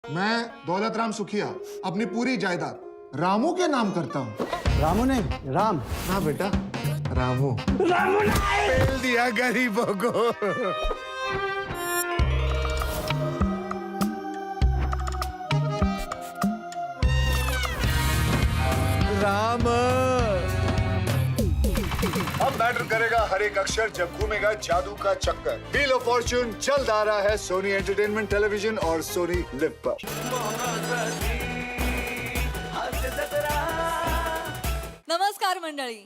मैं दौलत राम सुखिया अपनी पूरी जायदाद रामू के नाम करता हूँ। रामू नहीं, राम। हाँ बेटा, रामू। रामू नहीं। पेल दिया गरीबों को। राम अब मैटर करेगा हर एक अक्षर जब घूमेगा जादू का चक्कर। व्हील ऑफ फॉर्च्यून जल्द आ रहा है सोनी एंटरटेनमेंट टेलीविजन और सोनी लिव पर। नमस्कार मंडळी,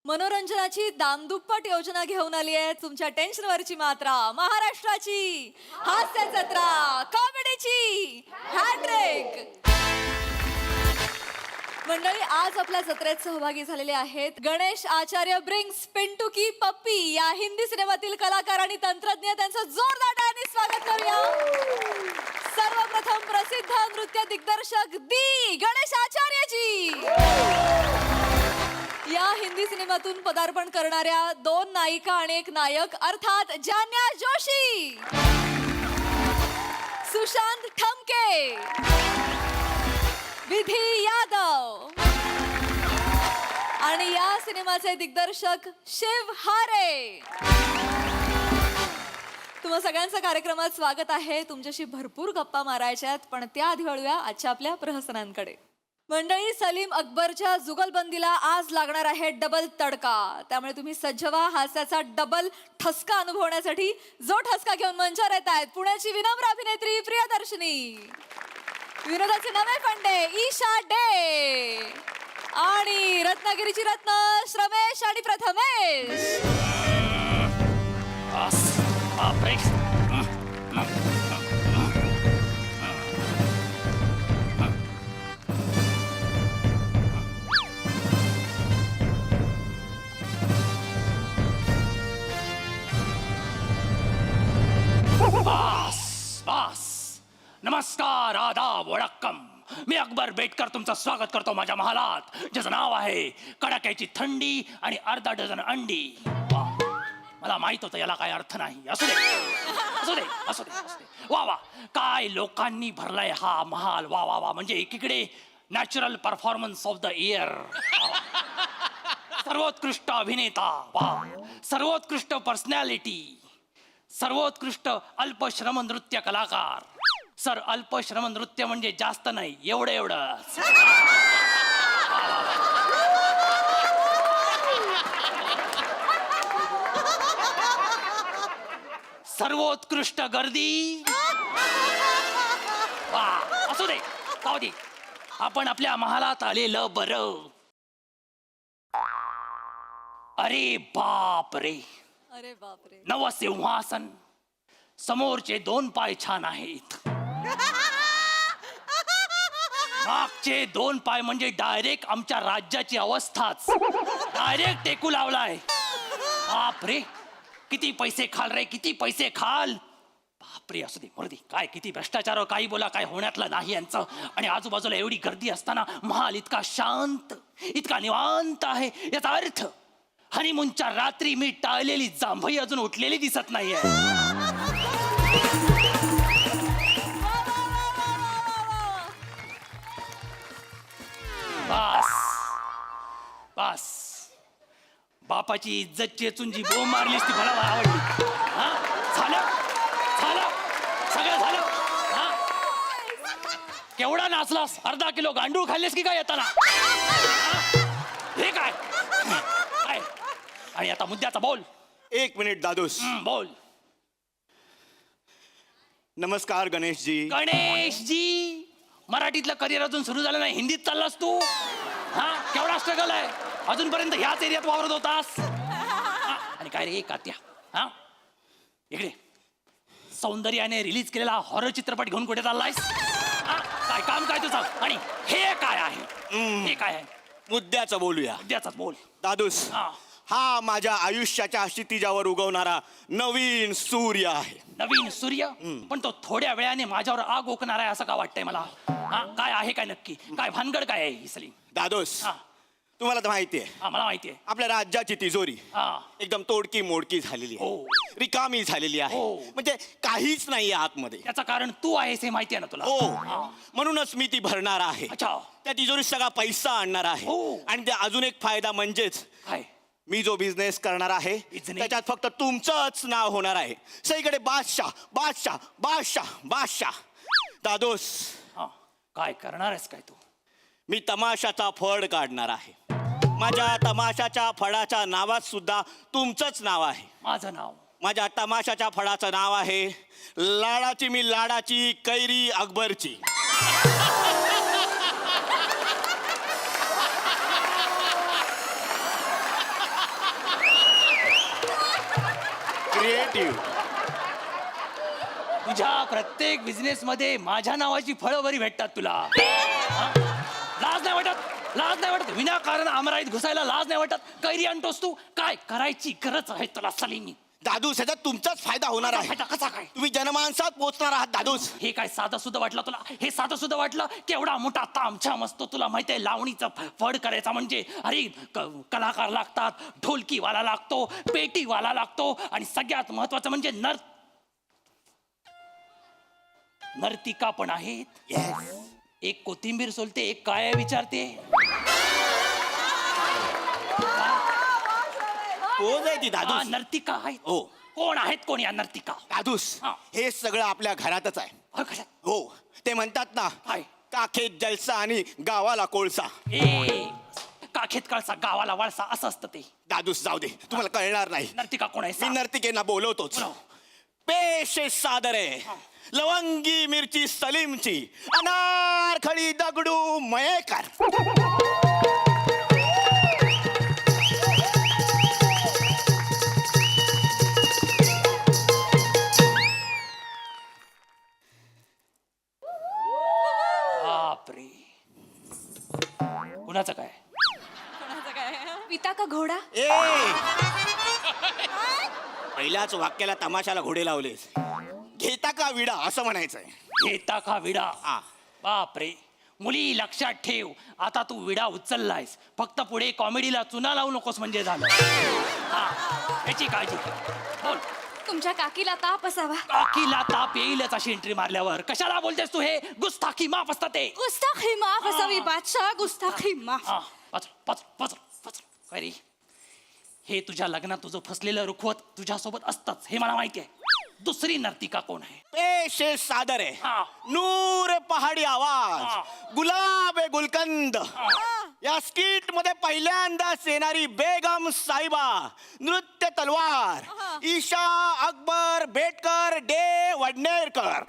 मनोरंजनाची दामदुप्पट योजना घेऊन आली आहे तुमच्या टेन्शनवरची मात्रा, महाराष्ट्राची हास्य जत्रा, कॉमेडीची हॅट्रिक। मंडळी, आज आपल्या जत्रेत सहभागी झालेले आहेत गणेश आचार्य ब्रिंग्स पिंटू की पप्पी या हिंदी सिनेमातील कलाकार आणि तंत्रज्ञ। त्यांचं जोरदार टाळ्यांनी स्वागत करूया। सर्वप्रथम प्रसिद्ध नृत्य दिग्दर्शक दी गणेश आचार्यजी, या हिंदी सिनेमातून पदार्पण करणाऱ्या 2 नायिका आणि 1 नायक अर्थात जान्या जोशी, सुशांत ठमके, विधी यादव आणि या सिनेमाचे दिग्दर्शक शिव हारे। तुम्हा सगळ्यांचं कार्यक्रमात स्वागत आहे। तुमच्याशी भरपूर गप्पा मारायच्यात, पण त्याआधी वळूया आजच्या आपल्या प्रहसनांकडे। मंडळी, सलीम अकबरच्या जुगलबंदीला आज लागणार आहे डबल तडका, त्यामुळे तुम्ही सज्ज व्हा हास्याचा डबल ठसका अनुभवण्यासाठी। जो ठसका घेऊन मंचावर येत आहेत पुण्याची विनम्र अभिनेत्री प्रियदर्शनी, विनोदाचे नवे फंडे ईशा डे आणि रत्नागिरीची रत्न श्रमेश आणि प्रथमेश। नमस्कार, आदाब, वडक्कम। मी अकबर बेटकर तुमचं स्वागत करतो माझ्या महालात, ज्याचं नाव आहे कडाक्याची थंडी आणि अर्धा डझन अंडी। मला माहित होतं याला काय अर्थ नाही। असू दे असू दे असू दे असू दे। वा वा, काय लोकांनी भरलाय हा महाल। वा वा वा, म्हणजे एकीकडे natural performance of the year, सर्वोत्कृष्ट अभिनेता, वा, सर्वोत्कृष्ट पर्सनॅलिटी, सर्वोत्कृष्ट अल्पश्रम नृत्य कलाकार। सर, अल्पश्रम नृत्य म्हणजे जास्त नाही, एवढं एवढंच। सर्वोत्कृष्ट गर्दी, वा, असू दे जाऊ दे। आपण आपल्या महालात आलेलं बरं। अरे बाप रे, अरे बापरे, नवसिंहासन, समोरचे 2 पाय छान आहेत, मागचे 2 पाय म्हणजे डायरेक्ट आमच्या राज्याची अवस्थाच, डायरेक्ट टेकू लावलाय। बापरे, किती पैसे खाल रे, किती पैसे खाल। बापरे, असू दे मरुदे, काय किती भ्रष्टाचार, काही बोला, काय होण्यातलं नाही यांचं। आणि आजूबाजूला एवढी गर्दी असताना महाल इतका शांत, इतका निवांत आहे, याचा अर्थ हनीमूनच्या रात्री मी टाळलेली जांभई अजून उठलेली दिसत नाहीये। बस बस, बापाची इज्जत चेचून जी बोंब मारलीस ती मला आवडली। हा, झालं झालं, सगळं झालं। हा, केवढा नाचलास, अर्धा किलो गांडूळ खाल्लेस की काय येताना? हे काय काय? आणि आता मुद्द्याचा बोल। 1 मिनिट दादूस, बोल। नमस्कार गणेशजी। गणेशजी, मराठीतलं करिअर अजून सुरू झालं नाही, हिंदीत चाललास तू? हा, केवढा स्ट्रगल आहे, अजूनपर्यंत ह्याच एरियात वावरत होतास। आणि काय रे कात्या, हा इकडे सौंदर्याने रिलीज केलेला हॉरर चित्रपट घेऊन कुठे चाललायस? काय काम काय तुझं? आणि हे काय आहे? हे काय आहे? मुद्द्याचं बोलूया। मुद्द्याचाच बोल दादूस, हा माझ्या आयुष्याच्या क्षितिजावर उगवणारा नवीन सूर्य आहे। नवीन सूर्य? पण तो थोड्या वेळाने माझ्यावर आग ओकणार आहे असं का वाटतंय मला? हा, काय आहे काय नक्की? काय भानगड काय आहे ही सलीम? दादूस, तुम्हाला तर माहिती आहे हा मला माहितीये. आपल्या राज्याची तिजोरी हा एकदम तोडकी मोडकी झालेली आहे हो. रिकामी झालेली आहे हो. म्हणजे काहीच नाही आतमध्ये त्याचं कारण तू आहेस हे माहिती आहे ना तुला. हो हा. म्हणूनच मी ती भरणार आहे अच्छा त्या तिजोरीत सगळा पैसा आणणार आहे हो. आणि त्या अजून एक फायदा म्हणजेच काय मी जो बिझनेस करणार आहे Business? त्याच्यात फक्त तुमचंच नाव होणार आहे सगळीकडे बादशाह बादशाह बादशाह बादशाह दादोस हा काय करणार आहेस काय तू. मी तमाशाचा फड काढणार आहे माझ्या तमाशाच्या फडाच्या नावात सुद्धा तुमचंच नाव आहे माझं नाव माझ्या तमाशाच्या फडाचं नाव आहे लाडाची मी लाडाची कैरी अकबरची क्रिएटिव्ह तुझ्या प्रत्येक बिझनेस मध्ये माझ्या नावाची फळं बरी भेटतात तुला. हा? लाज नाही वाटत लाज नाही वाटत विनाकारण आमराईत घुसायला लाज नाही वाटत. कैरी आणतोस तू काय करायची गरज आहे तुला सलीमी. दादूस ह्याच्यात तुमचाच फायदा होणार आहे फायदा कसा काय. तुम्ही जनमानसात पोहोचणार आहात दादूस हे काय साधं सुद्धा वाटलं तुला. हे साधं सुद्धा वाटलं केवढा मोठा तामछा मस्त तुला माहिती आहे. लावणीचा फड करायचा म्हणजे अरे कलाकार लागतात ढोलकीवाला लागतो पेटीवाला लागतो आणि सगळ्यात महत्वाचं म्हणजे नर्तिका पण आहेत. एक कोथिंबीर सोलते एक काय विचारते. कोण आहे ती हा, दादूस नर्तिका आहेत. हो. कोण आहेत कोण या नर्तिका. दादूस हा. हे सगळं आपल्या घरातच आहे अहो, कशात? हो ते म्हणतात ना काय? काखेत जलसा आणि गावाला कोळसा ए काखेत कळसा गावाला वळसा असं असतं ते. दादूस जाऊ दे तुम्हाला कळणार नाही नर्तिका कोण आहे मी सांग. नर्तिकेंना बोलवतोच बोलाव. पेश सादर आहे लवंगी मिरची सलीमची अनारखळी दगडू मयेकर. बापरे कुणाचं काय. पिता का घोडा. ए पहिल्याच वाक्याला तमाशाला घोडे लावलेस घेता का विडा असं म्हणायचंय घेता का विडा. हा. बापरे मुली लक्षात ठेव आता तू विडा उचललायस फक्त पुढे कॉमेडीला चुना लावू नकोस म्हणजे झालं. हा याची काळजी घे. बोल. तुमच्या काकीला ताप असावा. काकीला ताप येईलच अशी एंट्री मारल्यावर कशाला बोलतेस तू. हे गुस्ताखी माफ असतात ते. गुस्ताखी माफ असावी बादशाह गुस्ताखी माफ. हा पचर पचर पचर पचर काय रे हे तुझ्या लग्नात तुझं फसलेलं रुखवत तुझ्यासोबत असतंच हे मला माहिती आहे. दुसरी नर्तिका कोण आहे. पेश सादर आहे हा. नूर पहाडी हा. आवाज गुलाब आहे गुलकंद या स्किट मध्ये पहिल्यांदाच येणारी बेगम साहिबा नृत्य तलवार ईशा अकबर बेटकर डे वडनेरकर.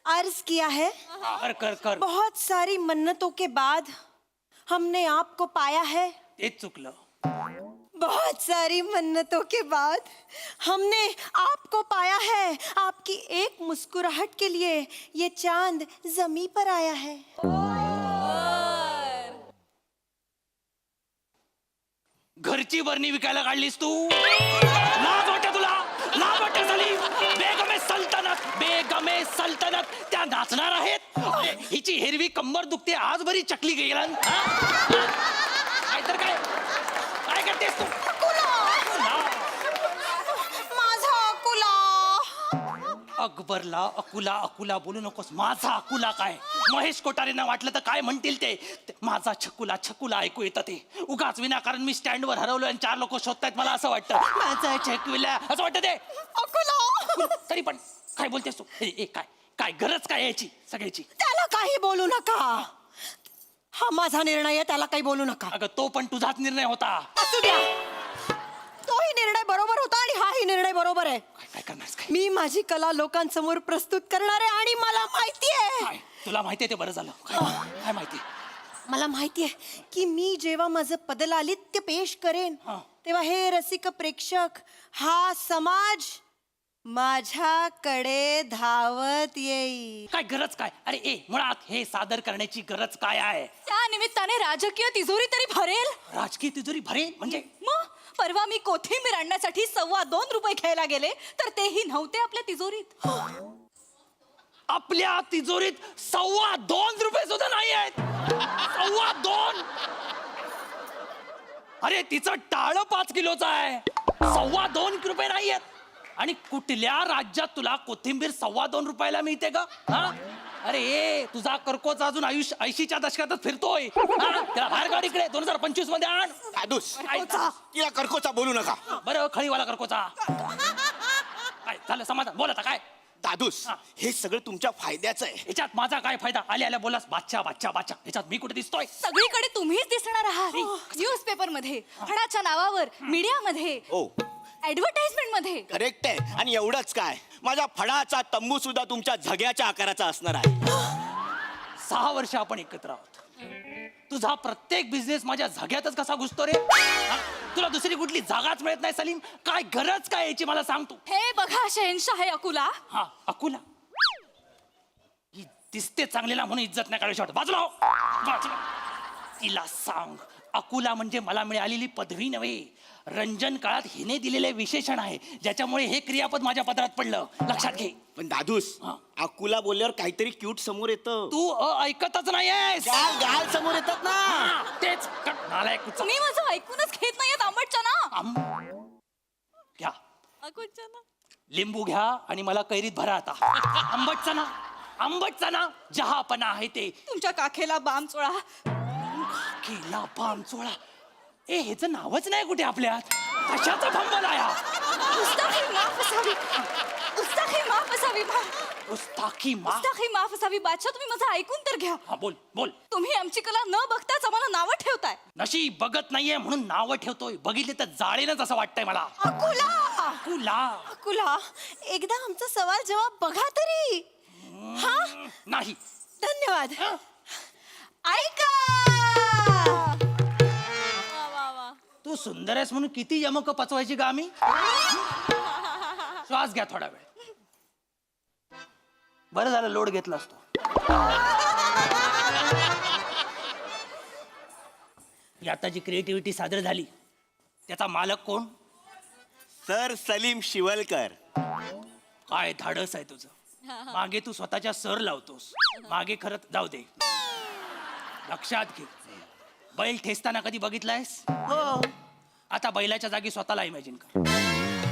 अर्ज किया है कर कर कर बहुत सारी मन्नतों के बाद हमने आपको पाया है. तेच चुकलं. बहुत सारी मन्नतों के बाद हमने आपको पाया है. आपकी एक मुस्कुराहट के लिए ये चांद जमी पर आया है. घरची बरणी विकायला काढलीस तू. लाज वाटते तुला लाज वाटते सलीम. बेगमे सल्तनत बेगमे सल्तनत त्या नाचणार आहेत. हिची हिरवी कंबर दुखते आज बरी चकली गेला. काय तर काय काय करतेस तू. माझा अकुला. अकबरला अकुला अकुला बोलू नकोस. माझा अकुला काय महेश कोठारेंना वाटलं तर काय म्हणतील ते. माझा छकुला छकुला ऐकू येतं ते. उगाच विनाकारण मी स्टँडवर हरवलो आणि 4 लोक शोधतायत मला असं वाटतं. माझा छकुला असं वाटतं ते. अकुला. तरी पण काय बोलतेस तू. ए काय काय गरज काय याची सगळ्याची. त्याला काही बोलू नका. हा माझा निर्णय आहे त्याला काही बोलू नका. अगं तो पण तुझाच निर्णय होता. असू द्या. तोही निर्णय बरोबर होता आणि हाही निर्णय बरोबर आहे. काय करणार काय मी माझी कला लोकांसमोर प्रस्तुत करणार आहे आणि मला माहिती आहे. काय तुला माहितीये ते बरं झालं. काय काय माहिती. मला माहितीये की मी जेव्हा माझं पदलालित्य पेश करेन तेव्हा हे रसिक प्रेक्षक हा समाज माझ्याकडे धावत येईल. काय गरज काय? अरे ए मुळात हे सादर करण्याची गरज काय आहे? त्या निमित्ताने राजकीय तिजोरी तरी भरेल. राजकीय तिजोरी भरेल म्हणजे? मग परवा मी कोथिंबीर आणण्यासाठी ₹2.25 घ्यायला गेले तर तेही नव्हते आपल्या तिजोरीत. आपल्या तिजोरीत ₹2.25 सुद्धा नाही आहेत. 2.25. अरे तिचं टाळ 5 किलोचं आहे. ₹2.25 नाही आहेत. आणि कुठल्या राज्यात तुला कोथिंबीर ₹2.25 मिळते का? हा? अरे ए तुझा कर्कोचा अजून 80च्या दशकातच फिरतोय. हा? त्याला बाहेर काढ इकडे. 2025 मध्ये आण. दादूस तिला कर्कोचा बोलू नका. बरं खळीवाला कर्कोचा. काय झालं समाधान? बोल आता काय? दादूस हे सगळं तुमच्या फायद्याचं आहे. याच्यात माझा काय फायदा? आल्या बोलास बादशाह बादशाह बादशाह. याच्यात मी कुठे दिसतोय? सगळीकडे तुम्हीच दिसणार आहात. न्यूजपेपर मध्ये, फडाच्या नावावर, मीडियामध्ये, हो ऍडव्हर्टाइजमेंट मध्ये. करेक्ट आहे. आणि एवढंच काय, माझ्या फडाचा तंबू सुद्धा तुमच्या झग्याच्या आकाराचा असणार आहे. 6 वर्ष आपण एकत्र आहोत. तुझा प्रत्येक बिझनेस माझ्या झग्यातच कसा घुसतो रे? हा? तुला दुसरी कुठली जागाच मिळत नाही सलीम? काय गरज काय याची मला सांग तू. हे बघा शहेनशाह अकुला. हा अकुला ही दिसते चांगलेला म्हणून इज्जत नाही काढू शकत. बाजूला हो. बाजूला. तिला सांग अकुला म्हणजे मला मिळालेली पदवी नव्हे, रंजन काळात हिने दिलेले विशेषण आहे, ज्याच्यामुळे हे क्रियापद माझ्या पदरात पडलं. लक्षात घे. पण दादूस हा. अकुला बोलल्यावर काहीतरी क्यूट समोर येतं. तू ऐकतच नाहीयेस. गाल गाल समोर येतात ना. हा, तेच नालायक कुचा. तुम्ही माझं ऐकूनच घेत नाहीयेत. आंबटच्या ना घ्या अकुलच्या ना. लिंबू घ्या आणि मला कैरीत भरा आता. आंबटचा ना जहापणा आहे ते. तुमच्या काखेला बाम चोळा. केला पामचोळा. ए ह्याचं नावच नाही कुठे आपल्यात. कशाचा फंबल आया? गुस्ताखी माफ असावी. गुस्ताखी माफ असावी. उस्ताखी मा. गुस्ताखी माफ असावी. बादशाह तुम्ही माझं ऐकून तर घ्या. हा बोल बोल. तुम्ही आमची कला न बघताच आम्हाला नावं ठेवताय. नशीब बघत नाहीये म्हणून नावं ठेवतोय. बघितले तर जाळेनच असं वाटतंय मला. अकुला अकुला अकुला एकदा आमचा सवाल जवाब बघा तरी. हा नाही. धन्यवाद. हा? ऐका तू सुंदर आहेस म्हणून किती यमक पचवायची का आम्ही? श्वास घ्या थोडा वेळ. बरं झालं लोड घेतला असतो. ही आता जी क्रिएटिव्हिटी सादर झाली त्याचा मालक कोण? सर सलीम शिवलकर. काय धाडस आहे तुझं. मागे तू स्वतःच्या सर लावतोस. मागे खरंच जाऊ दे. लक्षात घे, बैल ठेचताना कधी बघितलायस? हो. आता बैलाच्या जागी स्वतःला इमॅजिन कर.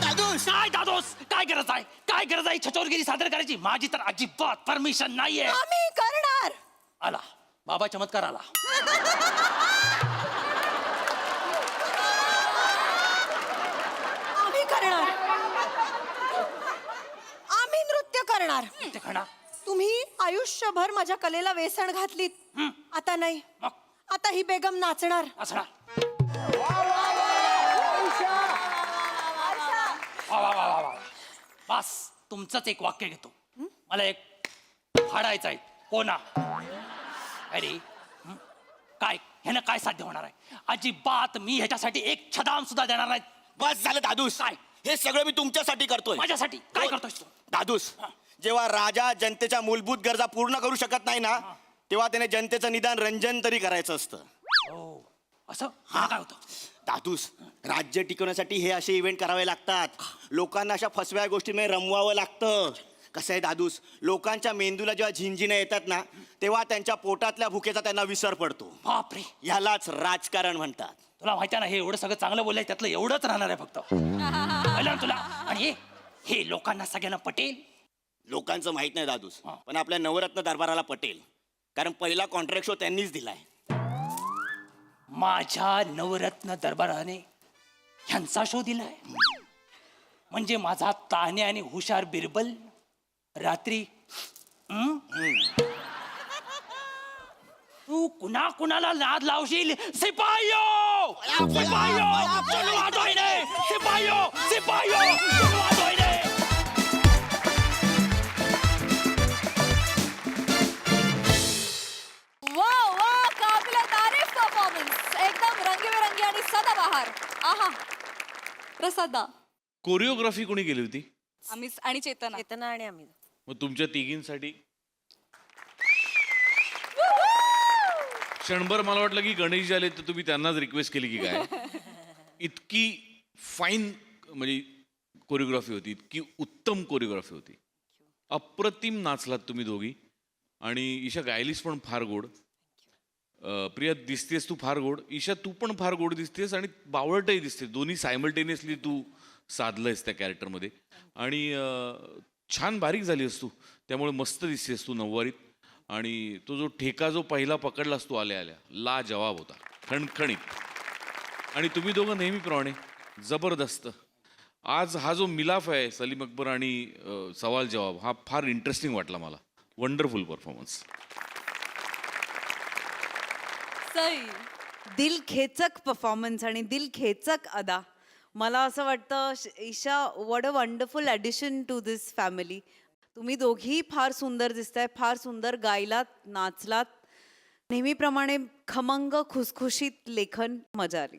दादूस काय दादोस? काय गरज आहे? काय गरज आहे छचोरगिरी सादर करायची? माझी तर अजिबात परमिशन नाहीये. आम्ही करणार. आला बाबा चमत्कार आला. आम्ही करणार. आम्ही नृत्य करणार. ते खणा. तुम्ही आयुष्यभर माझ्या कलेला वेसण घातलीत. आता नाही. मग आता ही बेगम नाचणार. असणार. वा वा वा वा वा. बस तुमचंच एक वाक्य घेतो. मला एक फाडायचं आहे. कोणा? अरे काय ह्यानं काय साध्य होणार आहे? अजिबात मी ह्याच्यासाठी एक छदाम सुद्धा देणार नाही. बस झालं दादूस. काय? हे सगळं मी तुमच्यासाठी करतोय. माझ्यासाठी काय करतोस तू? दादूस जेव्हा राजा जनतेच्या मूलभूत गरजा पूर्ण करू शकत नाही ना, तेव्हा त्याने जनतेचं निदान रंजन तरी करायचं असतं. हो असं हा काय होतं? दादूस राज्य टिकवण्यासाठी हे असे इव्हेंट करावे लागतात. लोकांना अशा फसव्या गोष्टींमध्ये रमवावं लागतं. कसं आहे दादूस, लोकांच्या मेंदूला जेव्हा झिंझिण्या येतात ना, तेव्हा त्यांच्या पोटातल्या भुकेचा त्यांना विसर पडतो. बापरे, ह्यालाच राजकारण म्हणतात. तुला माहिती आहे ना, हे एवढं सगळं चांगलं बोललंय त्यातलं एवढंच राहणार आहे फक्त. कळलं ना तुला? आणि हे लोकांना सगळ्यांना पटेल. लोकांचं माहित नाही दादूस, पण आपल्या नवरत्न दरबाराला पटेल. कारण पहिला कॉन्ट्रॅक्ट शो त्यांनीच दिलाय. माझ्या नवरत्न दरबाराने ह्यांचा शो दिलाय म्हणजे माझा तान्या आणि हुशार बिरबल रात्री तू कुणा कुणाला नाद लावशील? सिपाहियो सिपाहियो सुनवा दोयने, सिपाहियो सिपाहियो सुनवा दोयने. वा वा, काबिले आहा प्रसादा कोरिओग्राफी कोणी केली होती? आम्ही आणि चेतना चेतना आणि आम्ही. मग तुमच्या तिघींसाठी क्षणभर मला वाटलं की गणेश आले तर तुम्ही त्यांनाच रिक्वेस्ट केली की काय. इतकी फाईन म्हणजे कोरिओग्राफी होती, इतकी उत्तम कोरिओग्राफी होती. अप्रतिम नाचलात तुम्ही दोघी. आणि ईशा गायलीस पण फार गोड. प्रिया दिसतेस तू फार गोड. ईशा तू पण फार गोड दिसतेस आणि बावळटही दिसते. दोन्ही सायमल्टेनियसली तू साधलंयस त्या कॅरेक्टरमध्ये. आणि छान बारीक झालीस तू, त्यामुळे मस्त दिसतेस तू नऊवारीत. आणि तो जो ठेका जो पहिला पकडलास तू आल्या आल्या, ला जवाब होता, खणखणीत. आणि तुम्ही दोघं नेहमीप्रमाणे जबरदस्त. आज हा जो मिलाफ आहे सलीम अकबर आणि सवाल जवाब, हा फार इंटरेस्टिंग वाटला मला. Wonderful performance. सई दिल खेचक परफॉर्मन्स आणि दिल खेचक अदा. मला असं वाटतं Isha what a wonderful addition to this family. तुम्ही दोघीही फार सुंदर दिसताय, फार सुंदर गायलात, नाचलात. नेहमीप्रमाणे खमंग खुसखुशीत लेखन, मजा आली.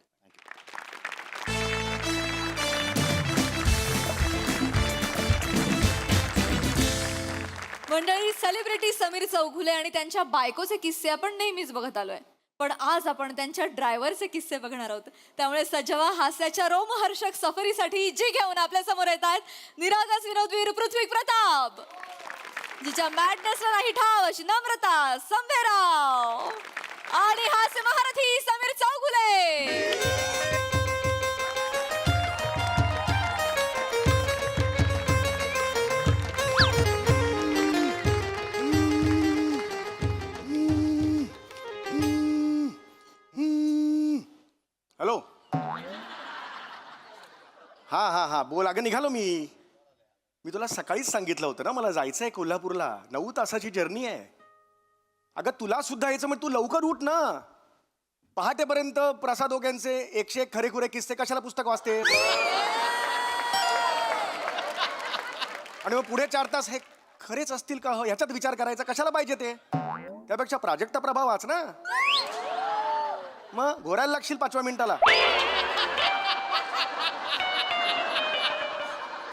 मंडळी, सेलिब्रिटी समीर चौघुले आणि त्यांच्या बायकोचे किस्से आपण नेहमीच बघत आलोय, पण आज आपण त्यांच्या ड्रायव्हरचे किस्से बघणार आहोत. त्यामुळे सजवा हास्याच्या रोमहर्षक सफरीसाठी जी घेऊन आपल्या समोर येत आहेत निरागस विनोदवीर पृथ्वी प्रताप, जिच्या मॅडनेसला नाही ठाव अशी नम्रता संभेराव आणि हास्य महारथी समीर चौघुले. हॅलो. हा बोल. अगं निघालो मी तुला सकाळीच सांगितलं होतं ना मला जायचं आहे कोल्हापूरला. 9 तासाची जर्नी आहे. अगं तुला सुद्धा यायचं म्हणजे तू लवकर उठ ना. पहाटेपर्यंत प्रसाद ओग्यांचे 101 खरेखुरे किस्से कशाला पुस्तक वाचते. आणि मग पुढे 4 तास हे खरेच असतील का ह्याच्यात विचार करायचा कशाला पाहिजे ते. त्यापेक्षा प्राजक्ता प्रभा वाच ना. मग घोरायला लागशील 5व्या मिनिटाला.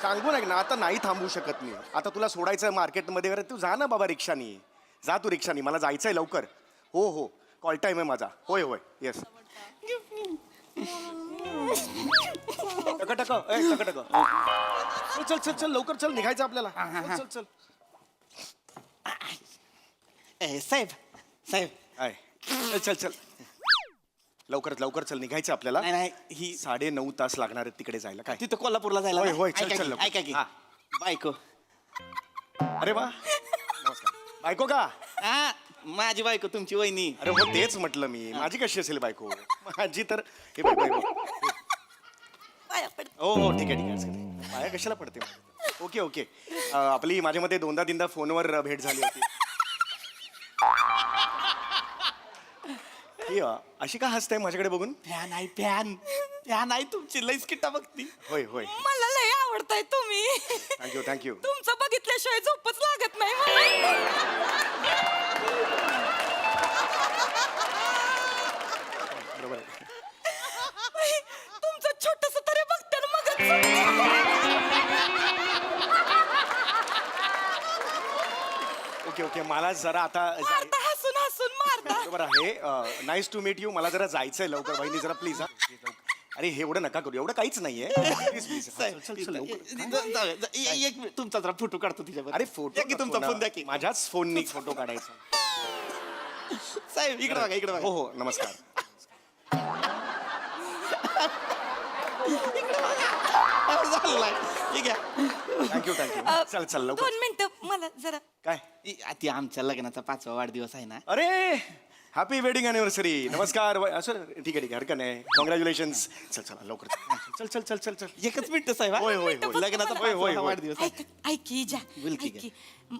सांगू ना आता नाही थांबू शकत मी. आता तुला सोडायचं मार्केटमध्ये वगैरे, तू जा ना बाबा रिक्षानी. जा तू रिक्षानी, मला जायचंय लवकर. हो कॉल टाईम आहे माझा. होय येस. टक चल लवकर चल, निघायचं आपल्याला. चल साहेब काय चल लवकर चल, निघायचं आपल्याला. नाही ही 9.5 तास लागणार आहेत तिकडे जायला. काय तिथं कोल्हापूरला जायला होय, ना? होय, चल, ऐका चल, की, लवकर. ऐका की हा. बायको. अरे वा नमस्कार. बायको का? हा माझी बायको तुमची वहिनी. अरे हो तेच म्हटलं मी. माझी कशी असेल बायको? माझी तर हे बायको. हो ठीक आहे. पाया कशाला पडते? ओके. आपली माझ्या मते 2दा-3दा फोनवर भेट झाली होती. ही अशी का हसते माझ्याकडे बघून? फॅन आहे तुमची. लईच किट्टा बघती. होय मला लय आवडताय तुम्ही. थँक्यू. तुमचं बघितल्याशिवाय झोपच लागत नाही मला. बरोबर आहे. तुमचं छोटस तरी बघते ना मग. ओके मला जरा आता हसून मारता. बरोबर आहे. Nice to meet you. मला जरा जायचंय लवकर. बहिणी जरा प्लीज. अरे हे एवढं नका करू. एवढं काहीच नाहीये. प्लीज चल लवकर. एक मिनिट, तुमचा जरा फोटो काढतो तिच्यावर. अरे फोटो की तुमचा फोन द्या की. माझ्याच फोननी फोटो काढायचा. साहेब इकडे बघा. हो नमस्कार. ठीक आहे. थँक्यू चल लवकर. 2 मिनिटं मला जरा. काय? ती आमच्या लग्नाचा 5वा वाढदिवस आहे ना. अरे हॅपी वेडिंग अॅनिव्हर्सरी. नमस्कार. सर ठीक आहे हरकत नाही. कॉंग्रॅच्युलेशन्स. चल लवकर चल. एकच मिनिट साहेब. होय. लग्नाचा 5वा वाढदिवस आहे. ऐकी जा. बोल की ऐकी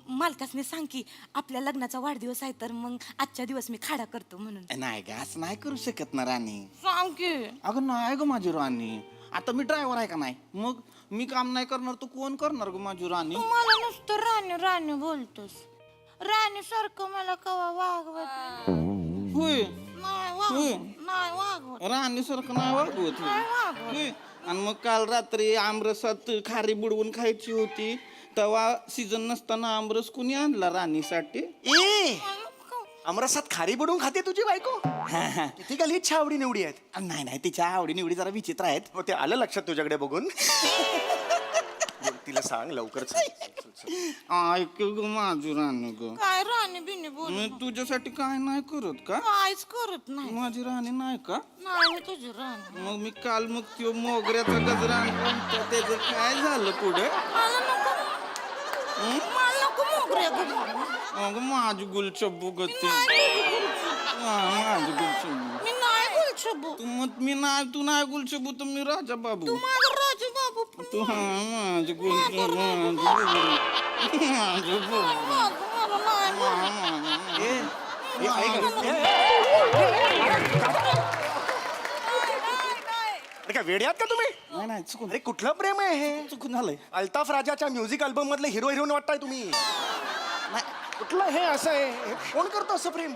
मालकासने सांग की आपल्या लग्नाचा वाढदिवस आहे तर मग आजच्या दिवस मी खाडा करतो म्हणून. नाही ग असं नाही करू शकत ना राणी. सांग की. अगं नाही ग माझी राणी. आता मी ड्रायव्हर आहे का नाही. मग मी काम नाही करणार तर कोण करणार ग माझी राणी. मला नुसतं राणी बोलतोस. राणी सारखं मला कवा वागवत होय नाही वागवत. राणीसारखं नाही वागवत होय. आणि मग काल रात्री आमरसात खारी बुडवून खायची होती तेव्हा सीझन नसताना आमरस कुणी आणला राणीसाठी? ए अमरसात खारी बुडून खाते तुझी बायको? किती का इच्छा आवडी निवडी आहेत. नाही नाही तिच्या आवडी निवडी जरा विचित्र आहेत. हो ते आलं लक्षात तुझ्याकडे बघून. तिला सांग लवकर ऐक ग माझी राणी ग, काय राणी बिनी बोल मी तुझ्यासाठी काय नाही करत का? काहीच करत नाही. माझी राणी नाही का? नाही मी तुझी राणी. मग मी काल मग त्यो मोगऱ्याचा गजरा आणला होता, त्याचं काय झालं पुढे? मला नको मोगऱ्या गजरा. अगं माझी गुलछब्बू गती, माझी गुलछब्बू. मी नाही गुलछबू. तू नाही गुलछब्बू तर मी राजा बाबू. तू माझा राजू बाबू. तू हा माझी गुलछब्बू, माझी अरे काय वेड्यात का तुम्ही? नाही नाही चुकून, अरे कुठलं प्रेम आहे हे? चुकून झालंय. अल्ताफ राजाच्या म्युझिक अल्बम मधले हिरो हिरोईन वाटताय तुम्ही. कुठलं हे असं आहे? हे कोण करतो असं प्रेम?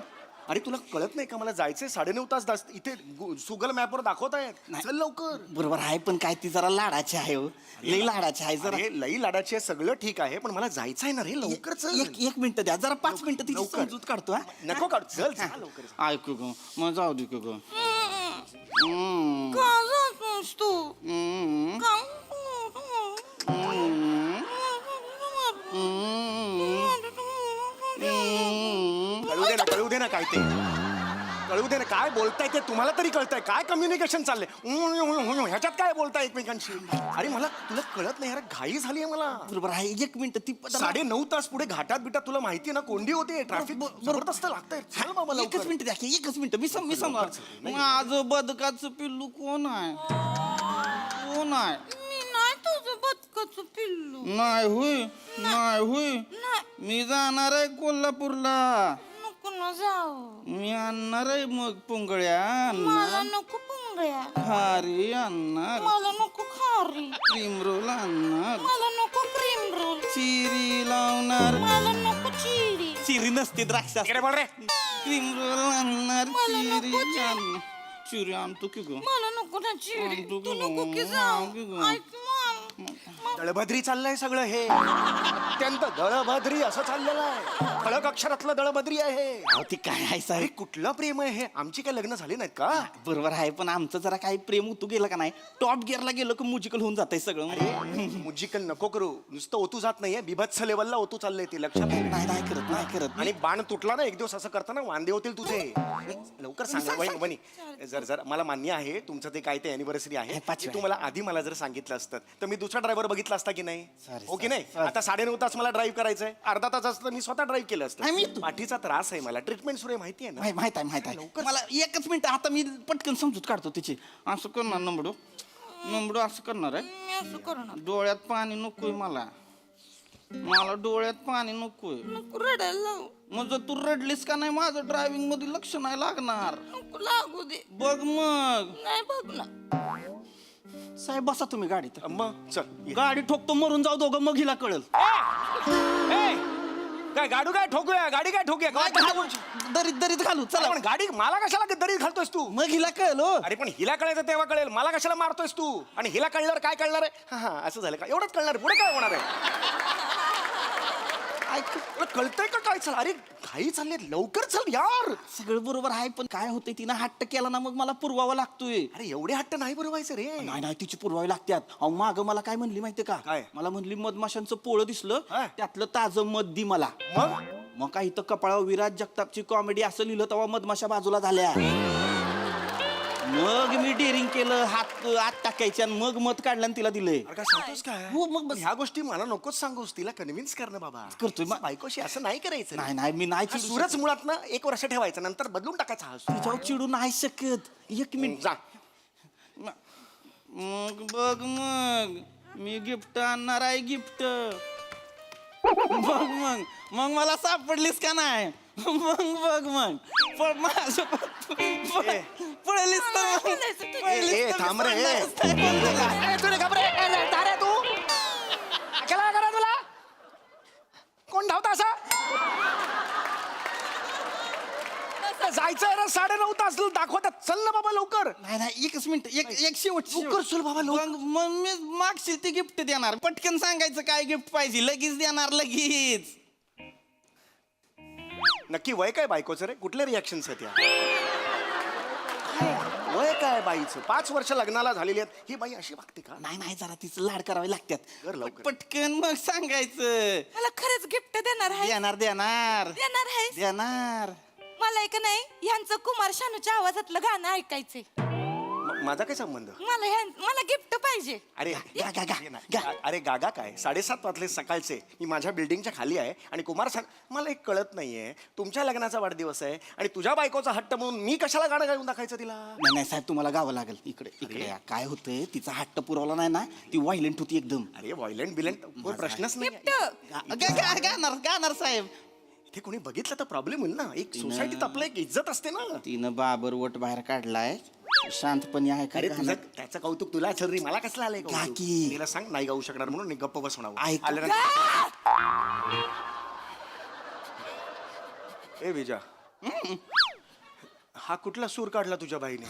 अरे तुला कळत नाही का मला जायचंय 9.5 तास इथे सुगल मॅपवर दाखवत आहेत. चल लवकर. बरोबर आहे पण काय ती जरा लाडाची आहे हो, लई लाडाची आहे जरा. अरे लई लाडाची आहे सगळं ठीक आहे पण मला जायचं आहे ना रे लवकर चल. एक मिनिट द्या जरा, 5 मिनिटं तिची लवकर. समजूत काढतो. हा नको काढ चल चल लवकर. ऐकू ग मग जाऊ दे ग. का जातोस तू? का? कळू दे ना काय ते. कळू दे ना काय बोलताय ते तुम्हाला तरी कळतंय. काय कम्युनिकेशन चाललंय ह्याच्यात काय बोलताय एकमेकांशी? अरे मला तुला कळत नाही यार, घाई झाली आहे मला. बरोबर आहे 1 मिनिट ती 9.5 तास पुढे घाटात बिटात तुला माहिती ना कोंडी होते ट्रॅफिक जबरदस्त लागतंय. चल बाबा लवकर. 1 मिनिट द्या की 1 मिनिट मी समजा. माझं बदकाचं पिल्लू कोण आहे? कोण आहे? मी नाही तुझं बदकाचं पिल्लू. नाही होय, नाही होय. नाही. मी जाणार आहे कोल्हापूरला. नको ना जाऊ. मी आणणार आहे मग पुंगळ्या, मला नको पुंगळ्या. खारी आणणार, मला नको खारी. क्रीम रोल आणणार, मला नको क्रीम रोल. चिरी लावणार. मला नको चिरी. चिरी नसते द्राक्ष. क्रीम रोल आणणार, मला नको चिरी चिरी. आणणार. चिरी आणतो की ग. मला नको ना चिरी. आणतो तू की नको ग. की जाऊ. आणतो की ग. ऐक दळभद्री चाललंय सगळं हे. अत्यंत दळभद्री असं चाललेलं आहे. खळक अक्षरातलं दळभद्री आहे. अहो, ती काय आहे अरे साहेब? कुठलं प्रेम आहे हे? आमची काय लग्न झाली नाहीत का? बरोबर आहे पण आमचं जरा काही प्रेम उतू गेलं का नाही, टॉप गिअरला गेलं की म्युजिकल होऊन जातंय सगळं. मुजिकल नको करू. नुसतं ओतू जात नाहीये, बिभत्स लेवलला ओतू चाललंय ते लक्षात ठेव. नाही करत. आणि बाण तुटला ना एक दिवस असं करताना वांदे होतील तुझे. लवकर सांगा वहिनी. जर मला मान्य आहे तुमचं ते काय ते अॅनिव्हर्सरी आहे, पाचवी ते तुम्हाला आधी मला जर सांगितलं असतं तर मी दुसरा ड्रायव्हर बघितला असता की नाही? Sorry, हो की नाही? आता 9.5 तास मला ड्राईव्ह करायचंय. अर्धा तास असतं मी स्वतः ड्राईव्ह केलं असतं. पाठीचा त्रास आहे मला. ट्रीटमेंट सुरू आहे माहिती आहे ना? माहित आहे. मला 1 मिनिट आता मी पटकन समजूत काढतो तिची. असं करणार नंबडू असं करणार आहे. मी असं करणार. डोळ्यात पाणी नकोय मला डोळ्यात पाणी नकोय. नको रडायला लावू. मग जर तू रडलीस का नाही माझं ड्रायव्हिंग मध्ये लक्ष नाही लागणार. नको लागू दे. बघ मग. नाही बघ ना. साहेब बसा तुम्ही गाडीत. मग चल ये. गाडी ठोकतो मरून जाऊ दोघं मग हिला कळल. काय गाडू काय ठोकूया? गाडी काय ठोकूया? काय दरीत घालू चला. पण गाडी मला कशाला दरीत घालतोयस तू? मग हिला कळल हो. अरे पण हिला कळायचं तेव्हा कळेल. मला कशाला मारतोयस तू? आणि हिला कळल्यावर काय कळणार आहे? हा असं झालं का? एवढंच कळणार आहे. पुढे काय होणार आहे? कळतंय का काय? चल अरे घाई चालली लवकर चल यार. सगळं बरोबर आहे पण काय होतंय तिनं हट्ट केला ना मग मला पुरवावा लागतोय. अरे एवढे हट्ट नाही पुरवायचं रे. नाही तिची पुरवावी लागतात. अहो माग मला काय म्हणली माहितीये का? काय? मला म्हणली मधमाशांचं पोळं दिसलं हा. त्यातलं ताजं मध दी मला. मग काय इथं कपाळावर विराज जगतापची कॉमेडी असं लिहिलं तेव्हा मधमाशा बाजूला झाल्या. मग मी डेअरिंग केलं, हात आत टाकायचे आणि मग मध काढलं आणि तिला दिलंय. अरे काय सांगतोस काय? हो मग बस. ह्या गोष्टी मला नकोच सांगूस. तिला कन्व्हिन्स कर ना बाबा. करतोय मग. बायकोशी असं नाही करायचं. नाही मी नाही हा चिडू सूरज शकत. मुळात ना 1 वर्ष ठेवायचं नंतर बदलून टाकायचा हा सूर. तिच्यावर चिडू नाही शकत. 1 मिनिट जा. मग बघ मग मी गिफ्ट आणणार आहे गिफ्ट. मग मला सापडलीस का नाही? मग पळलीस तर थांब रे. तुला घाबरे तारे तू केला करा तुला कोण धावता असा? जायचंय ना 9:30 तास दाखवतात. चल ना बाबा लवकर. नाही एकच मिनिट एक शेवट लवकर चल बाबा, लवकर. मग मी मागशील ते गिफ्ट देणार. पटकन सांगायचं काय गिफ्ट पाहिजे, लगेच देणार लगेच. नक्की वय काय बायकोचं रे? कुठल्या रिॲक्शन्स आहेत या? वय काय बाईचं? 5 वर्ष लग्नाला झालेली आहेत. ही बाई अशी वागते का? नाही जरा तिचं लाड करावे कर लागतात. लवकर. पटकन मग सांगायचं. मला खरंच गिफ्ट देणार आहे? देणार देणार देणार आहेस? देणार. मला एक नाही ह्यांचं कुमार शानूच्या आवाजातलं गाणं ऐकायचंय. माझा काय संबंध? मला गिफ्ट पाहिजे. अरे अरे गागा काय 7:30 वाजले सकाळचे. मी माझ्या बिल्डिंगच्या खाली आहे आणि कुमार मला एक कळत नाहीये. तुमच्या लग्नाचा वाढदिवस आहे आणि तुझ्या बायकोचा हट्ट म्हणून मी कशाला गाणं गाऊन दाखवायचं तिला? नाही साहेब तुम्हाला गावं लागेल. इकडे या. काय होतंय तिचा हट्ट पुरवला नाही ना, ती व्हायलेंट होती एकदम. अरे व्हायलेंट बिलेंट कोण प्रश्नच नाही. गाणार साहेब. इथे कोणी बघितलं तर प्रॉब्लेम होईल ना. एक सोसायटीत आपलं एक इज्जत असते ना. तिनं बाबर वट बाहेर काढलाय. शांतपणे आहे अरे का? तुझं त्याचं कौतुक तुला असेल रे, मला कसलं आलंय का कौतुक? की? तिला सांग नाही गाऊ शकणार म्हणून मी गप्प बसवणार. ऐक. ए विजा, हा कुठला सूर काढला तुझ्या बाईने?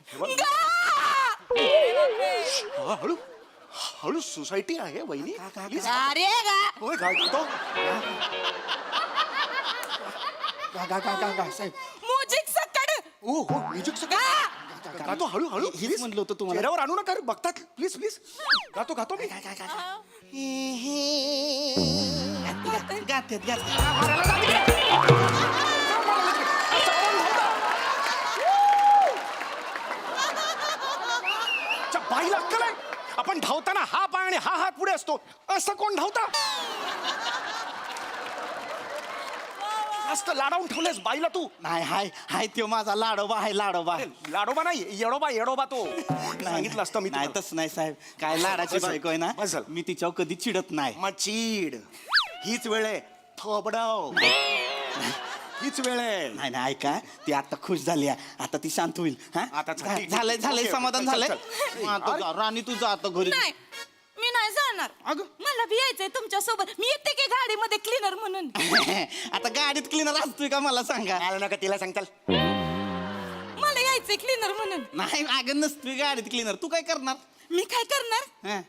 हे बघ. हा, हळू हळू सोसायटी आहे वहिनी. Please. अरे होय गातो. साहेब म्युझिक सकड. ओ हो म्युझिक गातो हळू हळू. हेच म्हणलं होतं तुम्हाला. चेहऱ्यावर आणू नका रे, बघतात. प्लीज प्लीज गातो मी. बाईला अक्कल आहे? आपण धावताना हा पाय आणि हा हात पुढे असतो, असं कोण धावता? मस्त लाडावून ठेवलेस बाईला तू. नाही हाय तो माझा लाडोबा आहे. लाडोबा लाडोबा नाही, येडोबा तो. सांगितलं असतं मी नाही तुला. तसं नाही साहेब. काय लाडाची बस बायको आहे ना, बस झालं. मी तिच्यावर कधी चिडत नाही. मग चीड हीच वेळ आहे. थोबडाव हीच वेळ आहे. नाही ऐका, ती आता खुश झाली आहे. आता ती शांत होईल. हा आता झाली. झालंय ओके, समाधान चल, झालंय. चल. आता जा, राणी तू जा आता घरी. नाही मी नाही जाणार. अगं. मला भी यायचंय तुमच्या सोबत. मी येते की गाडीमध्ये क्लीनर म्हणून. आता गाडीत क्लीनर असतोय का मला सांगा? आलं नका तिला सांगताल. मला यायचंय क्लीनर म्हणून. नाही अगं नसतोय गाडीत क्लीनर. तू काय करणार? मी काय करणार? हा,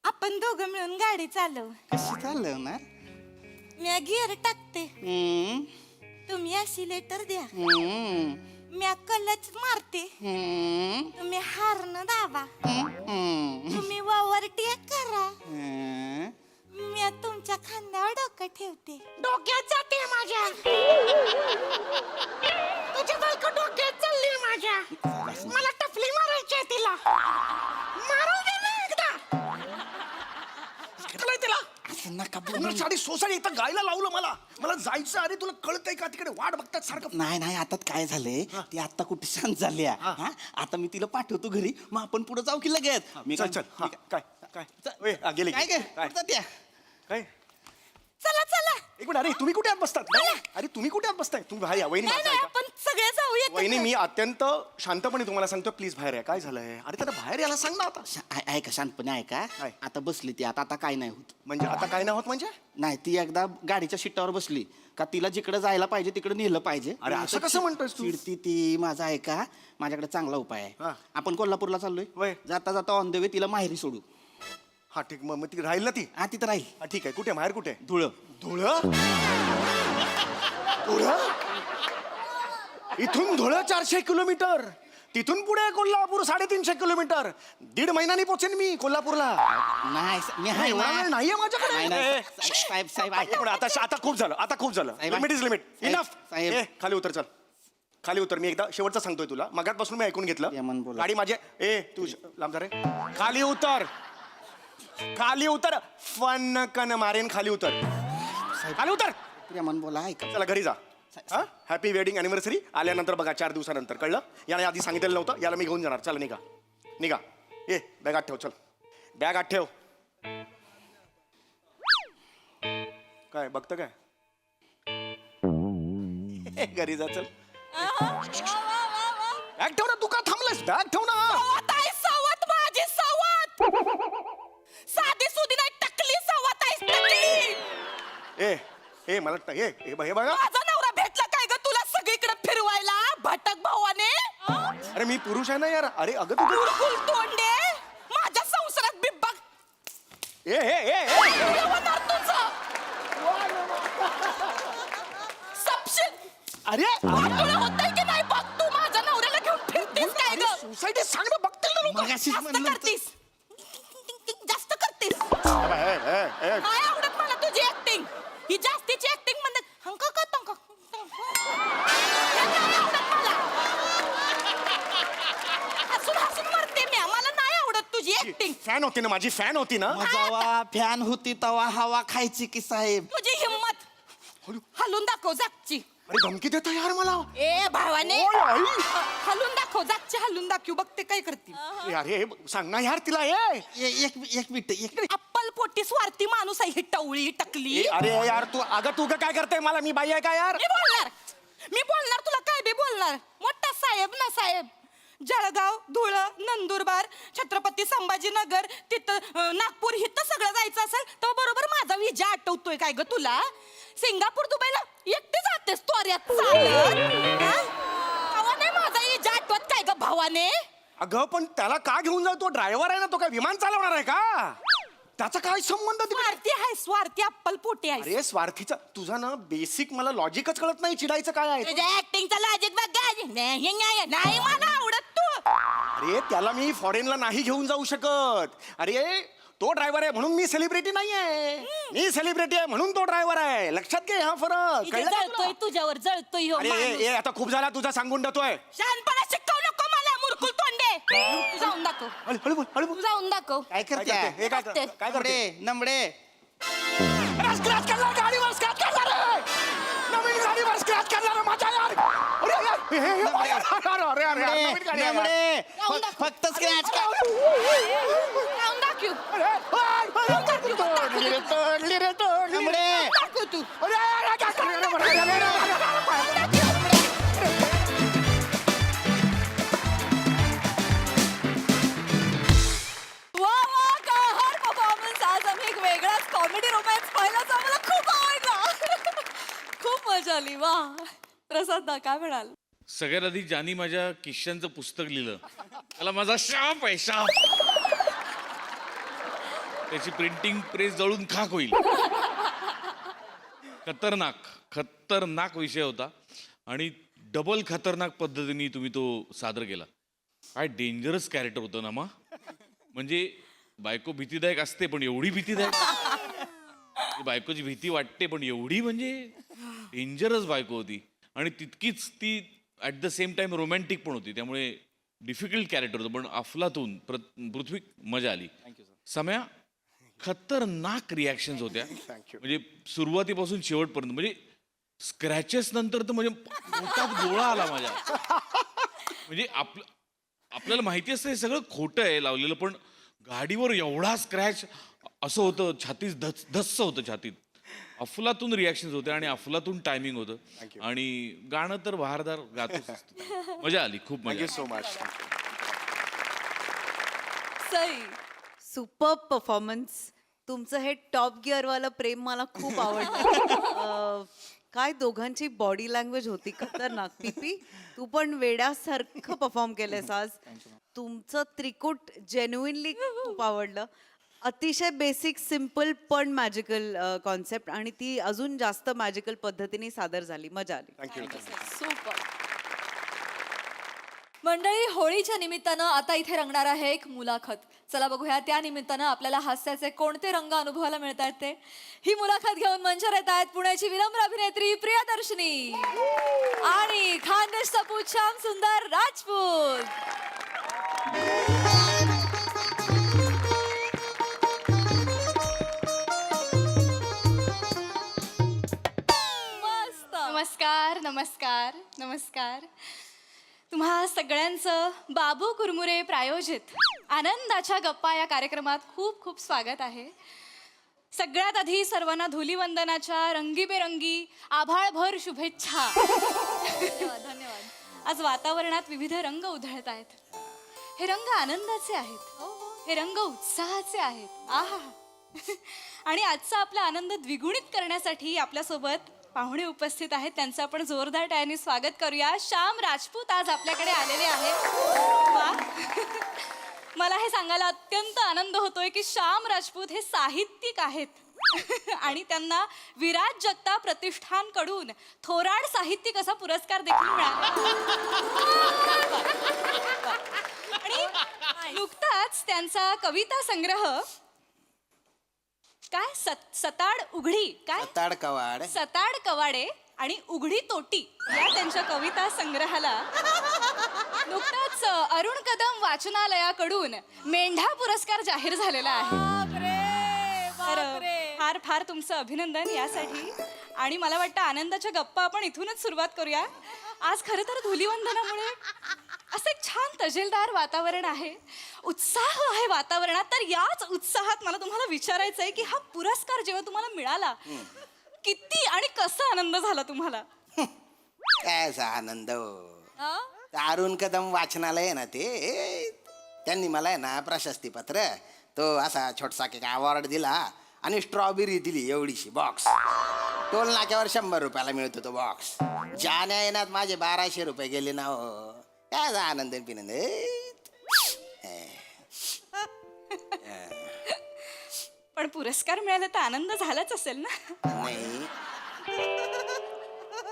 आपण दोघं मिळून गाडी चालव. कशी चालवणार? मी गिअर टाकते, हम्म, तुम्ही ऍक्सिलेटर द्या. हम्म, मी कलच मारते, हम्म, तुम्ही हार्न दाबा. हम्म, तुम्ही ओव्हरटेक करा, हम्म. मी तुमच्या खांद्यावर डोकं ठेवते. डोक्यात जाते माझ्या. तुझ्या बायको डोक्यात चालली माझ्या. मला टफली मारायची तिला. मारू दे ना एकदा. तिला असं नका बोलू. पूर्ण साडी सोसायटी इथं गायला लावलं मला जायचं. अरे तुला कळतंय का? तिकडे वाट बघतात सारखं. नाही आता काय झालंय, ती आता कुठे शांत झाली आहे. हा, आता मी तिला पाठवतो घरी, मग आपण पुढे जाऊ की लगेच. चल हा, काय ओय, गेले काय काय त्या काय? चला चला. एक मिनिट. अरे तुम्ही कुठे आत बसतात? अरे तुम्ही कुठे आत बसताय? तुम्ही बाहेर या. वहिनी नाही माझं नाही ऐका. आपण सगळे जाऊया. वहिनी मी अत्यंत शांतपणे तुम्हाला सांगतो, प्लीज बाहेर या. काय झालंय? अरे त्याला बाहेर यायला सांग ना आता. ऐका शांतपणे ऐका. काय? आता बसली ती आता काय नाही होत. म्हणजे आता काय नाही होत म्हणजे? नाही ती एकदा गाडीच्या शिट्टावर बसली का तिला जिकडे जायला पाहिजे तिकडे नेलं पाहिजे. अरे असं कसं म्हणतोयस तू? चिडती ती. माझा ऐका, माझ्याकडे चांगला उपाय आहे. हा. आपण कोल्हापूरला चाललोय. वय. जाता जाता ऑन द वे तिला माहेरी सोडू. हा ठीक. मग ती राहील ना ती? हा तिथं राहील. हा ठीक आहे. कुठे माहेर कुठे? धुळं. धुळं? इथून धुळं 400 किलोमीटर, तिथून पुढे कोल्हापूर 350 किलोमीटर. 1.5 महिन्यानी पोचेन मी कोल्हापूरला. नाही मी आहे एवढा वेळ ना. नाहीये माझ्याकडे. नाही, नाही. ए, साहेब एक मिनिट. आता खूप झालं. साहेब, लिमिट इज लिमिट. साहेब, इनफ. साहेब. खाली उतर. चल खाली उतर. मी एकदा शेवटचं सांगतोय तुला. मगातपासून मी ऐकून घेतलं. यमन बोला. गाडी माझे. तू लांब जा रे. खाली उतर. फन कन मारेन. खाली उतर. खाली उतर. प्रेमान बोला ऐका. चला घरी जा. Happy wedding anniversary. आल्यानंतर बघा 4 दिवसानंतर. कळलं? याला आधी सांगितलेलं नव्हतं. याला मी घेऊन जाणार. चला निघा. बॅग आत ठेव. चल बॅग आत ठेव. काय बघतं काय? घरी जा. चल बॅग ठेव ना. तू का थांबलास? बॅग ठेव ना. सवत माझी सवत. साधी सुधी नाही, टकली सवत आहे. टकली. मला हे बघा. माझा नवरा भेटला काय ग तुला? अरे मी पुरुष आहे ना यार. अरे अगं तुझं बुलबुल तोंडे माझ्या संसारात बिब्बा होणार तुझं. सपशील. अरे तुला होतंय की नाही बघ. तू माझ्या नवऱ्याला घेऊन फिरतेस काय ग? सोसायटी सांग ना, बघतील ना लोकं. मगाशीच जास्त म्हणलं करतीस. जास्त करतीस. काय आवडत मला तुझी ऍक्टिंग. ही जास्तीची ऍक्टिंग म्हणते हंक का तंक. हसून हसून मरते मी. मला नाही आवडत तुझी ऍक्टिंग. फॅन होती ना माझी, फॅन होती ना. जेव्हा फॅन होती तेव्हा हवा खायची की साहेब. तुझी हिम्मत हलून दाखव जागची. अरे धमकी देतो यार मला. ए भावाने ओय, आई. हलून दाखव जागची. हलून दाखव बघते काय करतील. अरे सांग ना यार तिला. ये एक मिनिट एक मिनिट. अप्पल पोटी स्वार्थी माणूस आहे ही टवळी टकली. अरे यार तू अगं तू काय करते. मला मी बाई आहे का यार. मी बोलणार तुला काय बी बोलणार. मोठा साहेब ना साहेब. जळगाव धुळं नंदुरबार छत्रपती संभाजीनगर तिथं नागपूर हिथं सगळं जायचं असेल तर बरोबर माझा विजा आठवतोय काय ग तुला. सिंगापूर दुबईला एकटी जातेस तोऱ्यात चालत. नाही माझा विजा आठवत काय ग भावाने. अगं पण त्याला का घेऊन जाऊ. तो ड्रायव्हर आहे ना. तो काय विमान चालवणार आहे का. त्याचा काय संबंध तिकडे? स्वार्थी आहे स्वार्थी अप्पल पोटी आहे. अरे स्वार्थीचा तुझा ना बेसिक मला लॉजिकच कळत नाही. चिडायचं काय आहे. तुझ्या ऍक्टिंगचा लॉजिक बघ. नाही मला आवडत तू. अरे त्याला मी फॉरेनला नाही घेऊन जाऊ शकत. अरे तो ड्रायव्हर आहे म्हणून मी सेलिब्रिटी नाहीये. मी सेलिब्रिटी आहे म्हणून तो ड्रायव्हर आहे. लक्षात घे हा फरक. इथे कळलं का जळतोय तुला? तुझ्यावर जळतोय ह्यो अरे माणूस. ए आता खूप झाला तुझा सांगून देतोय. शहाणपणा शिकवू नको मला मुरकुल तोंडे. तू जाऊन दाखव. हळू हळू बोल, हळू तू बोल. जाऊन दाखव. काय करते हे काय बघते. काय करते. नमडे अरे स्क्रॅच करणार गाडीवर स्क्रॅच करणार आहे. नवीन गाडीवर स्क्रॅच करणार माझ्या यार. अरे यार, हे, हे, अरे, अरे, अरे, अरे, नवीन गाडी आहे यार. नमडे जाऊन दाखव. फक्त स्क्रॅच जाऊन दाखव. अरे, तोडली रे, तोडली रे, तोडली रे. नमडे दाखव तू. अरे, अरे, काय करणार रे, अरे, अरे, अरे, अरे, वा वा कहर परफॉर्मन्स. आज आम्ही एक वेगळाच कॉमेडी रोमॅन्स पाहिला जो आम्हाला खूप आवडला. खूप मजा आली. वा प्रसाद दा काय म्हणाल. सगळ्यात आधी ज्यांनी माझ्या किश्यांचं पुस्तक लिहिलं त्याला माझा शाप आहे, शाप. त्याची प्रिंटिंग प्रेस जळून खाक होईल. खतरनाक खतरनाक विषय होता आणि डबल खतरनाक पद्धतीने तुम्ही तो सादर केला. काय डेंजरस कॅरेक्टर होतं ना. म्हणजे बायको भीतीदायक असते पण एवढी भीतीदायक. बायकोची भीती वाटते पण एवढी म्हणजे डेंजरस बायको होती. आणि तितकीच ती at the same time romantic पण होती. त्यामुळे डिफिकल्ट कॅरेक्टर होतं. पण अफलातून पृथ्वी मजा आली. सम्या खतरनाक रिॲक्शन्स होत्या. म्हणजे सुरुवातीपासून शेवटपर्यंत. म्हणजे स्क्रॅचेस नंतर तर म्हणजे पोटात गोळा आला माझ्या. म्हणजे आपल्याला माहिती असतं हे सगळं खोटं आहे लावलेलं पण गाडीवर एवढा स्क्रॅच असं होतं. छातीत धस्स होतं छातीत. अफलातून रिॲक्शन्स होते आणि अफलातून टायमिंग होतं. आणि गाणं तर बहारदार गातच असतं. मजा आली, खूप मजा. So much. Sai super performance. तुमचं हे टॉप गिअरवालं प्रेम मला खूप आवडलं. काय दोघांची बॉडी लँग्वेज होती खतरनाक. पीपी तू पण वेड्यासारखं परफॉर्म केलंस आज. तुमचं त्रिकूट जेन्युइनली खूप आवडलं. अतिशय बेसिक सिम्पल पण मॅजिकल कॉन्सेप्ट आणि ती अजून जास्त मॅजिकल पद्धतीने सादर झाली. मजा आली. सुपर. मंडळी होळीच्या निमित्तानं आता इथे रंगणार आहे एक मुलाखत. चला बघूया त्या निमित्तानं आपल्याला हास्याचे कोणते रंग अनुभवायला मिळतात ते. ही मुलाखत घेऊन मंचावर येत आहेत पुण्याची विनम्र अभिनेत्री प्रियदर्शनी आणि खानदेश सपूत श्याम सुंदर राजपूत. मस्त. नमस्कार नमस्कार नमस्कार. तुम्हा सगळ्यांचं बाबू कुरमुरे प्रायोजित आनंदाच्या गप्पा या कार्यक्रमात खूप खूप स्वागत आहे. सगळ्यात आधी सर्वांना धुलीवंदनाच्या रंगीबेरंगी आभाळभर शुभेच्छा. धन्यवाद. आज वातावरणात विविध रंग उधळत आहेत. हे रंग आनंदाचे आहेत. हे रंग उत्साहाचे आहेत. आहा. आणि आजचा आपला आनंद द्विगुणित करण्यासाठी आपल्यासोबत पाहुणे उपस्थित आहेत त्यांचं आपण जोरदार टाळ्यांनी स्वागत करूया. श्याम राजपूत आज आपल्याकडे आलेले आहेत. वा. मला हे सांगायला अत्यंत आनंद होतोय की श्याम राजपूत हे साहित्यिक आहेत आणि त्यांना विराज जगताप प्रतिष्ठानकडून थोराड साहित्यिक असा पुरस्कार देखील मिळाला. आणि नुकताच त्यांचा कविता संग्रह काय सताड उघडी काय ताड कवाड सताड कवाडे आणि उघडी तोटी या त्यांच्या कविता संग्रहाला नुकताच अरुण कदम वाचनालयाकडून मेंढा पुरस्कार जाहीर झालेला आहे. तर फार फार तुमचं अभिनंदन यासाठी. आणि मला वाटतं आनंदाच्या गप्पा आपण इथूनच सुरुवात करूया. आज खरं तर धुलीवंदनामुळे असं एक छान तजेलदार वातावरण आहे, उत्साह आहे वातावरणात. तर याच उत्साहात मला तुम्हाला विचारायचं आहे की हा पुरस्कार जेव्हा तुम्हाला मिळाला किती आणि कसा आनंद झाला तुम्हाला? काय असा आनंद अरुण कदम वाचनालय आहे ना ते, त्यांनी मला आहे ना प्रशस्तीपत्र तो असा छोटसा केक अवॉर्ड दिला आणि स्ट्रॉबेरी दिली एवढीशी बॉक्स. टोल नाक्यावर 100 रुपयाला मिळतो तो बॉक्स. जाण्या येण्यात माझे 1200 रुपये गेले ना हो. काय आनंद पिनंद. पण पुरस्कार मिळाला तर आनंद झालाच असेल ना? नाही,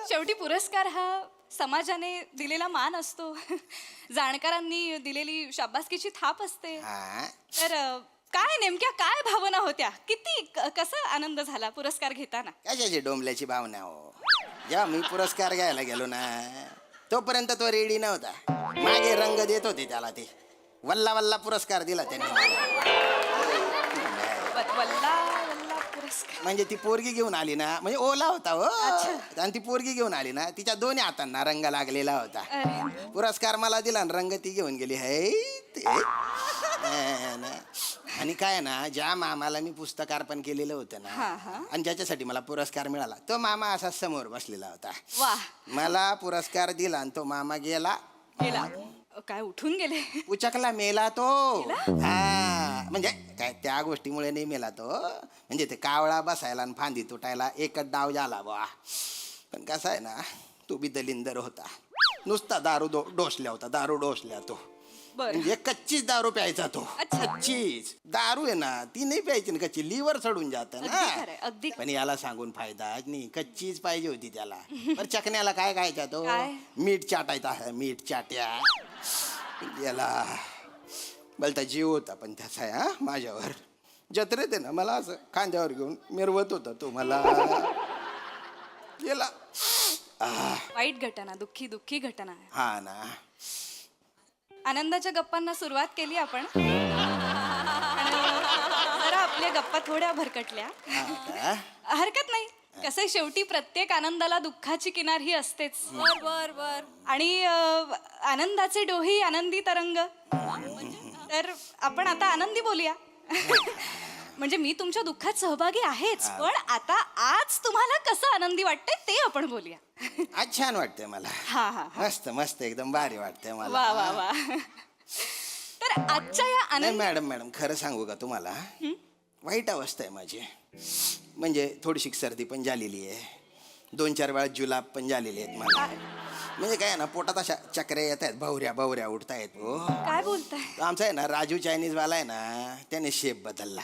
शेवटी पुरस्कार हा समाजाने दिलेला मान असतो, जाणकारांनी दिलेली शाबासकीची थाप असते. हा. तर काय नेमक्या काय भावना होत्या? किती कसा आनंद झाला पुरस्कार घेताना? कशाची डोंबल्याची भावना हो. जेव्हा मी पुरस्कार घ्यायला गेलो ना तोपर्यंत तो रेडी नव्हता. मागे रंग देत होते त्याला. ते वल्ला वल्ला पुरस्कार दिला त्यांनी मला. वल्ला वल्ला पुरस्कार म्हणजे ती पोरगी घेऊन आली ना, म्हणजे ओला होता हो, आणि ती पोरगी घेऊन आली ना, तिच्या दोन्ही हातांना रंग लागलेला होता. पुरस्कार मला दिला आणि रंग ती घेऊन गेली. आणि काय ना, ज्या मामाला मी पुस्तकार्पण केलेलं होतं ना आणि ज्याच्यासाठी मला पुरस्कार मिळाला तो मामा असा समोर बसलेला होता. वा. मला पुरस्कार दिला आणि तो मामा गेला. काय उठून गेले? उचकला मेला तो. हा, म्हणजे काय त्या गोष्टीमुळे नाही मेला तो, म्हणजे ते कावळा बसायला आणि फांदी तुटायला एकच डाव झाला बा. पण कसा आहे ना, तो बी दलिंदर होता. नुसता दारू डोसल्या होता, दारू डोसल्या तो. म्हणजे कच्चीच दारू प्यायचा तो. कच्चीच दारू आहे ना ती नाही प्यायची ना, कच्ची लिव्हर चढून जात ना. पण याला सांगून फायदा नाही, कच्चीच पाहिजे होती त्याला. पण चकण्याला काय खायचा तो? मीठ चाटायचा. मीठ चाट्या याला बोलता जीव होता. पण त्याचा आहे हा माझ्यावर. जत्रेत आहे ना मला असं खांद्यावर घेऊन मिरवत होता तो मला. गेला. वाईट घटना, दुःखी दुःखी घटना आहे. हा ना. आनंदाच्या गप्पांना सुरुवात केली आपण. जरा आपल्या गप्पा थोड्या भरकटल्या. हरकत नाही. कसं शेवटी प्रत्येक आनंदाला दुःखाची किनार ही असतेच. बर बर बर. आणि आनंदाचे डोही आनंदी तरंग. तर आपण आता आनंदी बोलूया. म्हणजे मी तुमच्या दुःखात सहभागी आहेच, पण आता आज तुम्हाला कसं आनंदी वाटतंय ते आपण बोलूया. आज छान वाटतंय मला. हा हा. मस्त मस्त एकदम भारी वाटतंय मला. वा वा वा. तर आजच्या या नाही मॅडम खरं सांगू का तुम्हाला, वाईट अवस्था आहे माझी. म्हणजे थोडीशी सर्दी पण झालेली आहे, 2-4 वेळा जुलाब पण झालेले आहेत मला. म्हणजे काय ना, पोटात अशा चक्रे येत आहेत, भवऱ्या उठतायत. हो काय बोलताय? आमचा आहे ना राजू चायनीज वाला आहे ना, त्याने शेप बदलला.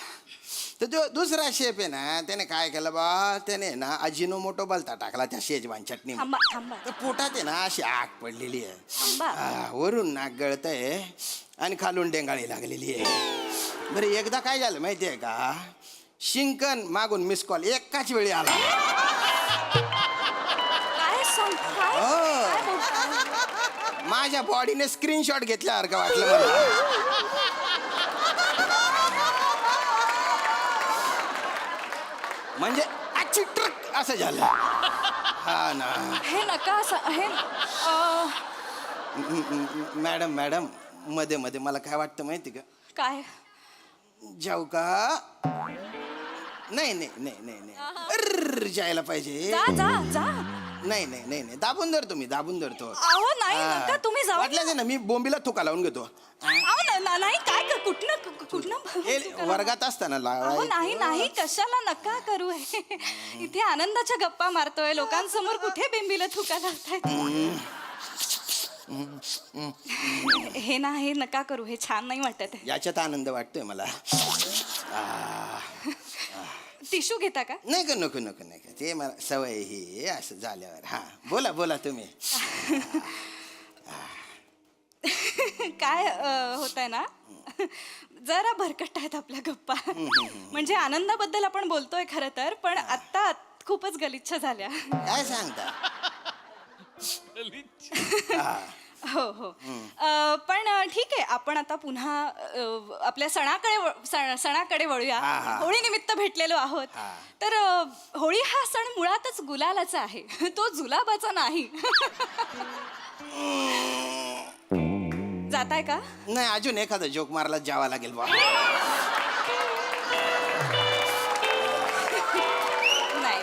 तर जो दुसरा शेप आहे ना त्याने काय केलं बा, त्याने ना अजिनोमोटो बलता टाकला त्या शेजवान चटणी. तर पोटात आहे ना अशी आग पडलेली आहे. वरून नाक गळतंय आणि खालून डेंगाळी लागलेली आहे. बरं एकदा काय झालं माहिती आहे का, शिंकन मागून मिस कॉल एकाच वेळी आला. माझ्या बॉडीने स्क्रीनशॉट घेतल्यासारखं वाटलं मला. म्हणजे आजची ट्रक असं झालं. हा ना. हे नका हे मॅडम मध्ये मध्ये मला काय वाटतं माहिती का? काय? जाऊ का? नाही जायला पाहिजे. जा जा जा. नाही नाही नाही नाही दाबून धरतो मी दाबून धरतो अहो नाही नका तुम्ही जाऊ वाटलं ना मी बोंबीला थुका लावून घेतो अहो नाही काय कुठनं हे वर्गात असताना अहो लावाय नाही नाही कशाला नका करू हे. इथे आनंदाच्या गप्पा मारतोय लोकांसमोर कुठे बेंबीला थुका लावतायत हे ना हे नका करू हे छान नाही वाटत आहे. याच्यात आनंद वाटतोय मला टिश्यू घेता का नाही का नको नको नको ते मला सवय ही असं झाल्यावर हा बोला बोला तुम्ही काय होत आहे ना जरा भरकट आहेत आपल्या गप्पा म्हणजे आनंदाबद्दल आपण बोलतोय खरं तर पण आत्ता खूपच गलिच्छ झाल्या काय सांगता हो हो पण ठीक आहे आपण आता पुन्हा आपल्या सणाकडे वळूया होळी निमित्त भेटलेलो आहोत तर होळी हा सण मुळातच गुलालाचा आहे तो जुलाबाचा नाही जाताय का नाही अजून एखादा जोक मारला जावा लागेल बा नाही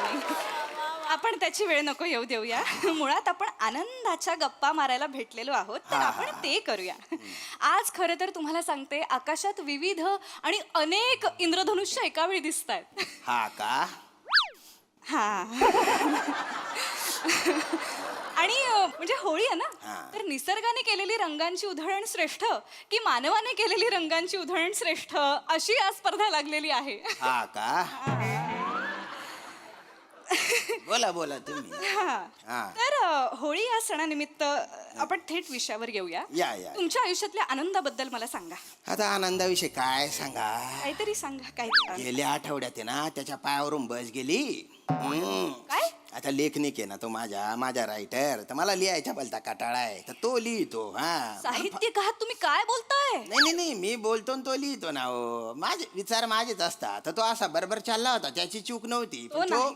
आपण त्याची वेळ नको येऊ देऊया मुळात आपण आनंदाच्या गप्पा मारायला भेटलेलो आहोत तर आपण ते करूया आज खरं तर तुम्हाला सांगते आकाशात विविध आणि अनेक इंद्रधनुष्य एका वेळी दिसत आहेत हा का हा आणि म्हणजे होळी आहे ना तर निसर्गाने केलेली रंगांची उधळण श्रेष्ठ की मानवाने केलेली रंगांची उधळण श्रेष्ठ अशी आज स्पर्धा लागलेली आहे हा का बोला बोला तुम्ही तर होळी या सणानिमित्त आपण थेट विषयावर येऊया या तुमच्या आयुष्यातल्या आनंदाबद्दल मला सांगा आता आनंदाविषयी काय सांगा काहीतरी सांगा काय गेल्या आठवड्यात आहे ना त्याच्या पायावरून बस गेली काय आता लेखनिक आहे ना तो माझा रायटर तर मला लिहायचा बोलता कटाळा आहे तर तो लिहितो साहित्यिक आहात तुम्ही काय बोलताय नाही मी बोलतो तो लिहितो ना हो माझे विचार माझेच असतात तर तो असा बरोबर चालला होता त्याची चूक नव्हती पण तो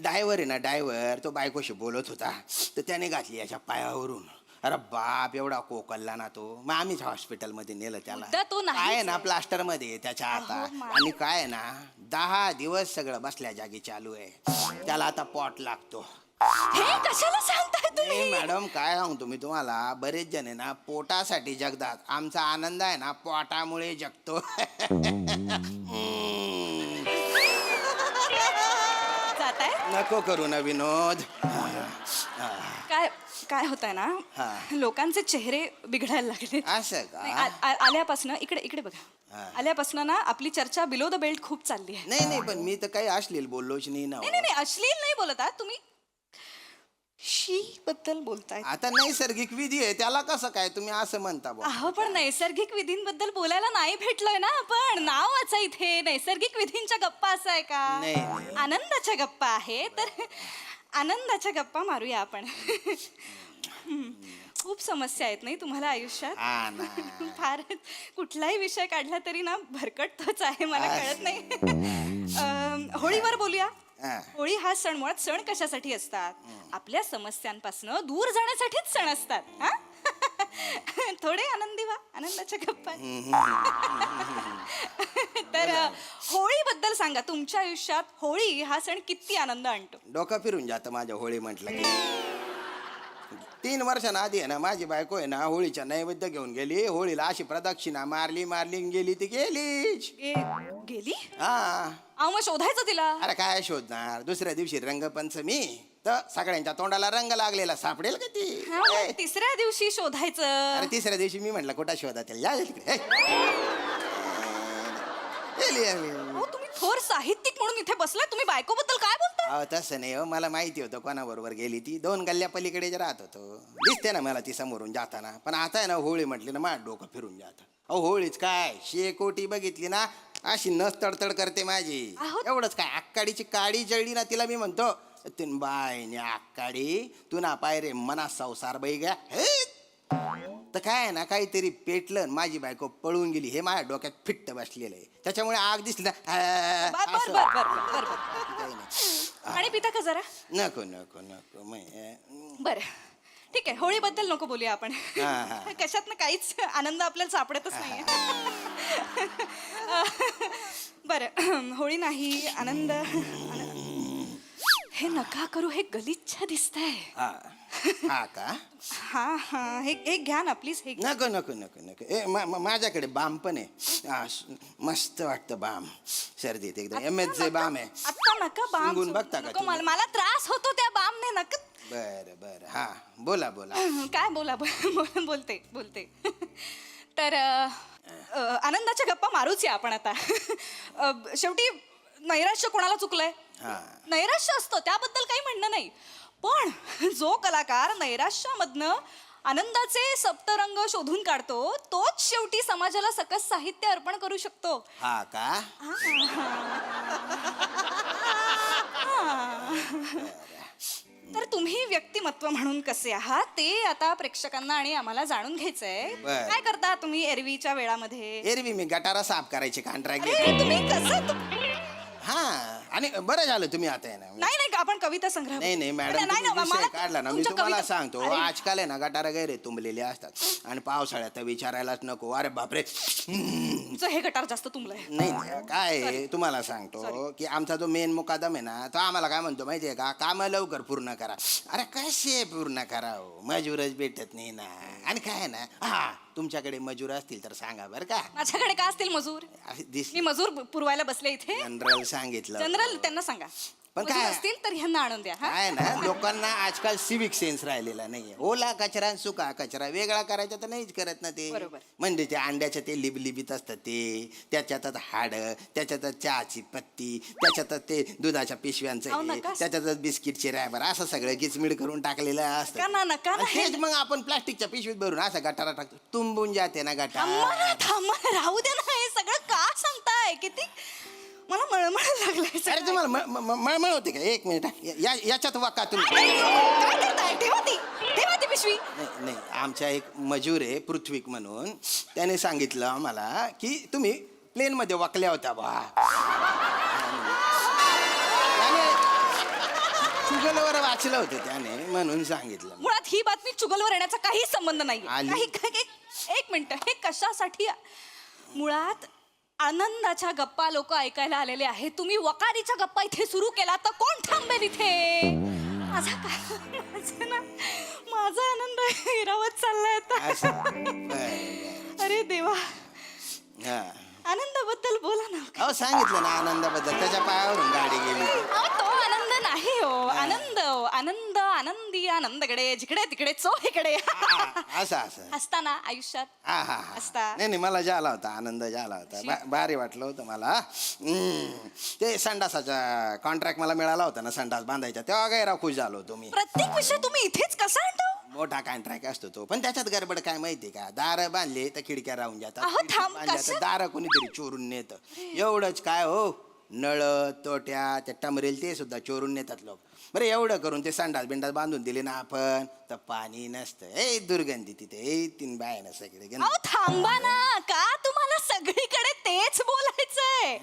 डायव्हर आहे ना डायव्हर तो बायकोशी बोलत होता तर त्याने घातली याच्या पायावरून अरे बाप एवढा कोकलला ना तो मग आम्हीच हॉस्पिटलमध्ये नेलं त्याला तो नाही आहे ना प्लास्टर मध्ये त्याच्या आता आणि काय आहे ना 10 दिवस सगळं बसल्या जागी चालू आहे त्याला आता पॉट लागतो हे कशाला सांगताय तुम्ही मॅडम काय सांगतो मी तुम्हाला बरेच जण आहे ना पोटासाठी जगतात आमचा आनंद आहे ना पोटामुळे जगतो जाताय नको करू ना विनोद काय काय होत आहे ना लोकांचे चेहरे बिघडायला लागले असं का आल्यापासून इकडे बघा आल्यापासून ना आपली चर्चा बिलो द बेल्ट खूप चालली आहे नाही पण मी तर काही अश्लील बोललोच नाही ना नाही अश्लील नाही बोलत आहात तुम्ही शी बद्दल बोलताय आता नैसर्गिक विधी आहे त्याला कसं काय तुम्ही असं म्हणता बुवा? अहो पण नैसर्गिक विधींबद्दल बोलायला नाही भेटलोय ना आपण नाव वाचा इथे नैसर्गिक विधींच्या गप्पा असं आहे का नाही. आनंदाच्या गप्पा आहे तर आनंदाच्या गप्पा मारूया आपण खूप समस्या आहेत नाही तुम्हाला आयुष्यात हा ना फार कुठलाही विषय काढला तरी ना भरकटतोच आहे मला कळत नाही होळीवर बोलूया होळी हा सण मुळात सण कशासाठी असतात आपल्या समस्यांपासून दूर जाण्यासाठीच सण असतात हा थोडे आनंदी व्हा आनंदाच्या गप्पा तर होळीबद्दल सांगा तुमच्या आयुष्यात होळी हा सण किती आनंद आणतो डोकं फिरून जातं माझ्या होळी म्हटलं की 3 वर्षांआधी आहे ना माझी बायको आहे ना होळीच्या नैवेद्य घेऊन गेली होळीला अशी प्रदक्षिणा मारली गेली ती गेलीच गेली हा मग शोधायचं तिला अरे काय शोधणार दुसऱ्या दिवशी रंगपंचमी तर सगळ्यांच्या तोंडाला रंग लागलेला सापडेल का ती तिसऱ्या दिवशी शोधायचं अरे तिसऱ्या दिवशी मी म्हटलं कुठं शोधा त्याला या तिकडे तुम्ही थोर साहित्यिक म्हणून इथे बसलाय तुम्ही बायकोबद्दल काय बोलताय तसं नाही हो मला माहिती होतं कोणाबरोबर गेली ती 2 गल्ल्या पलीकडे राहत होतो दिसते ना मला ती समोरून जाताना पण आता आहे ना होळी म्हटली ना माझं डोकं फिरून जातं अहो होळीच काय शेकोटी बघितली ना अशी नस तडतड करते माझी एवढंच काय आक्काडीची काडी जळली ना तिला मी म्हणतो तीन बायने आक्काडी तू ना पाय रे मना संसार बाई घ्या तर काय ना काहीतरी पेटलं माझी बायको पळून गेली हे माझ्या डोक्यात फिट्ट बसलेलं आहे त्याच्यामुळे आग दिसली ना आणि पिता का जरा नको बर ठीक आहे होळीबद्दल नको बोलूया आपण कशात ना काहीच आनंद आपल्याला सापडतच नाहीये बरं होळी नाही आनंद हे नका करू, हे गलिच्छ दिसतंय. हा का? हा हे घ्या ना प्लीज. हे नको नको नको नको. माझ्याकडे बाम पण आहे. मस्त वाटतं बाम सर्दीत एकदम. MHचे बाम आहे. आता नका बाम शिंगून बघता का नको, तुम्ही? मला त्रास होतो त्या बामने. नका. बरं बरं हा बोला बोला. काय बोलते. तर आनंदाच्या गप्पा मारूच या आपण आता. शेवटी नैराश्य कोणाला चुकलंय? नैराश्य असतं, त्याबद्दल काही म्हणणं नाही. पण जो कलाकार नैराश्यामधनं आनंदाचे सप्तरंग शोधून काढतो, तोच शेवटी समाजाला सकस साहित्य अर्पण करू शकतो. हा का? तर तुम्ही व्यक्तिमत्व म्हणून कसे आहात ते आता प्रेक्षकांना आणि आम्हाला जाणून घ्यायचंय. बरं. काय करता तुम्ही एरवीच्या वेळामध्ये? एरवी मी गटारा साफ करायचे कॉन्ट्रॅक्ट अरे तुम्ही कसं हा आणि बरं झालं तुम्ही आता आहे ना. नाही आपण कविता संग्रह. नाही मॅडम, तुम्ही विषय काढला ना. मी तुम्हाला सांगतो आजकाल आहे ना गटारा गैरे तुंबलेले असतात आणि पावसाळ्यात तर विचारायलाच नको. अरे बापरे. हे गटार जास्त तुंबलंय. नाही काय आहे, तुम्हाला सांगतो की आमचा जो मेन मुकादम आहे ना, तो आम्हाला काय म्हणतो माहितीये का, काम लवकर पूर्ण करा. अरे कसे पूर्ण करा हो, मजूरच भेटत नाही ना. आणि काय आहे ना, हा तुमच्याकडे मजूर असतील तर सांगा बरं का. माझ्याकडे का असतील मजूर? मी मजूर पुरवायला बसले इथे. जनरल सांगितलं. जनरल त्यांना सांगा. पण मजूर काय असतील तर ह्यांना आणून द्या. काय ना, लोकांना आजकाल सिविक सेन्स राहिलेला नाहीये. ओला कचरा आणि सुका कचरा वेगळा करायचा तर नाहीच करत ना ते. बरोबर. म्हणजे ते अंड्याच्या ते लिबलिबीत असतं ते, त्याच्यातच हाड, त्याच्यातच चहाची पत्ती, त्याच्यातच ते दुधाच्या पिशव्यांचं अहो, हे, नका. त्याच्यातच बिस्किटचे रॅबर, असं सगळं गिचमिड करून टाकलेलं असतं. नका आणि तेच मग आपण प्लास्टिकच्या पिशवीत भरून असं गटारा टाकतो, तुंबून जाते ना गटार. थांबा राहू दे ना. हे सगळं का सांगताय? किती मला मळमळ लागलाय. अरे तुम्हाला मळमळ होते का? एक मिनिट याच्यात वाका तुम्ही. काय करताय? ठेवा ती पिशवी. नाही आमच्या एक मजूर आहे पृथ्वीक म्हणून, त्याने सांगितलं आम्हाला की तुम्ही प्लेन मध्ये वाकल्या होत्या बा. चुगलवर वाचलं होतं त्याने म्हणून सांगितलं. मुळात ही बातमी चुगलवर येण्याचा काही संबंध नाही. आली. एक मिनिट, हे कशासाठी? मुळात आनंदाच्या गप्पा लोक ऐकायला आलेले आहेत. तुम्ही वकारीच्या गप्पा इथे सुरू केला तर कोण थांबेल इथे? माझा आनंद हिरावत चाललाय आता. अरे देवा, आनंदाबद्दल बोला ना. अहो सांगितलं ना आनंदाबद्दल, त्याच्या पायावरून गाडी गेली. तो आनंद नाही हो. आनंद आनंदी आनंदकडे, जिकडे तिकडे चोहीकडे. असं असताना आयुष्यात हा असता. नाही मला झाला होता आनंद, झाला होता. भारी वाटलं होतं मला. ते संडासाचा कॉन्ट्रॅक्ट मला मिळाला होता ना, संडास बांधायचा, तेव्हा गैरा खुश झालो होतो मी. प्रत्येक विषय तुम्ही इथेच कसा आणतो? मोठा कॉन्ट्रॅक्ट असतो तो, पण त्याच्यात गडबड काय माहितीये का, दार बांधले तर खिडक्या राहून जातात, अहो, थांब, बांधल्या तर कसं? दार कोणीतरी चोरून नेत. एवढंच काय हो, नळ तोट्या त्या टमरेल ते सुद्धा चोरून नेतात लोक. बरं एवढं करून ते संडास बिंडास बांधून दिले ना आपण, तर पाणी नसतं. ए दुर्गंधी तिथे तीन बाया सगळे. अहो थांबा ना, का तुम्हाला सगळीकडे तेच बोलायचंय?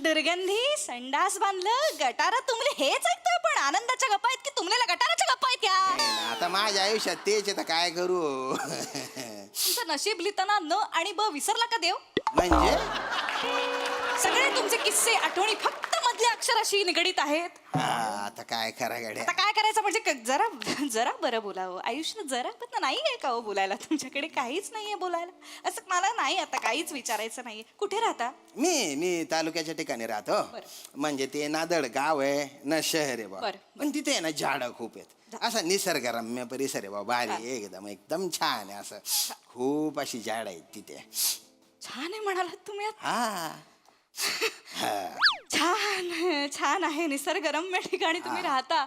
दुर्गंधी, संडास बांधलं, गटारा तुमले, हेच ऐकतोय. पण आनंदाच्या गप्पा आहेत की तुमलेला गटाराच्या गप्पा आहेत या? आता माझ्या आयुष्यात तेच आहे तर काय करू. तुमचं नशीब लिहिताना न आणि ब विसरला का देव? म्हणजे सगळे तुमचे किस्से, आठवणी फक्त मधल्या अक्षराशी निगडीत आहेत. आता काय करा गड्या. आता काय करायचं म्हणजे जरा बरं बोलावं. आयुष्य जरा पण नाही आहे का हो बोलायला? तुमच्याकडे काहीच नाहीये बोलायला. असं मला नाही आता काहीच विचारायचं नाहीये. कुठे राहता? मी तालुक्याच्या ठिकाणी राहतो. म्हणजे ते नादड गाव आहे ना, शहर आहे बा. पण तिथे आहे ना झाडं खूप आहेत. असा निसर्गरम्य परिसर आहे बा, भारी एकदम छान आहे. असं खूप अशी झाड आहेत तिथे. छान आहे म्हणालात तुम्ही आता? हा छान आहे. निसर्गरम्य ठिकाणी तुम्ही राहता.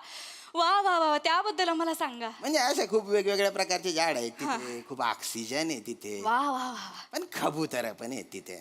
वा वा वा, त्याबद्दल आम्हाला सांगा. म्हणजे असे खूप वेगवेगळ्या प्रकारचे झाड आहेत तिथे, खूप ऑक्सिजन आहे तिथे. वा वा वा. पण कबूतर पण आहेत तिथे.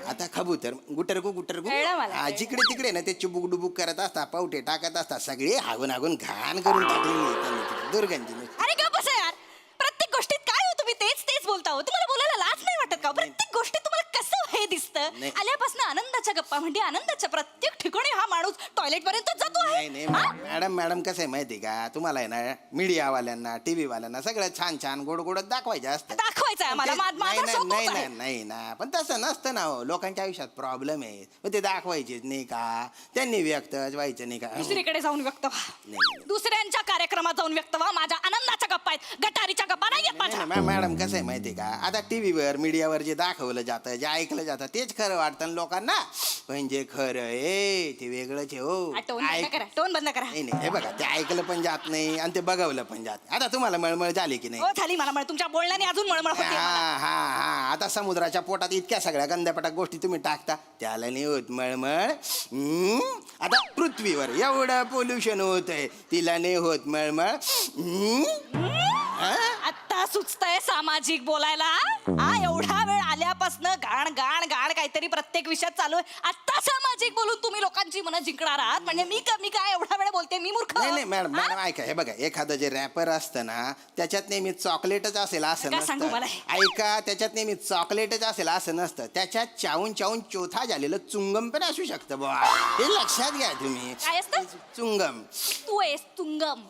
आता कबूतर गुटरगु कळलं मला. जिकडे तिकडे ना ते चुबुक डुबुक करत असतात, पावटे टाकत असतात, सगळे हागून घाण करून टाकलेली दुर्गंधी. अरे का बसा यार, प्रत्येक गोष्टीत काय हो तुम्ही तेच बोलता हो. तुम्हाला बोलायला लाज नाही वाटत का? प्रत्येक गोष्टीत तुम्हाला कसं हे दिसतं? आल्यापासून आनंदाच्या गप्पा म्हणजे आनंदाच्या प्रत्येक ठिकाणी हा माणूस टॉयलेट पर्यंत जातो आहे. नाही नाही मॅडम कसं आहे माहिती का तुम्हाला आहे ना मीडियावाल्यांना टीव्ही वाल्यांना सगळं छान छान गोड गोड दाखवायचं असतं. दाखवायचं आहे आम्हाला, नाही माझा नाही शोक नाही तोच आहे. नाही नाही ना पण तसं नसतं ना हो. लोकांच्या आयुष्यात प्रॉब्लेम आहे मग ते दाखवायचेच नाही का त्यांनी व्यक्त व्हायचं नाही का दुसरीकडे जाऊन व्यक्त व्हा, नाही. दुसऱ्यांच्या कार्यक्रमात जाऊन व्यक्त व्हा. माझ्या आनंदाच्या गप्पा आहेत, गटारीच्या गप्पा नाही आहेत माझ्या. नाही, मॅडम कसं आहे माहिती का आता टीव्हीवर मीडियावर जे दाखवलं जातं जे ऐकलं जातं तेच खरं वाटतं ना लोकांना पण जे खरं आहे ते वेगळंच आहे हो. टोन बंद करा, टोन बंद करा. नाही नाही हे बघा ते ऐकलं पण जात नाही आणि ते बघवलं पण जात नाही. आता तुम्हाला मळमळ झाली की नाही हो झाली मला तुमच्या बोलण्याने अजून मळमळ होते हा मला. हा हा आता समुद्राच्या पोटात इतक्या सगळ्या गंध्यापटाक गोष्टी तुम्ही टाकता त्याला नाही होत मळमळ. आता पृथ्वीवर एवढं पोल्युशन होत आहे तिला नाही होत मळमळ. आता सुचतंय सामाजिक बोलायला. हा एवढा वेळ आल्यापासून गाण गाण गाण काहीतरी प्रत्येक विषयात चालू आहे. आता सामाजिक बोलून तुम्ही लोकांची मनं जिंकणार आहात म्हणजे मी काय एवढा वेळ बोलते मी मूर्ख. नाही नाही मॅडम ऐका हे बघा एखादं जे रॅपर असतं ना त्याच्यात नेहमी चॉकलेटच असेल असं नका सांगू मला नसतं. ऐका त्याच्यात नेहमी चॉकलेटच असेल असं नसतं त्याच्यात चावून चावून चोथा झालेलं चुंगम पण असू शकतं बुवा हे लक्षात घ्या तुम्ही. काय असतं? चुंगम. तू आहेस तुंगम,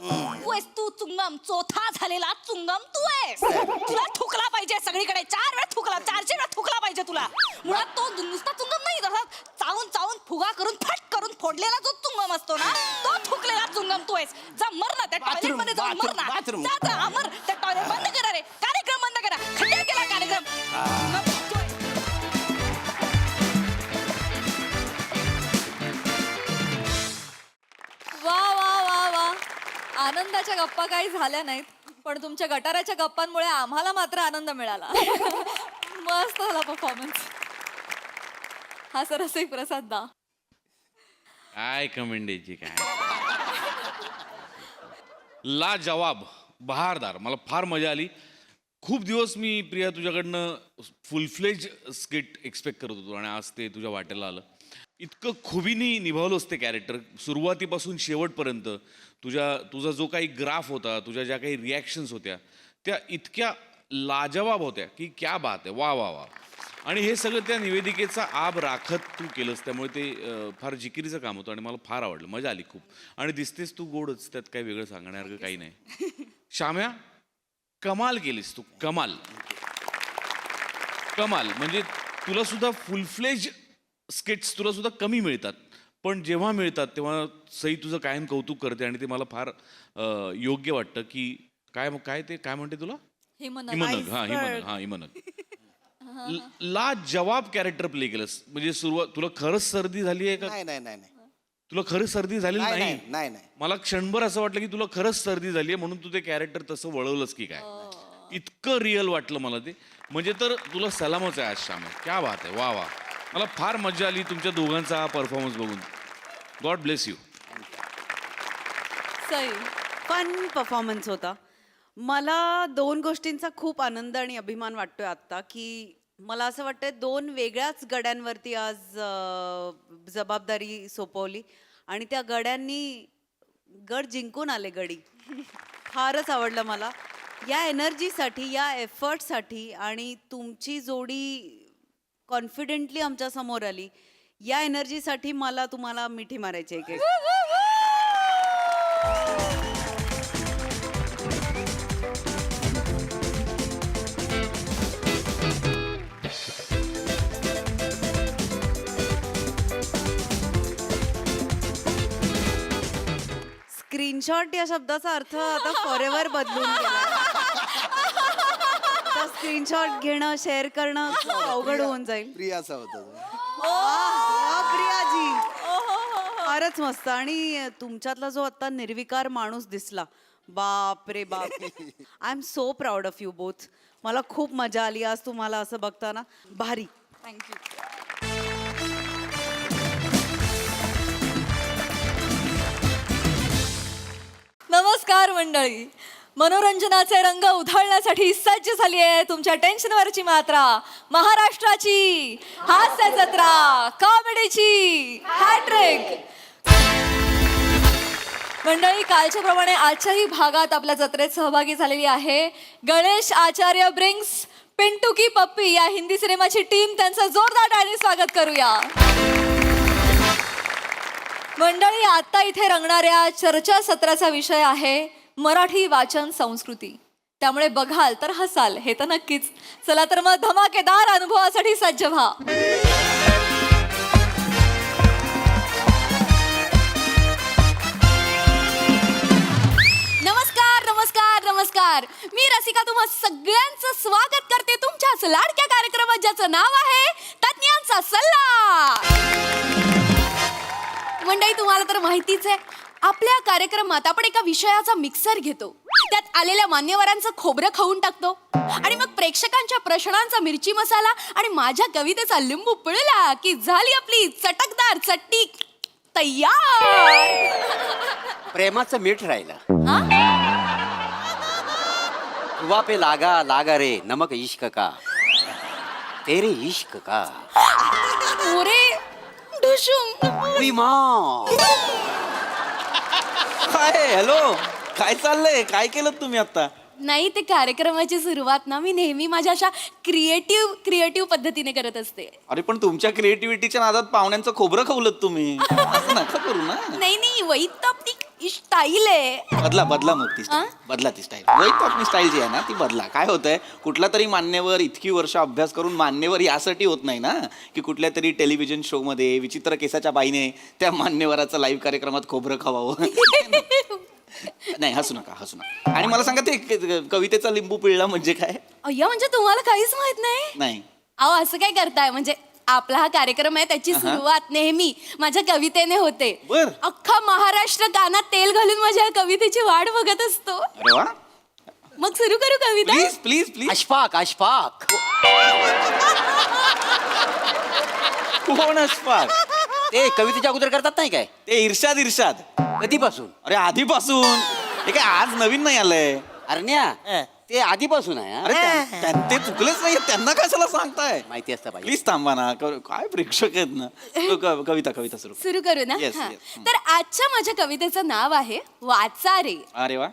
तू आहेस तू चुंगम, चौथा झालेला चुंगम तू आहेस. तुला थुकला पाहिजे सगळीकडे 4 वेळा थुकला 400 वेळा थुकला पाहिजे तुला. मुळात तो नुसता चुंगम नाही तसा चावून चावून फुगा करून फट करून फोडलेला जो चुंगम असतो ना तो थुकलेला चुंगम तू आहेस. जा मर ना त्या टॉयलेट मध्ये जाऊन मर ना. बाथरूम. जा अमर त्या टॉयलेट बंद करा रे. कार्यक्रम बंद करा. खड्डा केला कार्यक्रम. वा वा वा वा, आनंदाच्या गप्पा काही झाल्या नाहीत पण तुमच्या गटाराच्या गप्पांमुळे आम्हाला मात्र आनंद मिळाला. मस्त झाला परफॉर्मन्स. हा सर रसिक प्रसाद दा. काय कमेंट द्यायची काय ला जवाब बहारदार. मला फार मजा आली. खूप दिवस मी प्रिया तुझ्याकडनं फुल फ्लेज स्किट एक्सपेक्ट करत होतो आणि आज ते तुझ्या वाटेला आलं. इतकं खुबीनी निभावलंच ते कॅरेक्टर सुरुवातीपासून शेवटपर्यंत. तुझा जो काही ग्राफ होता तुझ्या ज्या काही रिॲक्शन्स होत्या त्या इतक्या लाजवाब होत्या की क्या बात आहे. वा वा वा. आणि हे सगळं त्या निवेदिकेचा आब राखत तू केलंस त्यामुळे ते फार जिकिरीचं काम होतं आणि मला फार आवडलं. मजा आली खूप. आणि दिसतेस तू गोडच त्यात काही वेगळं सांगण्यासारखं काही नाही. श्याम्या कमाल केलीस तू. कमाल कमाल. म्हणजे तुला सुद्धा फुल फ्लेज स्किट्स तुला सुद्धा कमी मिळतात पण जेव्हा मिळतात तेव्हा सई तुझं कायम कौतुक करते आणि ते मला फार योग्य वाटतं की काय म्हणते तुला हिमनग. हा हिमनग. ला जवाब कॅरेक्टर प्ले केलंस म्हणजे सुरुवात तुला खरंच सर्दी झाली आहे का? नाही नाही नाही तुला खरंच सर्दी झाली नाही नाही? नाही नाही मला क्षणभर असं वाटलं की तुला खरंच सर्दी झाली आहे म्हणून तू ते कॅरेक्टर तसं वळवलंस की काय. इतकं रिअल वाटलं मला ते. म्हणजे तर तुला सलामच आहे आज श्याम्या. क्या बात आहे. वा वा. मला फार मजा आली तुमच्या दोघांचा हा परफॉर्मन्स बघून. God bless you. Sai fun performance होता. मला 2 गोष्टींचा खूप आनंद आणि अभिमान वाटतोय आत्ता की मला असं वाटतंय 2 वेगळ्याच गड्यांवरती आज जबाबदारी सोपवली आणि त्या गड्यांनी गड जिंकून आले. गडी फारच आवडलं मला या एनर्जीसाठी या एफर्टसाठी आणि तुमची जोडी कॉन्फिडेंटली आमच्या समोर आली या एनर्जीसाठी मला तुम्हाला मिठी मारायची आहे. स्क्रीनशॉट या शब्दाचा अर्थ आता फॉरएव्हर बदलून गेला. स्क्रीनशॉट घेणं शेअर करणं अवघड होऊन जाईल. प्रियाचा होता प्रियाजी फारच मस्त. आणि तुमच्यातला जो आता निर्विकार माणूस दिसला बाप रे बाप. I am so proud of you both. मला खूप मजा आली आज तुम्हाला असं बघताना. भारी. थँक्यू. नमस्कार मंडळी. मनोरंजनाचे रंग उधळण्यासाठी सज्ज झाली आहे तुमच्या टेन्शनवरची मात्रा महाराष्ट्राची हास्य जत्रा कॉमेडीची हॅट्रिक. मंडळी कालच्या प्रमाणे आजच्याही भागात आपल्या जत्रेत सहभागी झालेली आहे गणेश आचार्य ब्रिंग्स पिंटू की पप्पी या हिंदी सिनेमाची टीम त्यांचं जोरदार टाळ्यांनी स्वागत करूया. मंडळी, आता इथे रंगणाऱ्या चर्चासत्राचा विषय आहे मराठी वाचन संस्कृती. त्यामुळे बघाल तर हसाल हे तर नक्कीच. चला तर मग धमाकेदार अनुभवासाठी सज्ज व्हा. नमस्कार नमस्कार नमस्कार. मी रसिका तुम्हा सगळ्यांचं स्वागत करते तुमच्याच लाडक्या कार्यक्रमात ज्याचं नाव आहे तज्ञांचा सल्ला. मंडळी, तुम्हाला तर माहितीच आहे, आपल्या कार्यक्रमात आपण एका विषयाचा मिक्सर घेतो, त्यात आलेल्या मान्यवरांचं खोबरं खाऊन टाकतो आणि मग प्रेक्षकांच्या प्रश्नांचा मिरची मसाला आणि माझ्या कवितेचा लिंबू पिळला की झाली आपली चटकदार चटणी तयार. प्रेमाचं मीठ राहिलं. हा? हुआ पे लागा लागा रे नमक इश्क का, तेरे इश्क का. ओरे ढुशुम. उई माँ. काय हॅलो, काय चाललंय? काय केलं तुम्ही आता? नाही, ते कार्यक्रमाची सुरुवात ना मी नेहमी माझ्या अशा क्रिएटिव्ह पद्धतीने करत असते. अरे पण तुमच्या क्रिएटिव्हिटीच्या नादात पाहुण्यांचं खोबरं खावलं तुम्ही. असं नका करू ना. नाही वही तो आपली स्टाईल आहे. बदला मग ती स्टाईल. बदला ती स्टाईल. वही तो आपली स्टाईल जी आहे ना ती बदला. काय होतंय, कुठला तरी मान्यवर इतकी वर्ष अभ्यास करून मान्यवर यासाठी होत नाही ना की कुठल्या तरी टेलिव्हिजन शो मध्ये विचित्र केसाच्या बाईने त्या मान्यवराचं लाईव्ह कार्यक्रमात खोबरं खावावं. नाही, हसू नका. आणि मला सांगा, ते कवितेचा लिंबू पिळला म्हणजे काय? अय्या, म्हणजे तुम्हाला काहीच माहित नाही? नाही. अहो, असं काय करताय? म्हणजे आपला हा कार्यक्रम आहे, त्याची सुरुवात नेहमी माझ्या कवितेने होते. बर. अख्खा महाराष्ट्र कानात तेल घालून माझ्या कवितेची वाट बघत असतो. अरे वा, मग सुरू करू कविता? Please please please. Ashfaq Ashfaq. कोण अशफाक? ते कवितेच्या अगोदर करतात नाही काय? ते इर्षाद. कधीपासून? अरे आधीपासून. हे काय आज नवीन नाही आलंय. अरण्या, ते आधीपासून आहे. अरे ते चुकलेच नाही, त्यांना कशाला सांगताय? माहिती असतं पाहिजे. प्लीज थांबा ना. काय प्रेक्षक आहेत ना. कविता सुरू. सुरू करू ना? Yes, हा. yes. तर आजच्या माझ्या कवितेचं नाव आहे वाचा रे. अरे वा.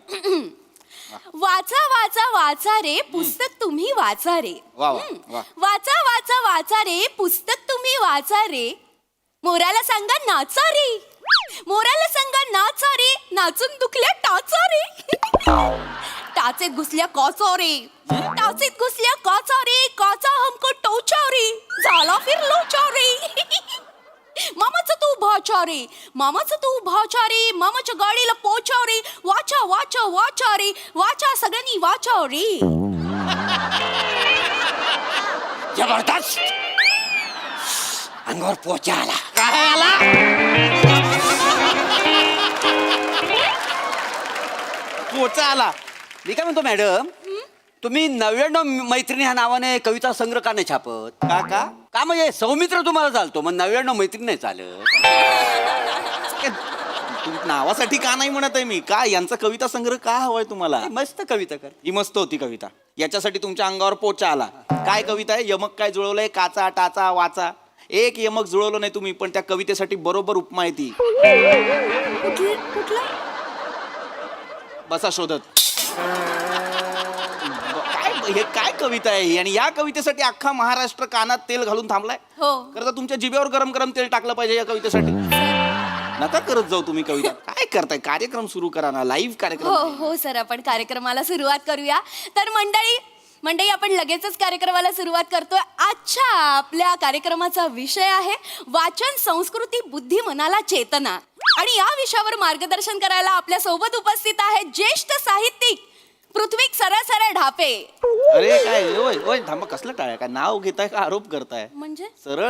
वाचा वाचा वाचा रे पुस्तक तुम्ही वाचा रे. वा, वा, वा. वाचा वाचा वाचा रे पुस्तक तुम्ही वाचा रे. मोराला सांगा नाचा रे. मोराला सांगा नाचा रे. नाचून दुखल्या टाचा रे. टाचेत घुसल्या काचा रे. टाचेत घुसल्या काचा रे. काचा हमको टोचा रे. झाला फिर लोचा रे. मामाचं तू भाचा रे. मामाचं तू भाचा रे. मामाच्या गाडीला पोचा रे. वाचा वाचा वाचा रे. वाचा सगळ्यांनी वाचा रे. जबरदस्त. अंगावर पोचा आला. काय आला? पोचा आला. मी काय म्हणतो मॅडम, तुम्ही 99 मैत्रिणी ह्या नावाने कविता संग्रह का नाही छापत? का म्हणजे सौमित्र तुम्हाला चालतो, मग 99 मैत्रिणी नाही चालत? नावासाठी का नाही म्हणत आहे मी. का यांचा कविता संग्रह का हवाय तुम्हाला? मस्त कविता कर. ही मस्त होती कविता. याच्यासाठी तुमच्या अंगावर पोचा आला. काय कविता आहे? यमक काय जुळवलंय? काचा टाचा वाचा. एक यमक जुळवलं नाही तुम्ही, पण त्या कवितेसाठी बरोबर उपमा आहे ती. बसा शोधत. हे काय कविता आहे ही? आणि या कवितेसाठी अख्खा महाराष्ट्र कानात तेल घालून थांबलाय. हो. खरं तर तुमच्या जिभेवर गरम गरम तेल टाकलं पाहिजे या कवितेसाठी. नका करत जाऊ तुम्ही कविता. काय करताय? कार्यक्रम सुरू करा ना, लाईव्ह कार्यक्रम. हो सर, आपण कार्यक्रमाला सुरुवात करूया. तर मंडळी आपण लगेचच कार्यक्रमाला सुरुवात करतोय. आजच्या आपल्या कार्यक्रमाचा विषय आहे वाचन संस्कृती बुद्धी मनाला चेतना. आणि या विषयावर मार्गदर्शन करायला आपल्या सोबत उपस्थित आहेत ज्येष्ठ साहित्यिक पृथ्वी सरळ ढापे. अरे काय ओय थांबा, कसलं टाळ्या? काय नाव घेताय का आरोप करताय? म्हणजे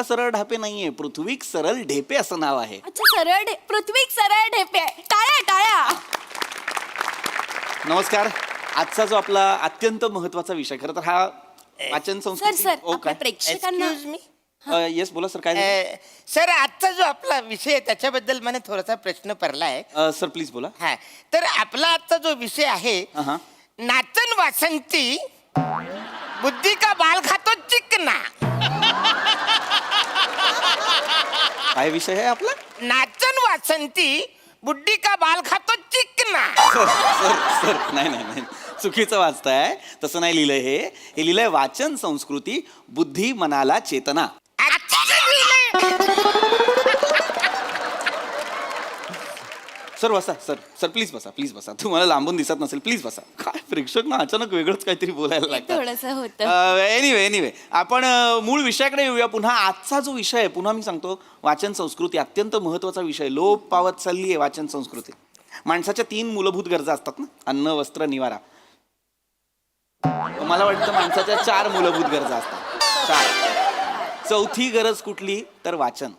सरळ ढापे नाहीये, पृथ्वी सरळ ढेपे असं नाव आहे. अच्छा, पृथ्वी सरळ ढेपे. टाळ्या. नमस्कार. आजचा जो आपला अत्यंत महत्वाचा विषय, खरं तर हा वाचन संस्कृती. सर आपल्या प्रेक्षकांना. येस बोला सर. काय सर, आजचा जो आपला विषय आहे त्याच्याबद्दल मला थोडासा प्रश्न पडला आहे. सर प्लीज बोला. हा, तर आपला आजचा जो विषय आहे, नाचन वासंती बुद्धी का बाल खातो चिकना. काय विषय आहे आपला? नाचन वासंती बुद्धी का बाल खातो चिकना. सर नाही चुकीचं वाचताय. तसं नाही लिहिलंय हे लिहिलंय वाचन संस्कृती बुद्धी मनाला चेतना. सर बसा सर प्लीज बसा तुम्हाला लांबून दिसत नसेल प्लीज बसा. काय प्रेक्षक ना अचानक वेगळंच काहीतरी बोलायला लागतं. थोडंसं होतं. एनिवे आपण मूळ विषयाकडे येऊया पुन्हा. आजचा जो विषय आहे पुन्हा मी सांगतो वाचन संस्कृती अत्यंत महत्त्वाचा विषय. लोप पावत चालली आहे वाचन संस्कृती. माणसाच्या 3 मूलभूत गरजा असतात ना, अन्न वस्त्र निवारा. मला वाटतं माणसाच्या 4 मूलभूत गरजा असतात. 4. चौथी गरज कुठली तर वाचन.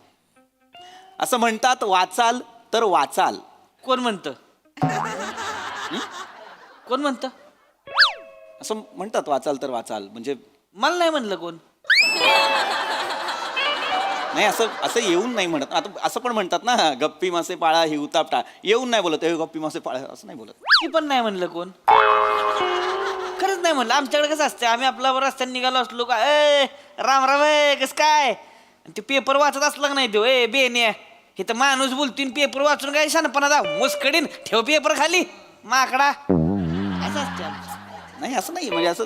असं म्हणतात वाचाल तर वाचाल. कोण म्हणतं? कोण म्हणतं? असं म्हणतात वाचाल तर वाचाल म्हणजे मला नाही म्हणलं कोण. नाही असं येऊन नाही म्हणत. आता असं पण म्हणतात ना गप्पी मासे पाळा ही उताप टाळा. येऊन नाही बोलत गप्पी मासे पाळा असं नाही बोलत. ती पण नाही म्हणलं कोण. खरंच नाही म्हणलं. आमच्याकडे कसं असतं आम्ही आपला रस्त्याने निघालो असलो का राम राम कसं काय ते पेपर वाचत असलं का नाही तो बेने हे तर माणूस बोलतोय पेपर वाचून काय शानपणा जा मुस्कडीन ठेव पेपर खाली माकडा असं असतं. नाही असं नाही म्हणजे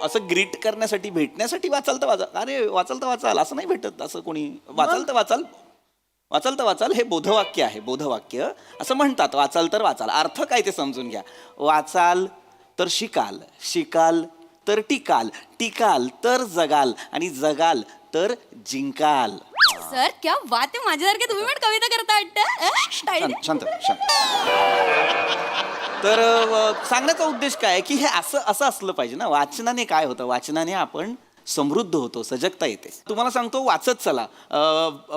असं ग्रीट करण्यासाठी भेटण्यासाठी वाचाल तर वाचाल. अरे वाचाल तर वाचाल असं नाही भेटत. असं कोणी वाचाल तर वाचाल हे बोधवाक्य आहे. बोधवाक्य असं म्हणतात वाचाल तर वाचाल. अर्थ काय ते समजून घ्या. वाचाल तर शिकाल, शिकाल तर टिकाल, टिकाल तर जगाल आणि जगाल तर जिंकाल. सर क्या बात आहे. माझ्यासारखे तुम्ही पण कविता करता वाटतं. शांत. तर सांगण्याचा उद्देश काय आहे की हे असं असलं पाहिजे ना. वाचनाने काय होतं वाचनाने आपण समृद्ध होतो, सजगता येते. तुम्हाला सांगतो वाचत चला.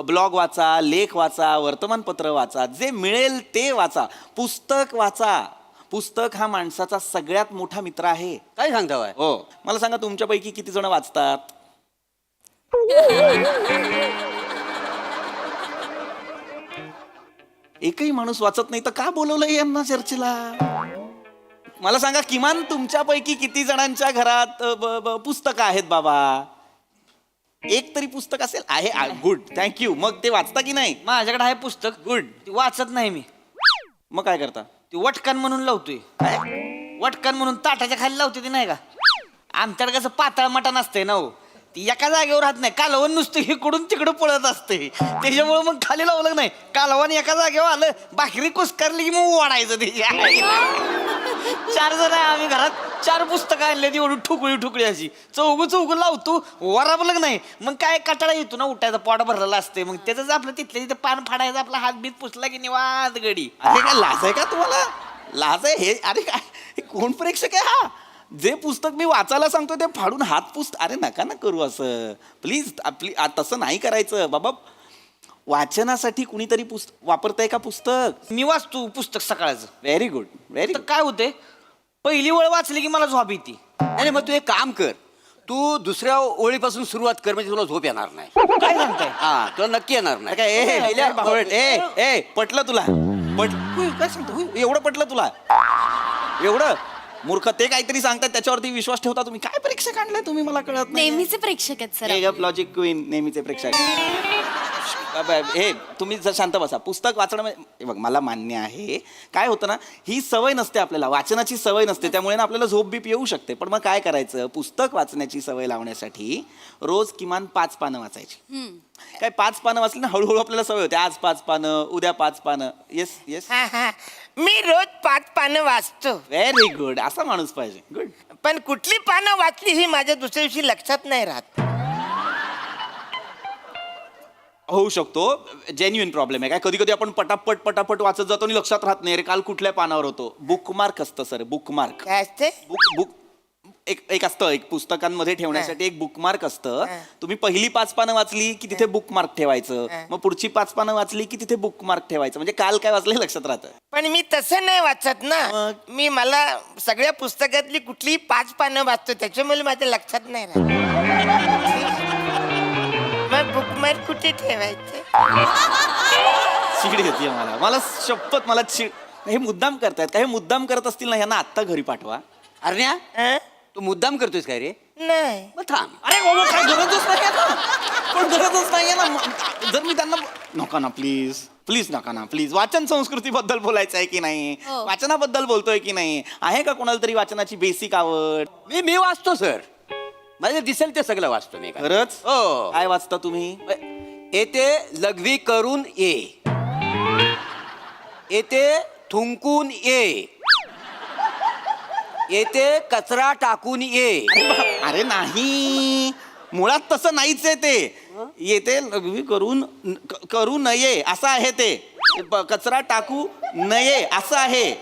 ब्लॉग वाचा, लेख वाचा, वर्तमानपत्र वाचा, जे मिळेल ते वाचा. पुस्तक वाचा. पुस्तक हा माणसाचा सगळ्यात मोठा मित्र आहे. काय सांगता? हो मला सांगा तुमच्यापैकी किती जण वाचतात? एकही माणूस वाचत नाही तर का बोलवलंय यांना चर्चेला? मला सांगा किमान तुमच्यापैकी किती जणांच्या घरात पुस्तकं आहेत बाबा? एक तरी पुस्तक असेल. आहे गुड थँक्यू. मग ते वाचता की नाही? माझ्याकडे आहे पुस्तक. गुड. ते वाचत नाही मी. मग काय करता? ती वटकान म्हणून लावतोय. वटकान म्हणून ताटाच्या खाली लावते ती नाही का. आमच्याकडे कसं पातळ मटण असतंय ना हो. ती एका जागेवर राहत नाही. कालवण नुसतं इकडून तिकडं पळत असते. त्याच्यामुळे मग खाली लावलं नाही. कालवण एका जागेवर आलं भाकरी कुस्करली की मग वाढायचं ते. 4 जण आहे आम्ही घरात. 4 पुस्तकं आणले ती एवढी ठुकळी अशी चौघ लावतो. वराबलं नाही मग काय कटाळा येतो ना उठायचा. पोट भरलेला असते मग त्याच आपलं तिथल्या तिथे पान फाडायचं. आपला हात बीत पुसला की निवांत गडी. अरे काय लाज आहे का तुम्हाला? लाज आहे हे? अरे काय हे कोण प्रेक्षक आहे हा? जे पुस्तक मी वाचायला सांगतो ते फाडून हात पुस्त. अरे नका ना करू असं प्लीज. तसं नाही करायचं बाबा. वाचनासाठी कुणीतरी वापरताय का पुस्तक? मी वाचतो पुस्तक सकाळचं. Very good very. तर काय होते पहिली वेळ वाचली की मला झोप येते. नाही मग तू एक काम कर. तू दुसऱ्या ओळीपासून सुरुवात कर म्हणजे तुला झोप येणार नाही. काय सांगताय? हा तुला नक्की येणार नाही. काय पटलं तुला? काय सांगतो एवढं पटलं तुला? एवढं मूर्ख. ते काहीतरी सांगतात त्याच्यावरती विश्वास ठेवता तुम्ही. काय प्रेक्षक आणलाय तुम्ही मला कळत नाही. नेहमीचे प्रेक्षक आहेत सर. लॉजिक क्वीन नेहमीचे प्रेक्षक. हे तुम्ही जर शांत बसा. पुस्तक वाचणं म्हणजे बघ मला मान्य आहे. काय होतं ना ही सवय नसते आपल्याला. वाचनाची सवय नसते त्यामुळे ना आपल्याला झोप बीप येऊ शकते. पण मग काय करायचं पुस्तक वाचण्याची सवय लावण्यासाठी रोज किमान 5 पानं वाचायची. काय 5 पानं वाचली ना हळूहळू आपल्याला सवय होते. आज 5 पानं उद्या 5 पानं. Yes yes. मी रोज 5 पानं वाचतो. Very good. असा माणूस पाहिजे. गुड. पण कुठली पानं वाचली ही माझ्या दुसऱ्या दिवशी लक्षात नाही राहत. होऊ शकतो. जेन्युइन प्रॉब्लेम आहे. काय कधी कधी आपण पटापट वाचत जातो आणि लक्षात राहत नाही रे काल कुठल्या पानावर होतो. बुकमार्क असतं सर. बुकमार्क काय असते? बुक एक असतं एक पुस्तकांमध्ये ठेवण्यासाठी एक बुकमार्क असतं. तुम्ही पहिली 5 पानं वाचली की तिथे बुकमार्क ठेवायचं. मग पुढची 5 पानं वाचली की तिथे बुकमार्क ठेवायचं. म्हणजे काल काय वाचलं लक्षात राहतं. पण मी तसं नाही वाचत ना. मी मला सगळ्या पुस्तकातली कुठलीही 5 पानं वाचतो त्याच्यामुळे माझ्या लक्षात नाही राहत. मग बुकमार्क कुठे ठेवायचं? चिड येते मला शपथ मला चिड. हे मुद्दाम करतायत. काही मुद्दाम करत असतील ना यांना आत्ता घरी पाठवा. अरण्या तू मुद्दाम करतोयस काय रे? नाही. मग थांब. अरे बाबा काय गरजच नाहीये ना, पण गरजच नाहीये ना. जर मी त्यांना नका ना प्लीज प्लीज नका ना प्लीज. वाचन संस्कृतीबद्दल बोलायचं आहे की नाही, हो. वाचनाबद्दल बोलतोय की नाही, आहे का कोणाला तरी वाचनाची बेसिक आवड? मी वाचतो सर, मला जे दिसेल ते सगळं वाचतो मी. खरंच? हो. काय वाचता तुम्ही? येते लघवी करून ये, येते थुंकून ये, येते कचरा टाकून ये. अरे नाही, मुळात तसं नाहीच आहे ते. येते लघवी करू नये असं आहे ते. कचरा टाकू नये असं आहे.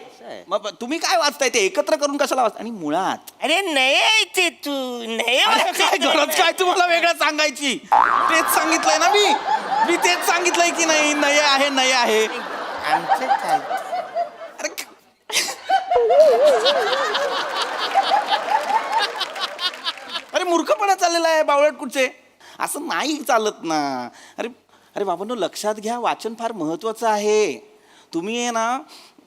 मग तुम्ही काय वाचताय ते एकत्र करून कशाला वाचता? आणि मुळात अरे नाही ते तू नाही अरे काय गरज काय तुम्हाला वेगळं सांगायची? तेच सांगितलंय ना मी तेच सांगितलंय की नाही, नये आहे नये आहे. आमचं काय अरे अरे मूर्खपणा चाललेला आहे बावळट कुठचे. असं नाही चालत ना. अरे अरे बाबांनो लक्षात घ्या, वाचन फार महत्वाचं आहे. तुम्ही आहे ना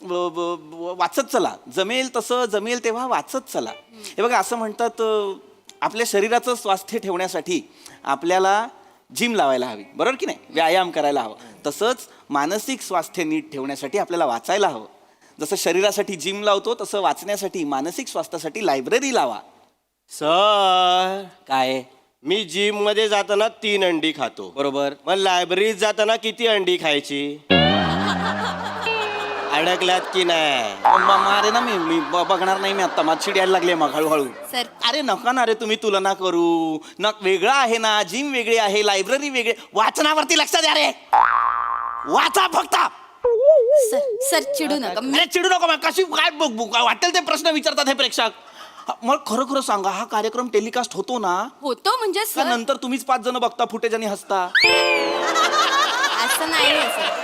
वाचत चला, जमेल तसं जमेल तेव्हा वाचत चला. हे बघा असं म्हणतात आपल्या शरीराचं स्वास्थ्य ठेवण्यासाठी आपल्याला जिम लावायला हवी, बरोबर की नाही, व्यायाम करायला हवं. तसंच मानसिक स्वास्थ्य नीट ठेवण्यासाठी आपल्याला वाचायला हवं. जसं शरीरासाठी जिम लावतो तसं वाचण्यासाठी मानसिक स्वास्थ्यासाठी लायब्ररी लावा. सर, काय मी जिम मध्ये जाताना 3 अंडी खातो, बरोबर? मग लायब्ररीत जाताना किती अंडी खायची? अडकलात की नाही? अरे ना मी बघणार नाही. मी आता माझी यायला लागली मग हळूहळू. सर अरे नका ना रे, तुम्ही तुलना करू न. वेगळं आहे ना, जिम वेगळी आहे, लायब्ररी वेगळी. वाचनावरती लक्ष द्या रे, वाचा फक्त. सर चिडू नका. अरे चिडू नको. मग कशी काय वाटेल ते प्रश्न विचारतात हे प्रेक्षक. मग खरं खरं सांगा, हा कार्यक्रम टेलिकास्ट होतो ना? होतो म्हणजे का सर नंतर तुम्हीच 5 जण बघता फुटेज आणि हसता? असं नाही आहे सर.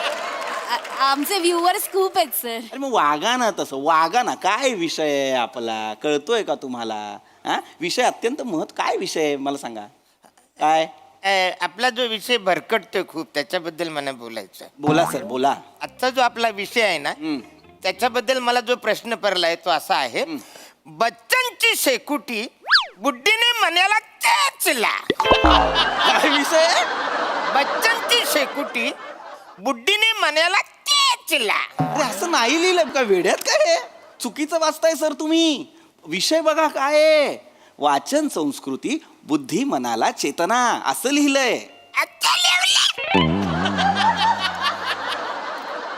आमचे व्ह्युअर्स खूप आहेत सर. अरे मग वागा ना तसं, वागा ना. काय विषय आहे आपला, कळतोय का तुम्हाला? हा विषय अत्यंत काय विषय आहे मला सांगा. काय आपला जो विषय भरकटतोय खूप, त्याच्याबद्दल मला बोलायचं आहे. बोला सर बोला. आजचा जो आपला विषय आहे ना, त्याच्याबद्दल मला जो प्रश्न पडलाय तो असा आहे. बच्चनची शेकुटी बुड्डीने मण्याला चेचला. काय विषय आहे? बच्चनची शेकुटी बुड्डीने मण्याला चेचला. अरे असं नाही लिहिलं का, वेड्यात काय? चुकीचं वाचताय सर तुम्ही. विषय बघा काय आहे. वाचन संस्कृती बुद्धी मनाला चेतना असं लिहिलंय. अच्छा लिहलं.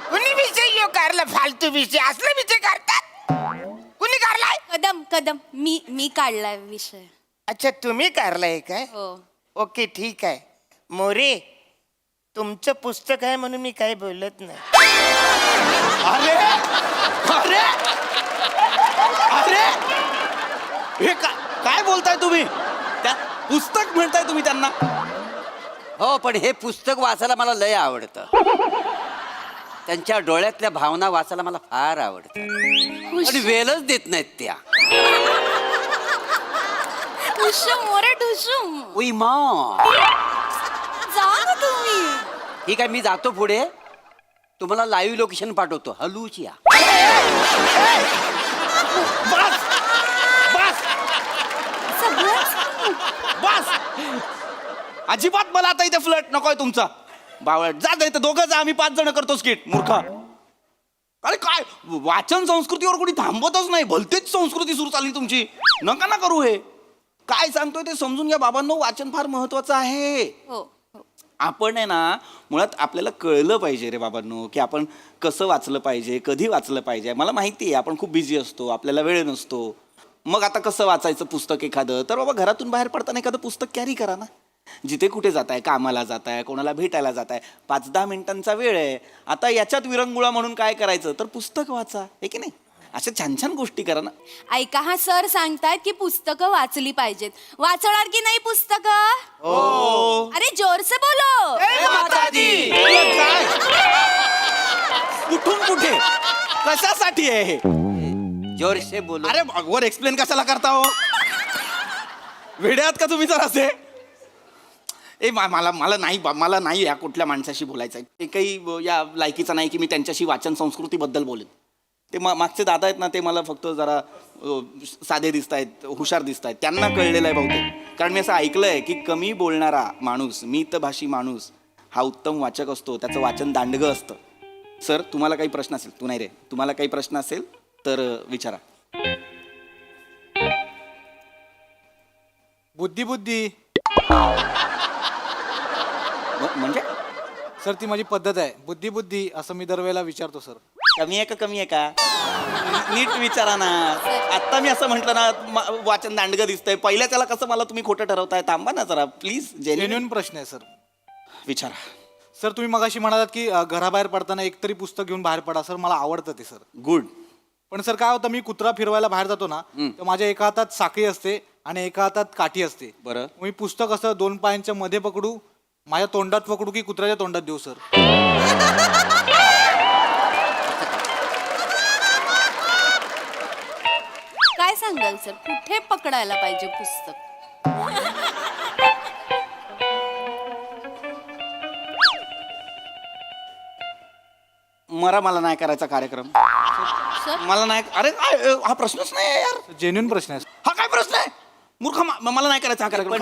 कुणी विषय यो काढला फालतू विषय, असला विषय काढतात? कुणी काढलाय? कदम मी काढलाय विषय. अच्छा तुम्ही काढलाय काय? हो. ओके ठीक आहे. मोरे, तुमचं पुस्तक आहे म्हणून मी काही बोलत नाही. अरे अरे अरे हे काय बोलताय तुम्ही? त्या पुस्तक म्हणताय तुम्ही त्यांना? हो, पण हे पुस्तक वाचायला मला लय आवडतं. त्यांच्या डोळ्यातल्या भावना वाचायला मला फार आवडतं. आणि वेळच देत नाहीत त्या. ठुशुम मोरे ठुशुम. उई मा. जा ना तुम्ही. ठीक आहे, मी जातो पुढे. तुम्हाला लाईव्ह लोकेशन पाठवतो. हलूचिया. बस बस बस. अजिबात मला आता इथे फ्लट नकोय तुमचा. बावळट जा इथं, दोघं जा, आम्ही 5 जण करतो स्किट. मूर्खा. अरे काय वाचन संस्कृतीवर कोणी थांबतच नाही. भलतेच संस्कृती सुरू चालली तुमची. नका ना करू हे. काय सांगतोय ते समजून घ्या बाबांनो. वाचन फार महत्वाचं आहे. हो. आपण आहे ना, मुळात आपल्याला कळलं पाहिजे रे बाबांनो, की आपण कसं वाचलं पाहिजे, कधी वाचलं पाहिजे. मला माहिती आहे आपण खूप बिझी असतो, आपल्याला वेळ नसतो. मग आता कसं वाचायचं पुस्तक एखादं? तर बाबा घरातून बाहेर पडताना एखादं पुस्तक कॅरी करा ना. जिथे कुठे जाताय, कामाला जाताय, कोणाला भेटायला जाताय, 5-10 मिनिटांचा वेळ आहे. आता याच्यात विरंगुळा म्हणून काय करायचं, तर पुस्तक वाचा, आहे की नाही? अशा छान छान गोष्टी करा ना. ऐका, हा सर सांगतायत की पुस्तकं वाचली पाहिजेत. वाचणार की नाही पुस्तकं? हो. अरे जोर से बोलो. काय? कुठून कुठे कशासाठी आहे हे? जोर से बोलो. अरे वर एक्सप्लेन कशाला करता हो? वेड्यात का तुम्ही तर असे? मला नाही या कुठल्या माणसाशी बोलायचं आहे. ते काही या लायकीचं नाही की मी त्यांच्याशी वाचन संस्कृतीबद्दल बोलेन. ते मागचे दादा आहेत ना ते मला फक्त जरा साधे दिसत आहेत, हुशार दिसत आहेत, त्यांना कळलेलं आहे बहुतेक. कारण मी असं ऐकलं आहे की कमी बोलणारा माणूस, मितभाषी माणूस हा उत्तम वाचक असतो, त्याचं वाचन दांडगं असतं. सर तुम्हाला काही प्रश्न असेल, तू नाही रे, तुम्हाला काही प्रश्न असेल तर विचारा. बुद्धी बुद्धी म्हणजे सर ती माझी पद्धत आहे. बुद्धी बुद्धी असं मी दरवेळेला विचारतो सर. कमी आहे का कमी आहे का? नीट विचारा ना. आत्ता मी असं म्हटलं ना वाचन दांडगं दिसतंय, पहिल्या त्याला कसं मला तुम्ही खोटं ठरवताय? थांबा ना जरा प्लीज. जेन्युइन प्रश्न आहे सर. विचारा. सर तुम्ही मगाशी म्हणालात की घराबाहेर पडताना एकतरी पुस्तक घेऊन बाहेर पडा. सर मला आवडतं ते सर. गुड. पण सर काय होतं, मी कुत्रा फिरवायला बाहेर जातो ना, तर माझ्या एका हातात साखळी असते आणि एका हातात काठी असते. बरं. मी पुस्तक असं 2 पायांच्या मध्ये पकडू, माझ्या तोंडात पकडू की कुत्र्याच्या तोंडात देऊ सर? काय सांगाल सर, कुठे पकडायला पाहिजे पुस्तक? मला नाही करायचा कार्यक्रम. मला नाही. अरे हा प्रश्नच नाही आहे यार. जेन्युइन प्रश्न आहे. हा काय प्रश्न आहे? मूर्ख. मला नाही करायचा हा कार्यक्रम.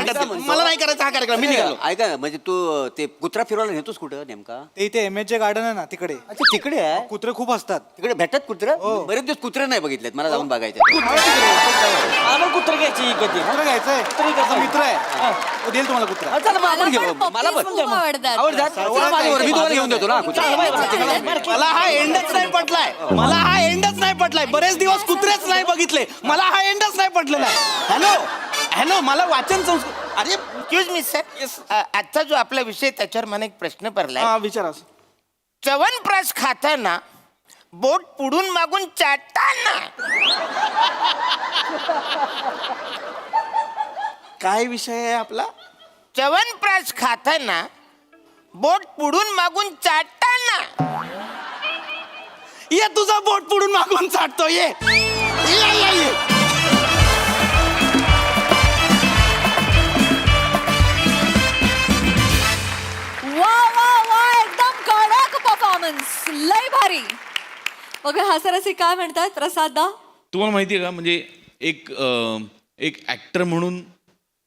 मला नाही करायचा हा कार्यक्रम. मी निघालो. ऐका म्हणजे तू ते कुत्रा फिरवायला नेतोस कुठं नेमका? ते इथे MH गार्डन आहे ना तिकडे. अच्छा तिकडे आहे. कुत्रे खूप असतात तिकडे भेटतात कुत्रे? बरेच दिवस कुत्रे नाही बघितलेत, मला जाऊन बघायचे. आम्हाला कुत्रे घ्यायची कधी? कुत्रा घ्यायचंय. माझा मित्र आहे, तो देईल तुम्हाला कुत्रा. चला मग आपण घेऊ. मला पण खूप आवडतात. आवडतात. चला माझ्यावर, मी तुम्हाला घेऊन देतो ना कुत्रा. मला हा एंडच नाही पटलाय. मला हा एंडच नाही पटलाय. बरेच दिवस कुत्रेच नाही बघितले. मला हा एंडच नाही पटलेला आहे. हॅलो मला वाचन संस्कृत. अरे एक्सक्यूज मी सर, आजचा जो आपला विषय त्याच्यावर मला एक प्रश्न पडलाय. हा विचारा. च्यवनप्राश खाताना बोट पुढून मागून चाटताना काय विषय आहे आपला? च्यवनप्राश खाताना बोट पुढून मागून चाटताना. ये तुझा बोट पुढून मागून चाटतो. ये ये. वा वा वा, एकदम कडक परफॉर्मन्स, लय भारी. बघा हा सर असे काय म्हणतात प्रसाद दा? तुम्हाला माहिती आहे का, म्हणजे एक ॲक्टर म्हणून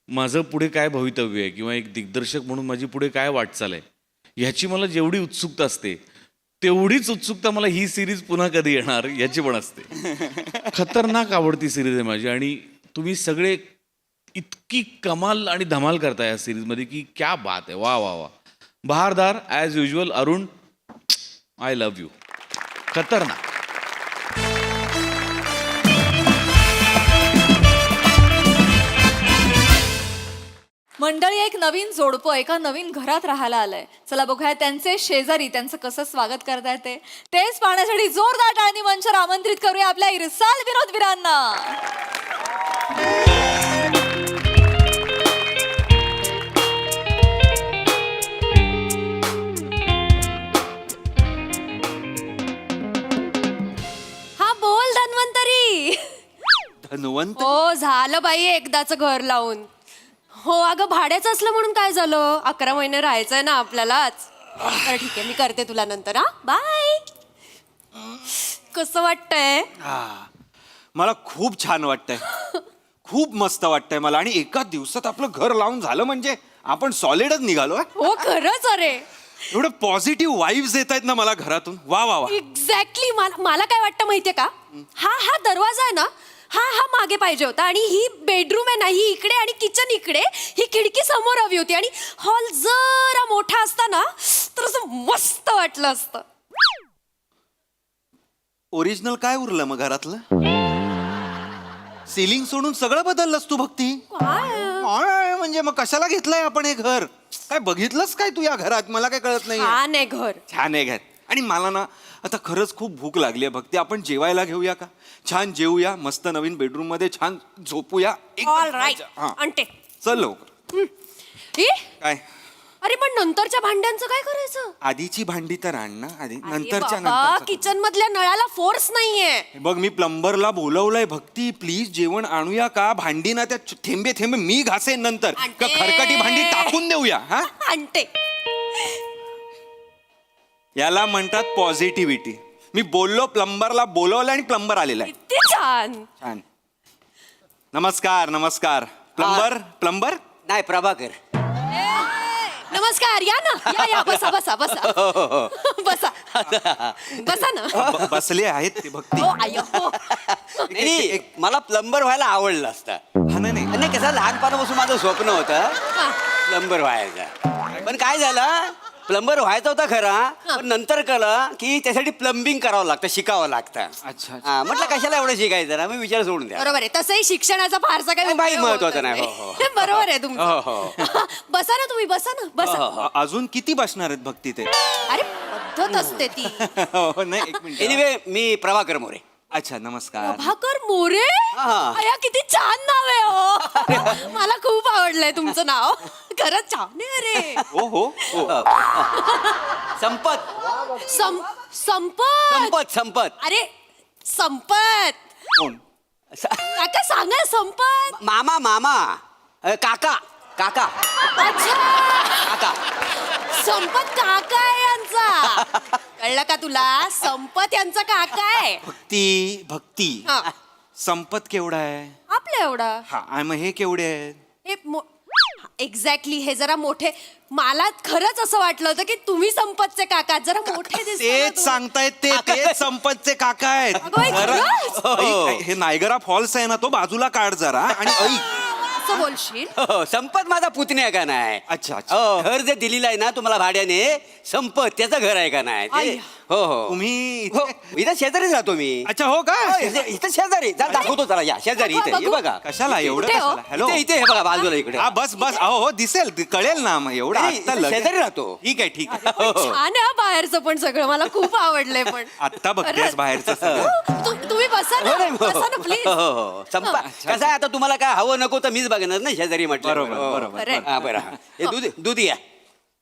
माझं पुढे काय भवितव्य आहे किंवा एक दिग्दर्शक म्हणून माझी पुढे काय वाटचाल आहे ह्याची मला जेवढी उत्सुकता असते तेवढीच उत्सुकता मला ही सिरीज पुन्हा कधी येणार याची पण असते. खतरनाक आवडती सिरीज आहे माझी आणि तुम्ही सगळे इतकी कमाल आणि धमाल करताय या सिरीजमध्ये की क्या बात आहे. वा वा वा. बहारदार as usual. Arun I love you. खतरनाक. मंडळी एक नवीन जोडपं एका नवीन घरात राहायला आलंय. चला बघूया त्यांचे शेजारी त्यांचं कसं स्वागत करतायत तेच पाहण्यासाठी जोरदार टाळ्यांनी मंचावर आमंत्रित करूया आपल्या इरसाल विनोदवीरांना. हा बोल धन्वंतरी. धन्वंत हो झालं बाई एकदाच घर लावून. हो अगं भाड्याचं असलं म्हणून काय झालं, 11 महिने राहायचंय ना आपल्यालाच. तर ठीक आहे मी करते तुला नंतर. हा बाय. कसं वाटतंय? मला खूप छान वाटतंय, खूप मस्त वाटतंय मला. आणि एका दिवसात आपलं घर लावून झालं म्हणजे आपण सॉलिडच निघालो. हो खरंच. अरे एवढं पॉझिटिव्ह वाईब्स येत आहेत ना मला घरातून. वा वा वा. एक्झॅक्टली. मला काय वाटतं माहितीये का, हा दरवाजा आहे ना, हा मागे पाहिजे होता आणि ही बेडरूम आहे ना ही इकडे आणि किचन इकडे, ही खिडकी समोर हवी होती आणि हॉल जरा मोठा असता ना तर असं मस्त वाटलं असतं. ओरिजिनल काय उरलं मग घरातलं? सिलिंग सोडून सगळं बदललंस तू भक्ती. काय म्हणजे मग कशाला घेतलंय आपण हे घर? काय बघितलंस काय तू या घरात? मला काय कळत नाही. छान आहे घर. छान आहे घर. आणि मला ना आता खरंच खूप भूक लागली आहे भक्ती. आपण जेवायला घेऊया का? छान जेवूया, मस्त नवीन बेडरूम मध्ये छान झोपूया. All right. आणते. चल लवकर. काय? अरे पण नंतरच्या भांड्यांचं काय करायचं? आधीची भांडी तर आण ना आधी, नंतरच्या किचन मधल्या नळाला फोर्स नाहीये. बघ मी प्लंबरला बोलवलंय भक्ती, प्लीज जेवण आणूया का? भांडी ना त्या थेंबे थेंबे मी घासेन नंतर. का खरकटी भांडी टाकून देऊया? हा आणते. याला म्हणतात पॉझिटिव्हिटी. मी बोललो प्लंबरला बोलवलं आणि प्लंबर आलेला आहे. किती छान. छान. नमस्कार नमस्कार. प्लंबर नाही प्रभाकर. नमस्कार, या ना, या बसा बसा बसा बसा बसा ना. बसले आहेत ते भक्ती. हो अय्यो हो. नाही मला प्लंबर व्हायला आवडलं असतं. हा नाही नाही कसं लहानपणापासून माझं स्वप्न होतं प्लंबर व्हायचं. पण काय झालं, प्लंबर व्हायचं होता खरा, पण नंतर कळलं की त्यासाठी प्लंबिंग करावं लागतं, शिकावं लागतं. अच्छा. हा, म्हटलं कशाला एवढं शिकायचं ना, मी विचार सोडून द्या. बरोबर आहे, तसंही शिक्षणाचा फारसा काही काही उपयोग महत्वाचं होत नाही. हो, हो. बरोबर आहे हो, तुमचं. हो. बसा ना तुम्ही, बसा ना, बसा. अजून किती बसणार आहेत भक्ती ते? अरे पद्धत असते ती. हो, नाही एक मिनिट. एनिवे मी प्रभाकर मोरे. अच्छा नमस्कार. प्रभाकर मोरे. हा. अया किती छान नाव आहे हो. मला खूप आवडलंय तुमचं नाव. खरंच छान आहे रे. हो हो हो. संपत संपत. संपत. अरे संपत. कोण? काका सांगा संपत. मामा काका काका अच्छा, काका. संपत काका आहे यांचा. कळलं का तुला? संपत यांचा काका आहे. भक्ती हा. संपत केवढा आहे? आपल्या एवढा. हा आणि मग हे केवढे आहेत? हे एक्झॅक्टली, हे जरा मोठे. मला खरंच असं वाटलं होतं की तुम्ही संपतचे काका जरा मोठे दिसता ना तेच तुम्ही. सांगतायत तेच संपतचे काका आहेत. अगं बाई, जरा- खरंच? ऐक, हे नायगरा फॉल्स आहे ना, तो बाजूला काढ जरा आणि ऐक. असं बोलशील? हो, संपत माझा पुतण्या का नाही? अच्छा अच्छा. हो, घर जे दिलेलं आहे ना तुम्हाला भाड्याने, संपत त्याचं घर आहे का नाही ते? आई. हो हो तुम्ही हो, इथं शेजारीच राहतो मी. अच्छा हो का? हो, इथं शेजारी. चला दाखवतो चला, या शेजारी इथे. हे बघा कशाला एवढं कुठे हो? कशाला? हॅलो. इथे हे बघा बाजूला इकडे. हा बस बस अहो हो दिसेल कळेल ना मग एवढं नाही, आत्ता इथं लगेच. शेजारी राहतो. ठीक आहे ठीक आहे. हो, हो. छान आहे हा बाहेरचं पण सगळं. मला खूप आवडलंय पण. आत्ता बघतेस खरंच. बाहेरचं सगळं. तुम्ही बसा हो, ना, नाही, हो, बसा ना प्लीज. हो, हो, हो. संपा कसं आहे आता तुम्हाला काय हवं नको तर मीच बघणार नाही शेजारी म्हटलं. बरोबर, बरोबर, बरोबर. हा बरं हा. हे दूध या.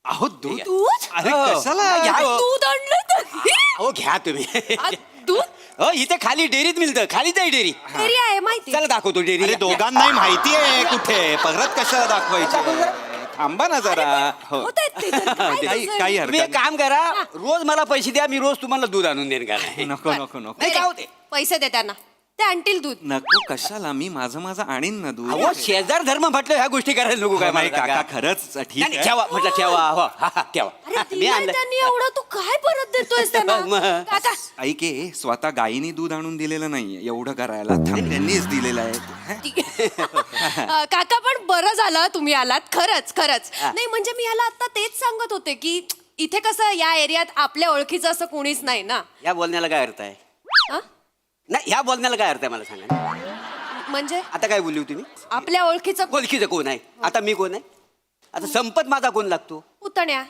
अहो दूध दूध? अरे हो. कशाला? घ्या. दूध आणलं तर? हो घ्या तुम्ही. दूध हो इथे खाली डेअरीत मिळतं, खालीच आहे डेअरी. तरी आहे माहिती. चला दाखवतो डेअरी. अरे दोघांनाही माहिती आहे कुठे, परत कशाला दाखवायची? थांबा ना जरा. हो. होतायत ते तर. काय काही तसं? काही तुम्ही हरकत एक काम करा, रोज मला पैसे द्या, मी रोज तुम्हाला दूध आणून देईन का नाही? नाही. नको नको नको नाही काय होते पैसे दे त्यांना, ते आणतील दूध. नको कशाला, मी माझं आणीन ना दूध. अहो शेजार धर्म म्हटलं ह्या गोष्टी करायला नको काय नाही मला काका सांगा? खरंच ठीक नाही, आहे. ठेवा म्हटलं ठेवा. हो हा, हा, ठेवा. अरे मी दिलंय आणलं. त्यांनी एवढं, तू काय परत देतोयस त्यांना? मग. काका ऐके स्वतः गायीने दूध आणून दिलेलं नाहीये एवढं करायला. थांब, त्यांनीच दिलेलं आहे. काका पण बरं झालं तुम्ही आलात. खरंच खरंच. नाही म्हणजे मी ह्याला आता तेच सांगत होते की इथे कसं या एरियात आपल्या ओळखीचं असं कोणीच नाही ना. या बोलण्याला काय अर्थ आहे? हा? नाही ह्या बोलण्याला काय अर्थ आहे मला सांगा. म्हणजे आता काय बोलली तुम्ही? आपल्या ओळखीचं ओळखीचं कोण आहे? आता मी कोण आहे? आता संपत माझा कोण लागतो पुतण्या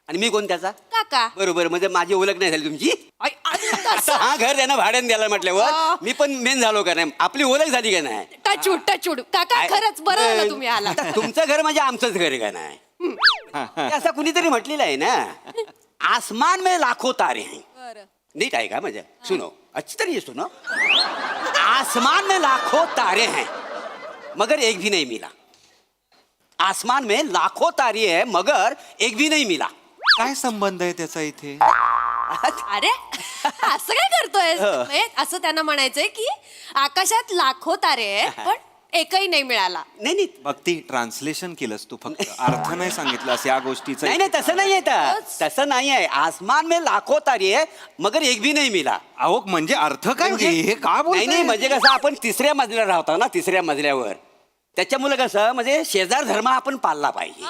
आणि मी कोण त्याचा? काका. बरोबर, म्हणजे माझी ओळख नाही झाली तुमची. आई, आई, कसं? हा घर त्यांना भाड्याने द्यायला म्हटल्यावर मी पण मेन झालो का नाही? आपली ओळख झाली का नाही? टचूड काका खरंच बरं झालं तुम्ही आला. आता तुमचं घर म्हणजे आमचंच घर आहे का नाही? हे असं कुणीतरी म्हटलेलं आहे ना, आसमान में लाखो तारे हैं. बरं. नीट आहे का म्हणजे? सुनो अच्छी तरीके सुनो. आसमान में लाखों तारे हैं मगर एक भी नहीं मिला. आसमान में लाखों तारे हैं मगर एक भी नहीं मिला. काय संबंध आहे त्याचा इथे? अरे असं काय करतोय? असं त्यांना म्हणायचंय की आकाशात लाखो तारे आहे पण एकही नाही मिळाला. नाही नाही भक्ती ट्रान्सलेशन केलंस तू, फक्त अर्थ नाही सांगितलास या गोष्टीचा. नाही नाही तसं नाही आहे. तसं नाही आहे. आसमान में लाखों तारे हैं मगर एक भी नहीं मिला. अहो म्हणजे अर्थ काय हे का बोलताय? नाही नाही म्हणजे कसं आपण तिसऱ्या मजल्यावर राहतो ना, तिसऱ्या मजल्यावर. त्याच्यामुळे कसं म्हणजे शेजार धर्म आपण पाळला पाहिजे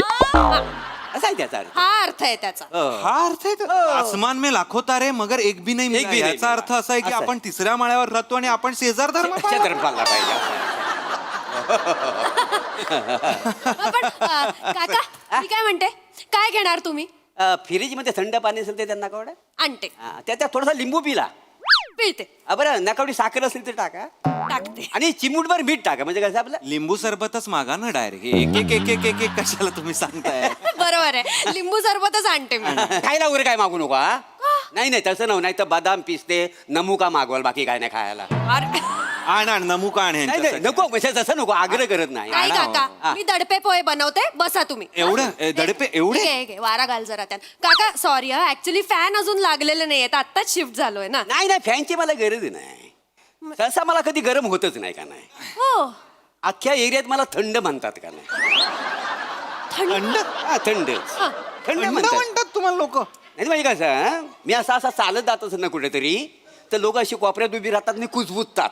असं आहे त्याचा अर्थ. हा अर्थ आहे त्याचा. हा अर्थ आहे का? आसमान में लाखो तारे मगर एक भी नाही मिला. भी नाही याचा मिला. अर्थ असा आहे की असं आहे. आपण तिसऱ्या माळ्यावर राहतो आणि आपण शेजार धर्म शेजार धर्म पाळला पाहिजे. पण काका मी काय म्हणते, काय घेणार तुम्ही? फ्रीज मध्ये थंड पाणी असेल ते त्यांना कवडा आणते त्यात थोडासा लिंबू पिला. पिळते बरं नकावडी साखर असेल तर टाका टाकते. आणि चिमूटभर मीठ टाका म्हणजे कसं आपलं लिंबू सरबतच मागा ना डायरेक्ट. एक एक एक एक एक एक कशाला तुम्ही सांगताय? बरोबर आहे, लिंबू सरबतच आणते मी. खायला वगैरे काय मागू नको हा. नाही नाही तसं नाही तर बदाम पिस्ते नमुका मागवाल, बाकी काय नाही खायला. अरे आण आण नमुका आण नाही नाही ह्यांच्यासाठी. नको म्हणजे तसं नको आग्रह करत नाही काय आणा हो. काका हा. मी दडपे पोहे बनवते बसा तुम्ही एवढं दडपे एवढे ठीक आहे, वारा घाल जरा त्यात काका सॉरी हा ऍक्च्युली फॅन अजून लागलेले नाहीयेत आत्ताच शिफ्ट झालोय ना नाही नाही फॅनची मला गरज नाही सहसा मला कधी गरम होतच नाही का नाही हो अख्ख्या एरियात मला थंड म्हणतात का नाही थंड हा थंड हा. थंड थंड म्हणतात म्हणतात तुम्हाला लोक नाही म्हणजे कसं हं? मी असा चालत जात असेल ना कुठेतरी तर लोक अशी कोपऱ्यात उभी राहतात आणि कुजबुजतात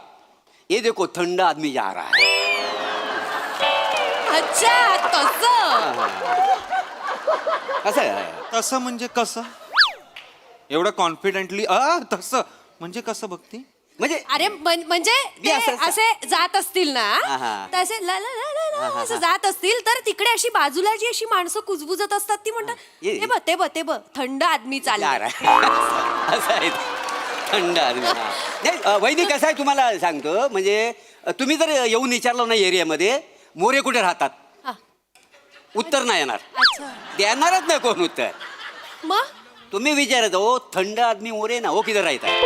हे देखो थंड आदमी जा रहा है अच्छा तसं कसं आहे? तसं म्हणजे कसं एवढं कॉन्फिडेंटली तसं म्हणजे कसं बघती म्हणजे अरे म्हणजे मी ते असं- असे जात असतील ना हा. तर असे ला ला ला ला ला असं जात असतील तर तिकडे अशी बाजूला जी अशी माणसं कुजबुजत असतात ती म्हणतात ये- ते बघ थंड आदमी जा चालला रहा है. असं आहे ते. थंड आदमी हा. नाही वैदिक कसं आहे तुम्हाला सांगतो म्हणजे तुम्ही जर येऊन विचारलं ना एरियामध्ये मोरे कुठे राहतात हा. उत्तर नाही येणार अच्छा देणारच नाही कोण उत्तर मग तुम्ही विचारायचं हो थंड आदमी मोरे ना हो किधर राहतात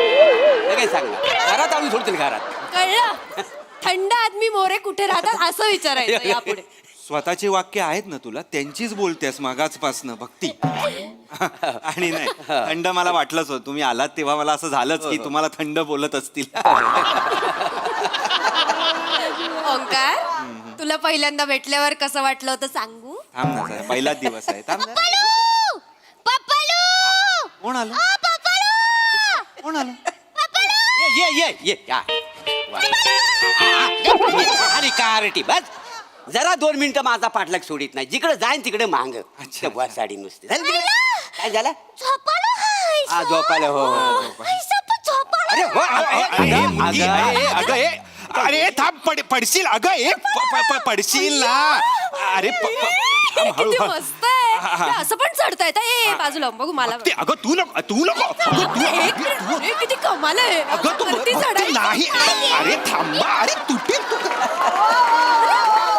लगेच सांगणार घरात आणून सोडतील घरात कळलं थंड आदमी मोरे कुठे राहतात असं विचारायचं यापुढे स्वतःची वाक्य आहेत ना तुला त्यांचीच बोलतेस मागाचपासनं भक्ती आणि नाही थंड मला वाटलंच होतं तुम्ही आलात तेव्हा मला असं झालंच की तुम्हाला थंड बोलत असतील ओंकार तुला पहिल्यांदा भेटल्यावर कसं वाटलं होतं सांगू थांब ना जरा, पहिलाच दिवस आहे थांब जरा. कोण आलं कोण आलं ये या. वा. अरे कारटी बस जरा 2 मिनिटं माझा पाठलाग सोडित नाही जिकडे जाईन तिकडे मांग वर साडी नुसती झालं तिकडे? काय झालं हा झोपायला हो अरे हो अगं, अरे थांब पडशील अगं पडशील ना अरे थांब, हळू किती हळू. मस्त आहे हे असं पण चढता येतं ए बाजूला बघू मला ते अगं तू नको अगं तू एक मिनिट, अरे, किती कमाल आहे अगं तू वरती भक्ती चढायचं. नाही अरे थांबा अरे तुटेल तू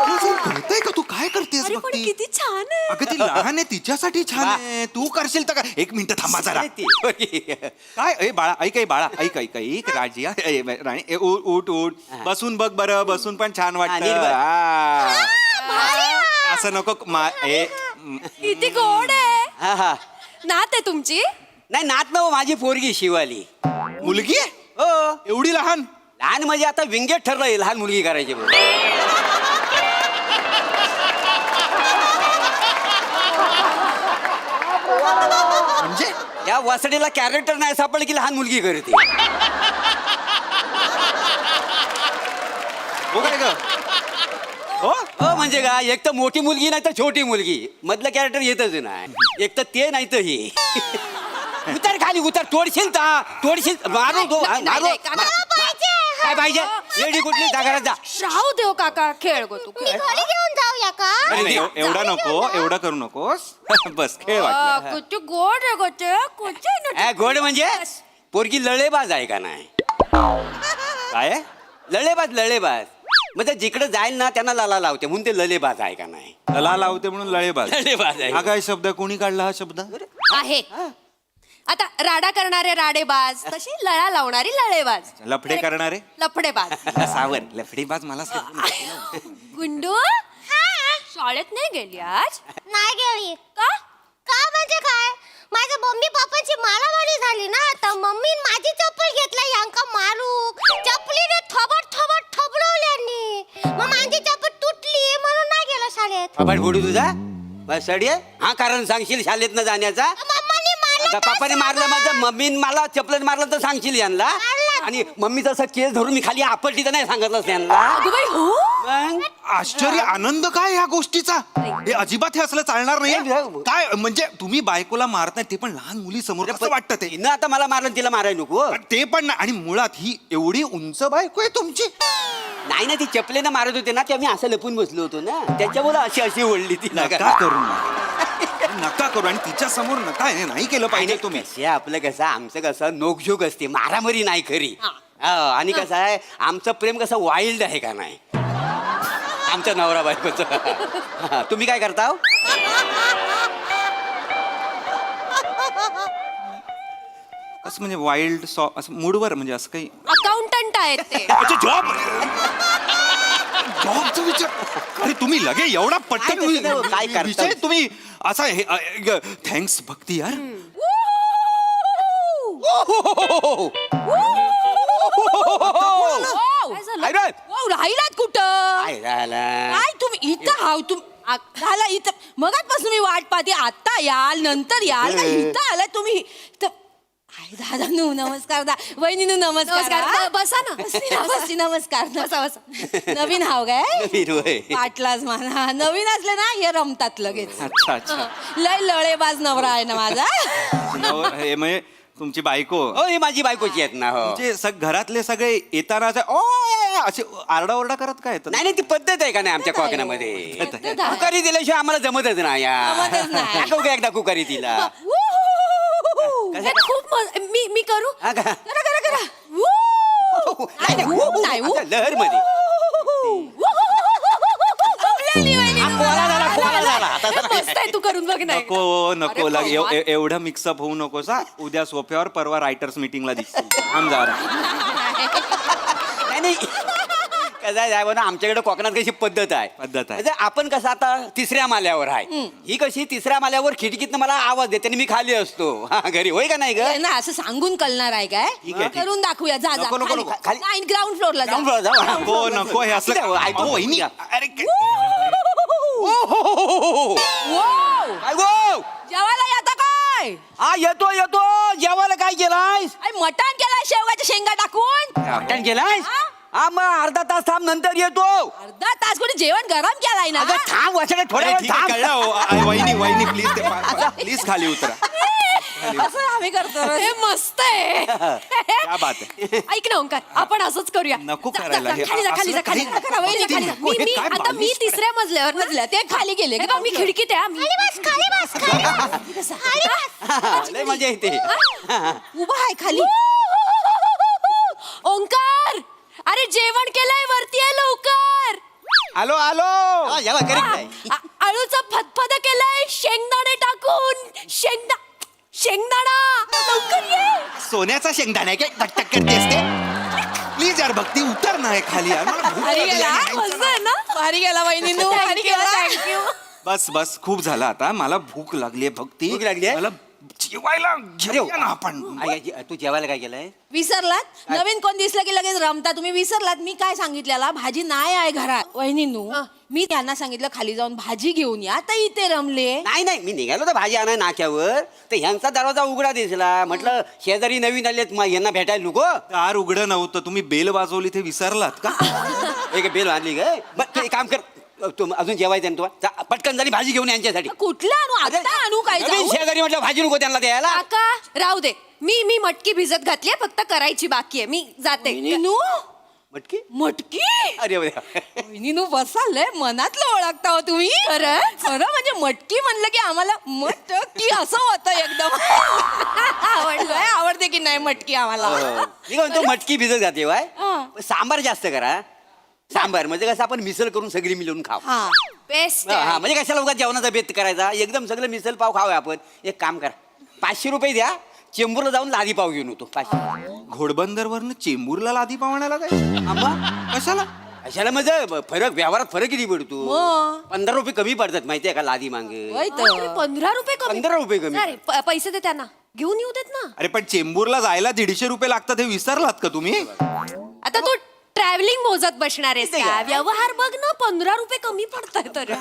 तुझं कळतंय का तू काय करतेस अरे पण भक्ती किती छान आहे अगं ती लहान आहे तिच्यासाठी छान आहे तू करशील तर काय 1 मिनिट थांबा जरा काय ए बाळा ऐक बाळा ऐक राजिया राणी उठ बसून बघ बरं बसून पण छान वाटत असं नको किती गोड आहे हा हा नात आहे तुमची नाही नात ना माझी पोरगी शिवाली मुलगी हो एवढी लहान लहान म्हणजे आता विंगेट ठरलंय लहान मुलगी करायची म्हणून म्हणजे या वसडीला कॅरेक्टर नाही सापडलं की लहान मुलगी करते हो काय ग हो हो म्हणजे का एक तर मोठी मुलगी नाही तर छोटी मुलगी मधलं कॅरेक्टर येतच नाही एक तर ते नाही तर हे उतर खाली उतर तोडशील मारू दो मारू काय पाहिजे लेडी कुठली जागरात जा राहू देव काका खेळ गो तू खेळ घेऊन जाऊया का नाही, एवढा नको एवढं करू नकोस बस खेळ वाटलं किती गोड आहे गोटे कुठे ए, गोड म्हणजे पोरगी लळेबाज आहे का नाही काय आहे? लळेबाज म्हणजे जिकडे जाईल ना त्यांना लाला लावते म्हणून ते लळेबाज आहे का नाही लला लावते म्हणून लळेबाज लळेबाज आहे हा काय शब्द कोणी काढला हा शब्द आहे आता राडा करणारे राडेबाज तशी लळा लावणारी लळेबाज लफडे करणारे लफडेबाज सावर लफडेबाज मला गुंडू शाळेत नाही गेली आज नाही गेली का का म्हणजे काय माझ्या मम्मी पप्पाची मारामारी झाली ना तर मम्मी माझी चप्पल घेतला यांका मारूक चपलीने थोबड ठबडवल्यानी मग माझी चप्पल तुटली म्हणून नाही गेलो शाळेत कपाट फोडू तुझा बस सडी हा कारण सांगशील शाळेत न जाण्याचा मम्मानी मारलं पप्पाने मारलं माझं मम्मीने मला चपलन मारलं तर सांगशील यांना आणि मम्मीचा असा केस धरून मी खाली आपटली तर नाही सांगितलंस यांना अगं बाई हो मग आश्चर्य आनंद काय या गोष्टीचा हे अजिबात हे असलं चालणार नाही काय म्हणजे तुम्ही बायकोला मारत नाही ते पण लहान मुली समोर कसं वाटतं ते हिनं आता मला मारलं तिला मारायला नको ते पण नाही. आणि मुळात ही एवढी उंच बायको आहे तुमची नाही ना ती चपलेनं मारत होते ना तेव्हा मी असं लपून बसलो होतो ना त्याच्यामुळे अशी ओढली ती नका करू नका करू आणि तिच्या समोर नका हे नाही केलं पाहिजे तुम्ही हे आपलं कसं आमचं कसं नोकझोक असते मारामारी नाही खरी आणि कसं आहे आमचं प्रेम कसं वाईल्ड आहे का नाही आमच्या नवरा बायकोचं तुम्ही काय करता हो? असं म्हणजे वाईल्ड असं मूडवर म्हणजे असं काही अकाउंटंट आहेत ते. जॉब जॉबचा विचार अरे तुम्ही लगे एवढा पटकन काय तसं नाही, काय करता? विषय तुम्ही असा थँक्स भक्ती यार काय झालं? काय रे? वाव, राहिलात कुठं काय झालं? काय तुम्ही इथं हाव झाला इथं मगाचपासून मी वाट पाहते आता याल नंतर याल का इथं आलाय तुम्ही काय दादा नु नमस्कार वहिनी नमस्कार नमस्कार. बसा ना. बसी नमस्कार बसा बसा. नवीन हाव काय नवीन होय. पाटलाच म्हणा नवीन असले ना हे रमतात लगेच अच्छा अच्छा लय लळेबाज नवरा आहे ना माझा हे म्हणजे तुमची बायको हो ही माझी बायकोची आहेत ना हो म्हणजे घरातले सगळे येताना असे आरडाओरडा करत काय येतात नाही नाही ती पद्धत आहे का नाही आमच्या कोकणामध्ये कुकारी दिल्याशिवाय आम्हाला जमतच नाही जमतच नाही. दाखव का एकदा कुकारी तिला हे खूप मी करू हा का? करा करा करा नाही, नाही, नाही, आता लहर मध्ये कोला झाला कोला झाला आता जरा- मस्त आहे तू करून बघ नाही नको नको एवढं मिक्सअप होऊ नकोस हा उद्या सोफ्यावर परवा रायटर्स मीटिंगला दिसतील थांब जरा. नाही नाही कसं आहे साहेब ना आमच्याकडे कोकणात कशी पद्धत आहे म्हणजे आपण कसं आता तिसऱ्या माल्यावर आहे ही कशी तिसऱ्या माल्यावर खिडकीतनं मला आवाज देते आणि मी खाली असतो हा घरी होय का नाही ग ना असं सांगून कळणार आहे काय ठीक आहे, ठीक. करून दाखवूया जा जा नको, नको, नको. खाली. ग्राउंड फ्लोअरला Ground floor जाऊ. नको नको हे असलं ऐकू, अहो, वहिनी, या. अरे काय गो जेवायला येता काय हा येतो येतो जेवायला काय केलायस मटण केलाय शेवगाच्या शेंगा टाकून मटण केलायस हा मग अर्धा तास थांब नंतर येतो अर्धा तास कोणी जेवण गरम केलाय ना अगं थांब वाचडे थोड्या अरे वेळ ठीक आहे, थांब कळलं हो. वहिनी वहिनी प्लीज खाली उतरा असं आम्ही करतो हे मस्त आहे क्या बात आहे ऐक ना ओंकार आपण असंच करूया नको जा, जा, करायला जा, हे. खाली जा खाली जा असलं खाली काही जा, करा, वहिनी, खाली जा. मी काय आता मी बालिश तिसऱ्या मजल्यावर ना. ते खाली गेले हे बघ, मी खिडकीत आहे आम्ही लय मजा येते उभा आहे खाली ओंकार अरे जेवण केलंय वरती आहे लवकर आलो आलो हा, जेव्हा करेक्ट आहे आळूचा फतफद केलाय शेंगदाणे टाकून शेंगदाणा लवकर ये सोन्याचा शेंगदाणा आहे काय टक करतेस ते प्लीज यार भक्ती उतर ना हे खाली यार मला भूक भारी लागली गेला आहे. मस्त आहे ना भारी गेला वहिनींनो भारी गेला थँक्यू बस बस खूप झालं आता मला भूक लागली आहे भक्ती भूक लागली आहे? मला जेवायला घेऊया ना आपण तू जेवायला काय केलंय विसरलात नवीन कोण दिसलं की लगेच रमता तुम्ही विसरलात मी काय सांगितलेला भाजी नाही आहे घरात वहिनींनो मी त्यांना सांगितलं खाली जाऊन भाजी घेऊन या तर इथे रमले नाही नाही मी निघालो तर भाजी आणाय नाक्यावर तर ह्यांचा दरवाजा उघडा दिसला म्हटलं शेजारी नवीन आलेत यांना भेटायला नको दार उघडं नव्हतं तुम्ही बेल वाजवली ते विसरलात का एक बेल वाजली ग बरं तू एक काम कर तू अजून जेवायचं आहे ना तुला जा, पटकन झाली भाजी घेऊन यांच्यासाठी कुठला आणू आता आणू काय नवीन जाऊ शेजारी म्हटलं भाजी नको त्यांना द्यायला काका राहू दे मी मटकी भिजत घातली फक्त करायची बाकी आहे मी जाते वहिनींनो मटकी मटकी अरे वहिनींनो बसालय मनातलं ओळखता हो तुम्ही खरं खरं म्हणजे मटकी म्हणलं की आम्हाला मटकी असं होतं एकदम आवडलंय आवडते की नाही मटकी आम्हाला मी काय म्हणतो मटकी भिजत घाते वाय सांबार जास्त करा सांबार म्हणजे कसं आपण मिसळ करून सगळी मिळून खाऊ हा बेस्ट हा म्हणजे कशाला उगाच जेवणाचा बेत करायचा एकदम सगळं मिसळ पाव खाऊया आपण एक काम करा 500 रुपये द्या चेंबूरला जाऊन लादी पाव घेऊन होतो 500 घोडबंदरवरनं चेंबूरला लादी पावण्याला काय कशाला कशाला म्हणजे फरक व्यवहारात फरक किती पडतो 15 रुपये कमी पडतात माहितीये का लादी मागे 15 रुपये कमी 15 रुपये कमी अरे, पैसे दे त्यांना घेऊन येऊ देत ना अरे पण चेंबूरला जायला 150 रुपये लागतात हे विसरलात का तुम्ही आता तू ट्रॅव्हलिंग मोजत बसणार आहेस का व्यवहार बघ ना 15 रुपये कमी पडताय तर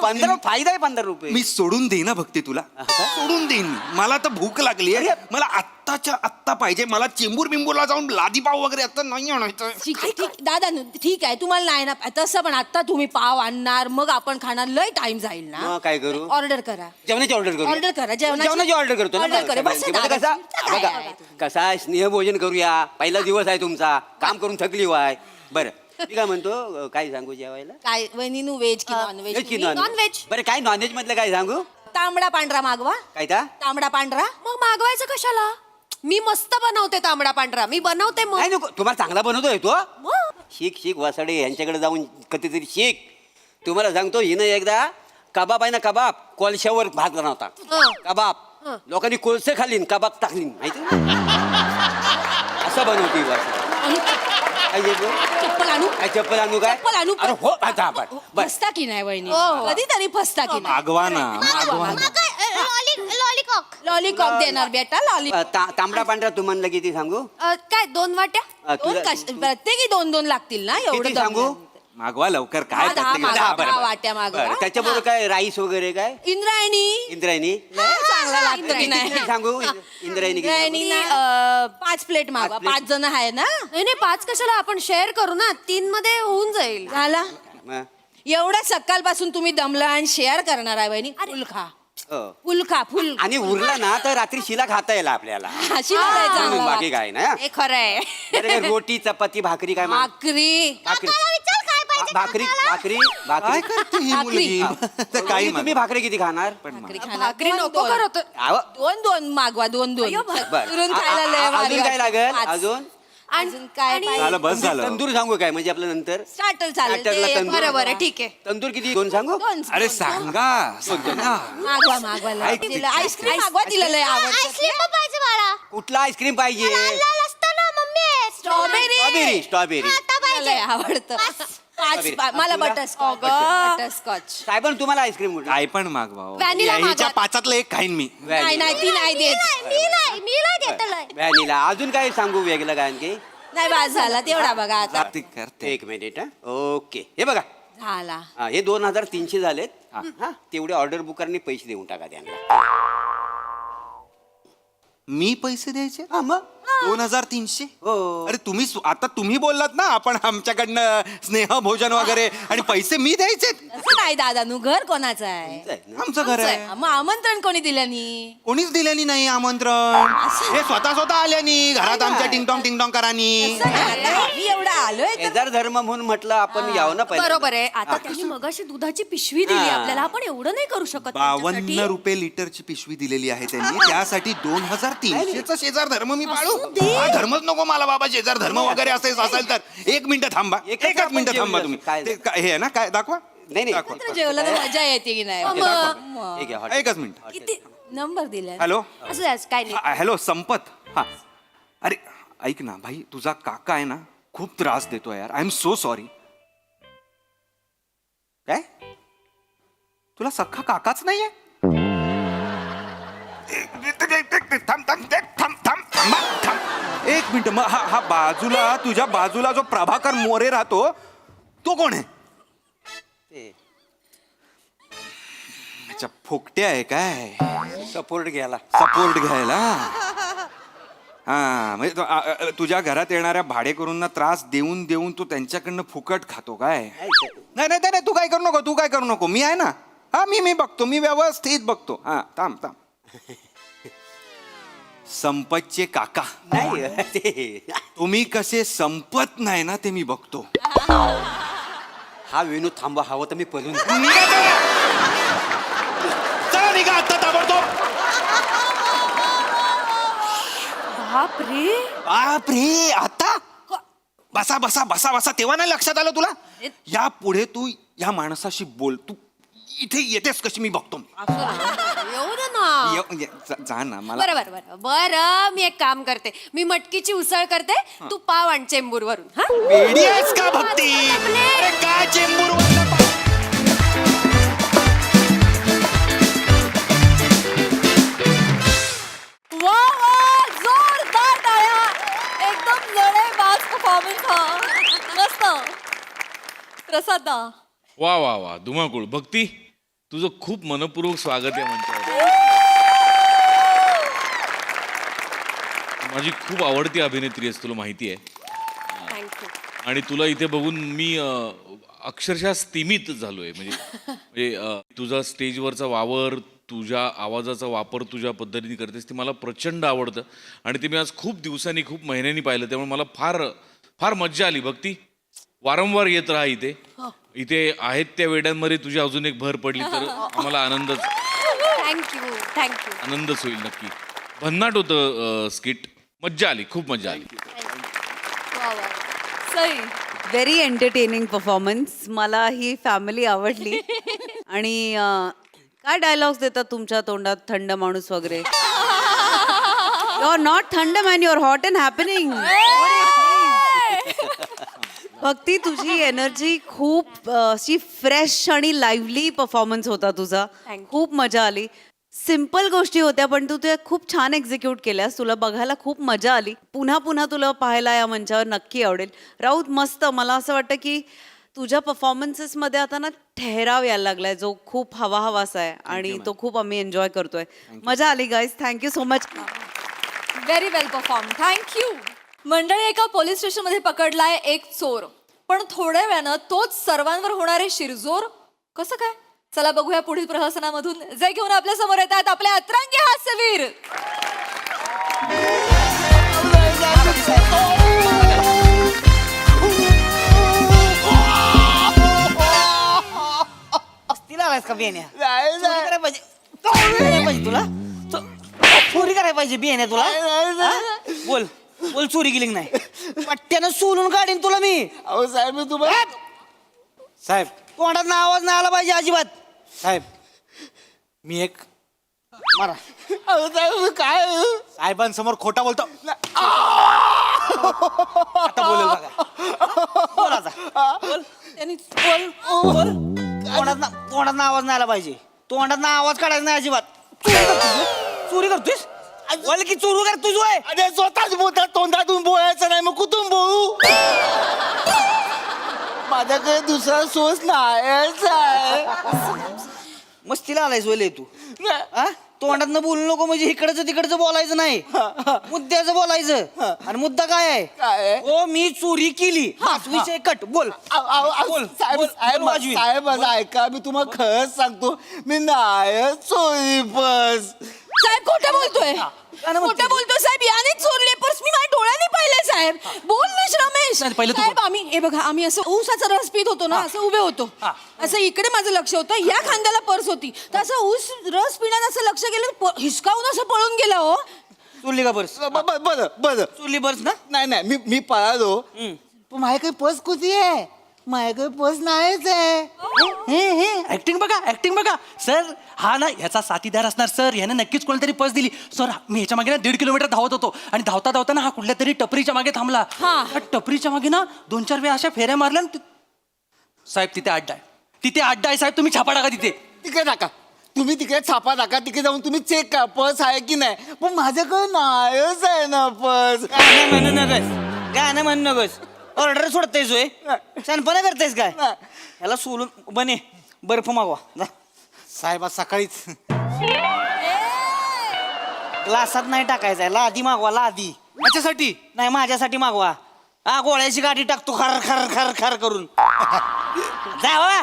15 फायदा आहे 15 रुपये मी सोडून देईन ना भक्ती तुला सोडून देईन मी. मला तर भूक लागली आहे मला आत्ताच्या आत्ता पाहिजे मला चेंबूर बिंबूरला जाऊन लादी पाव वगैरे आता नाही आणायचं ठीक आहे ठीक दादा ठीक आहे तुम्हाला नाही ना तसं पण आता तुम्ही पाव आणणार मग आपण खाणार लय टाइम जाईल ना मग काय करू ऑर्डर करा जेवणाची ऑर्डर करू ऑर्डर करा जेवणाची ऑर्डर करतो ना. ऑर्डर करा बस म्हणजे दादा, कसा बघा कसा स्नेहभोजन करूया पहिला दिवस आहे तुमचा काम करून थकली वाय बरं मी काय म्हणतो काय सांगू जेवायला काय वहिनीनू व्हेज की नॉन व्हेज की व्हेज नॉनव्हेज बरं काय नॉनव्हेज मधलं काय सांगू तांबडा पांढरा मागवा काय त्या तांबडा पांढरा मग मागवायचं कशाला मी मस्त बनवते तांबडा पांढरा मी बनवते मग नाही नको तुम्हाला चांगला बनवतोय तो शिक वासाडे यांच्याकडे जाऊन कधीतरी शिक तुम्हाला सांगतो हिनं एकदा कबाब आहे ना कबाब कोळशावर भात बनवता कबाब लोकांनी कोळसे खालीन कबाब टाकलीन माहिती असं बनवते वासाडे काय जे बोल? चप्पल आणू काय चप्पल आणू काय चप्पल आणू अरे हो आता आपण बस फसता की नाही वहिनी कधीतरी फसता की नाही मागवा ना मागवा ना. लॉलीपॉप देणार बेटा लॉलीपॉप तांबडा पांढरा तू म्हणलं किती सांगू काय 2 वाट्या तुला- प्रत्येकी 2 लागतील ना एवढं किती सांगू दम. मागवा लवकर काय दहा प्रत्येक- मागवा, दहा, बरं, दहा बरं. वाट्या मागवा. बरं, त्याच्याबरोबर काय राईस वगैरे काय इंद्रायणी इंद्रायणी लय चांगला लागतं की नाही किती सांगू इंद्रायणी किती इंद्रायणी सांगू? ना 5 प्लेट मागवा 5 5 जण आहे ना नाही 5 कशाला आपण शेअर करू ना 3 मध्ये होऊन जाईल. झाला मग, एवढ्या सकाळपासून तुम्ही दमला आणि शेअर करणार आहे बहिणी फुल खा हो. फुल खा फुल आणि उरला ना तर रात्री शिला खाता येईल आपल्याला अशी नाही चांगलं बाकी काय ना हे खरं आहे बरं, काय रोटी चपाती भाकरी काय माग- भाकरी भाकरी भाकरी भाकरी काय भाकरी करते ही मुलगी तर काही तुम्ही भाकरी किती खाणार भाकरी खाणार. भाकरी नको दोन. करत. आव, 2 मागवा 2 बरं. उरून खायला लय भारी अजून काय वाटतं. लागेल 5. अजून अजून काय झालं बस झालं तंदूर सांगू काय म्हणजे आपलं नंतर स्टार्टर चालेल स्टार्टरला ते तंदूर. बरोबर आहे ठीक आहे तंदूर किती 2 सांगू 2 अरे सांगा सांगा. मागवा मागवा ऐक ते. आईस्क्रीम मागवा तिला लय आवडतं कुठला आईस्क्रीम पाहिजे स्ट्रॉबेरी स्ट्रॉबेरी लय आवडतं स्ट्रॉबेरी. मला तुला? बटरस्कॉच बटरस्कॉच काय पण तुम्हाला आईस्क्रीम कुठला काय पण मागवा हो. व्हॅनिला याच्या मागवा. 5 एक खाईन मी नाही नाही ती नाही देत व्हॅनिला अजून काय सांगू वेगळं काय आणखी नाही बाज झाला तेवढा बघा आता ते करते 1 मिनिट हा ओके हे बघा झाला हा, हे 2300 झालेत हा तेवढे ऑर्डर बुकरने पैसे देऊन टाका त्यांना मी पैसे द्यायचे हा मग 2300 हो अरे तुम्ही आता तुम्ही बोललात ना आपण आमच्याकडनं स्नेह भोजन वगैरे आणि पैसे मी द्यायचे असं नाही दादानू घर कोणाचं आहे आमचं घर आहे मग आमंत्रण कोणी दिल्यानी कोणीच दिल्यानी नाही आमंत्रण हे स्वतः आल्यानी घरात आमच्या टिंगटॉंग करानी असं नाही, आता मी एवढा आलोय तर शेजार धर्म म्हणून म्हटलं आपण यावं ना पहिल्यांदा. बरोबर आहे आता त्यांनी मगाशी दुधाची पिशवी दिली आपल्याला आपण एवढं नाही करू शकत 52 त्यांच्यासाठी. रुपये लिटरची पिशवी दिलेली आहे त्यांनी त्यासाठी 2300चा शेजार धर्म मी पाळू हा धर्मच नको मला बाबा शेजार धर्म वगैरे असेल तर 1 मिनिट थांबा एकच 1 मिनिट आपण थांबा जेवूया. तुम्ही काय? ते हे आहे ना काय दाखवा नाही दाखवा. नाही जेवलं तर मजा येते की नाही ठीक आहे हॉटेल. 1 मिनिट किती नंबर दिलाय हॅलो असं द्यायचं, काय नाही हॅलो संपत हा अरे ऐक ना भाई तुझा काका आहे ना खूप त्रास देतो यार आय एम सो सॉरी काय तुला सख्खा काकाच नाहीये थांब 1 मिनिट मग हा बाजूला तुझ्या बाजूला जो प्रभाकर मोरे राहतो तो कोण आहे ते अच्छा फोकटे आहे काय सपोर्ट घ्यायला सपोर्ट घ्यायला हा म्हणजे तुझ्या घरात येणाऱ्या भाडेकरूंना त्रास देऊन देऊन तू त्यांच्याकडनं फुकट खातो काय नाही नाही नाही तू काय करू नको मी आहे ना हा मी बघतो मी व्यवस्थित बघतो हा थांब संपतचे काका नाही ते तुम्ही कसे संपत नाही ना ते मी बघतो हा वेणू थांबा हवं तर मी पळून चला निघा आता ताबडतोब बापरे आता बसा बसा बसा बसा तेव्हा नाही लक्षात आलं तुला या पुढे तू या माणसाशी बोल तू इथे येतेस कशी मी बघतो येऊ दे ना जा ना मला बरं मी एक काम करते मी मटकीची उसळ करते तू पाव आण चेंबूर वरून हा वेडी आहेस का भक्ती अरे काय चेंबूर वा वा जोरदार टाळ्या एकदम लढाईबाज परफॉर्मन्स हा मस्त प्रसाद दा वा वा वा धुमाकूळ भक्ती तुझं खूप मनपूर्वक स्वागत आहे मंचावर माझी खूप आवडती अभिनेत्री आहेस तुला माहिती आहे थँक्यू आणि तुला इथे बघून मी अक्षरशः स्तिमित झालोय म्हणजे तुझा स्टेजवरचा वावर तुझ्या आवाजाचा वापर तुझ्या पद्धतीने करतेस ते मला प्रचंड आवडतं आणि ते मी आज खूप दिवसांनी खूप महिन्यांनी पाहिलं त्यामुळे मला फार फार मज्जा आली भक्ती वारंवार येत राहा इथे इथे आहेत त्या वेड्यांमध्ये तुझी अजून एक भर पडली तर आम्हाला आनंदच आनंदच होईल नक्की भन्नाट होतं स्किट मज्जा आली खूप मज्जा आली सई व्हेरी एंटरटेनिंग परफॉर्मन्स मला ही फॅमिली आवडली आणि काय डायलॉग्स देतात तुमच्या तोंडात थंड माणूस वगैरे यू आर नॉट थंड man you are hot and happening Bhakti तुझी एनर्जी खूप अशी फ्रेश आणि लाईव्हली परफॉर्मन्स होता तुझा. खूप मजा आली. सिम्पल गोष्टी होत्या पण तू ते खूप छान एक्झिक्यूट केल्यास. तुला बघायला खूप मजा आली. पुन्हा पुन्हा तुला पाहायला या मंचावर नक्की आवडेल. राऊत मस्त. मला असं वाटतं की तुझ्या परफॉर्मन्सेसमध्ये आता ना ठहराव यायला लागलाय जो खूप हवासा आहे आणि तो खूप आम्ही एन्जॉय करतोय. मजा आली guys. Thank you so much. Very well perform. Thank you. मंडळी, एका पोलीस स्टेशनमध्ये पकडलाय एक चोर, पण थोड्या वेळानं तोच सर्वांवर होणारे शिरजोर. कसं काय? चला बघूया पुढील प्रहसनामधून जे घेऊन आपल्या समोर येतात आपले अतरंगी हास्यवीर. तिला आलायस का बियाण्या चोरी करायला पाहिजे. करायला पाहिजे तुला चोरी करायला पाहिजे बियाण्या तुला. हा? बोल बोल चोरी केली की नाही? पट्ट्यानं सोलून काढीन तुला मी. अहो साहेब मी तुम्हाला साहेब तोंडात ना आवाज नाही आला पाहिजे अजिबात. साहेब मी एक मारा. अहो साहेब मी काय साहेबांसमोर खोटा बोलतो. आता बोलेल बघा. बोल आता. बोल त्यांनी बोल बोल. तोंडात ना आवाज नाही आला पाहिजे. तोंडात ना आवाज काढायचा नाही अजिबात. चोरी करतोयस? बोल की चोरू कर तुझ. अरे स्वतःच बोलतात तोंडातून बोलायचं नाही मग कुठून बोलू? माझ्याकडे दुसरा सोर्स नाहीच आहे. मस्तीला आलायस बोले तू. तोंडात न बोलू नको म्हणजे इकडचं तिकडचं बोलायचं नाही. मुद्द्याचं बोलायचं. आणि मुद्दा काय आहे? हो मी चोरी केली. विषय कट. बोल बोल. साहेब माझं ऐका मी तुम्हाला खरंच सांगतो मी नाही चोरी बस. साहेब खोटं बोलतोय. खोटं बोलतोय साहेब. याने चोरले पर्स. मी माझ्या डोळ्याने पाहिले साहेब. बोल ना रमेश. साहेब आम्ही हे बघा आम्ही असं ऊसाचा रस पित होतो ना असं उभे होतो. असं इकडे माझं लक्ष होतं. या खांद्याला पर्स होती तर असं ऊस रस पिण्यात असं लक्ष गेलं हिसकावून असं पळून गेला. हो चोरली का पर्स? बरं बरं चोरली पर्स ना? नाही मी पळालो पण माझ्याकडे पर्स कुठे आहे? माझ्याकडे पर्स नाहीच आहे. ऍक्टिंग बघा ऍक्टिंग बघा सर. हा ना ह्याचा साथीदार असणार सर. ह्यानं नक्कीच कोणतरी पर्स दिली. सर मी ह्याच्या मागे ना 1.5 किलोमीटर धावत होतो आणि धावता धावताना हा कुठल्या तरी टपरीच्या मागे थांबला. त्या टपरीच्या मागे ना 2-4 वेळा अशा फेऱ्या मारल्या. साहेब तिथे अड्डा आहे. तिथे अड्डा आहे साहेब. तुम्ही छापा टाका तिथे. तिकडे टाका. तुम्ही तिकडे छापा टाका. तिकडे जाऊन तुम्ही चेक करा पर्स आहे की नाही. पण माझ्याकडे नाहीच आहे ना पर्स. म्हणू नकोस. गाणं म्हणू नकोस. ऑर्डर सोडतेस होय. शानपणा करतेस काय? याला सोलून बने बर्फ मागवा जा. साहेब आज सकाळीच ग्लासात नाही टाकायचा आहे. लादी मागवा लादी. माझ्यासाठी नाही माझ्यासाठी मागवा. हा गोळ्याची गाठी टाकतो खर खर खर खर करून. जावा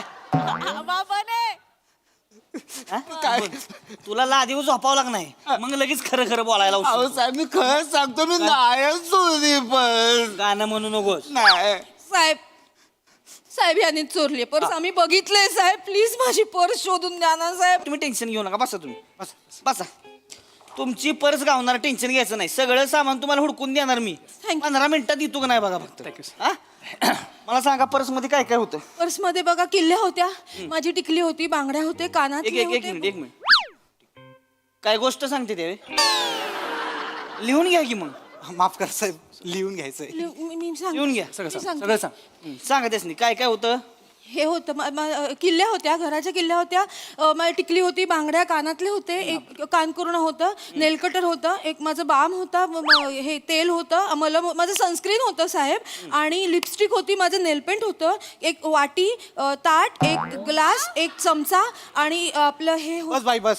काय तुला लादीवर झोपावं लागणार मग लगेच खरं खरं बोलायला. अहो साहेब मी खरंच सांगतो मी नाहीच चोरी पर्स. गाणं म्हणू नकोस. नाही साहेब साहेब यांनी चोरली पर्स. आम्ही बघितलंय साहेब. प्लीज माझी पर्स शोधून द्या ना साहेब. तुम्ही टेन्शन घेऊ नका. बसा तुम्ही बसा. तुमची पर्स गावणार. टेन्शन घ्यायचं नाही. सगळं सामान तुम्हाला हुडकून देणार मी. 15 मिनिटात देतो का नाही बघा फक्त. मला सांगा पर्स मध्ये काय काय होतं? पर्स मध्ये बघा किल्ल्या होत्या. माझी टिकली होती. बांगड्या होते. कानात एक मिनिट. काय गोष्ट सांगते ते लिहून घ्या की. मग माफ करा साहेब लिहून घ्यायचंय. लिहून घ्या. सगळं सांग. सांगा त्यासनी काय काय होतं. हे होतं किल्ल्या होत्या. घराच्या किल्ल्या होत्या. माझी टिकली होती. बांगड्या कानातले होते. एक कानकुर्ण होतं. नेलकटर होतं. एक माझं बाम होता. हे तेल होतं. मला माझं सनस्क्रीन होतं साहेब. आणि लिपस्टिक होती. माझं नेलपेंट होतं. एक वाटी ताट एक ग्लास एक चमचा आणि आपलं हे बस बाई बस.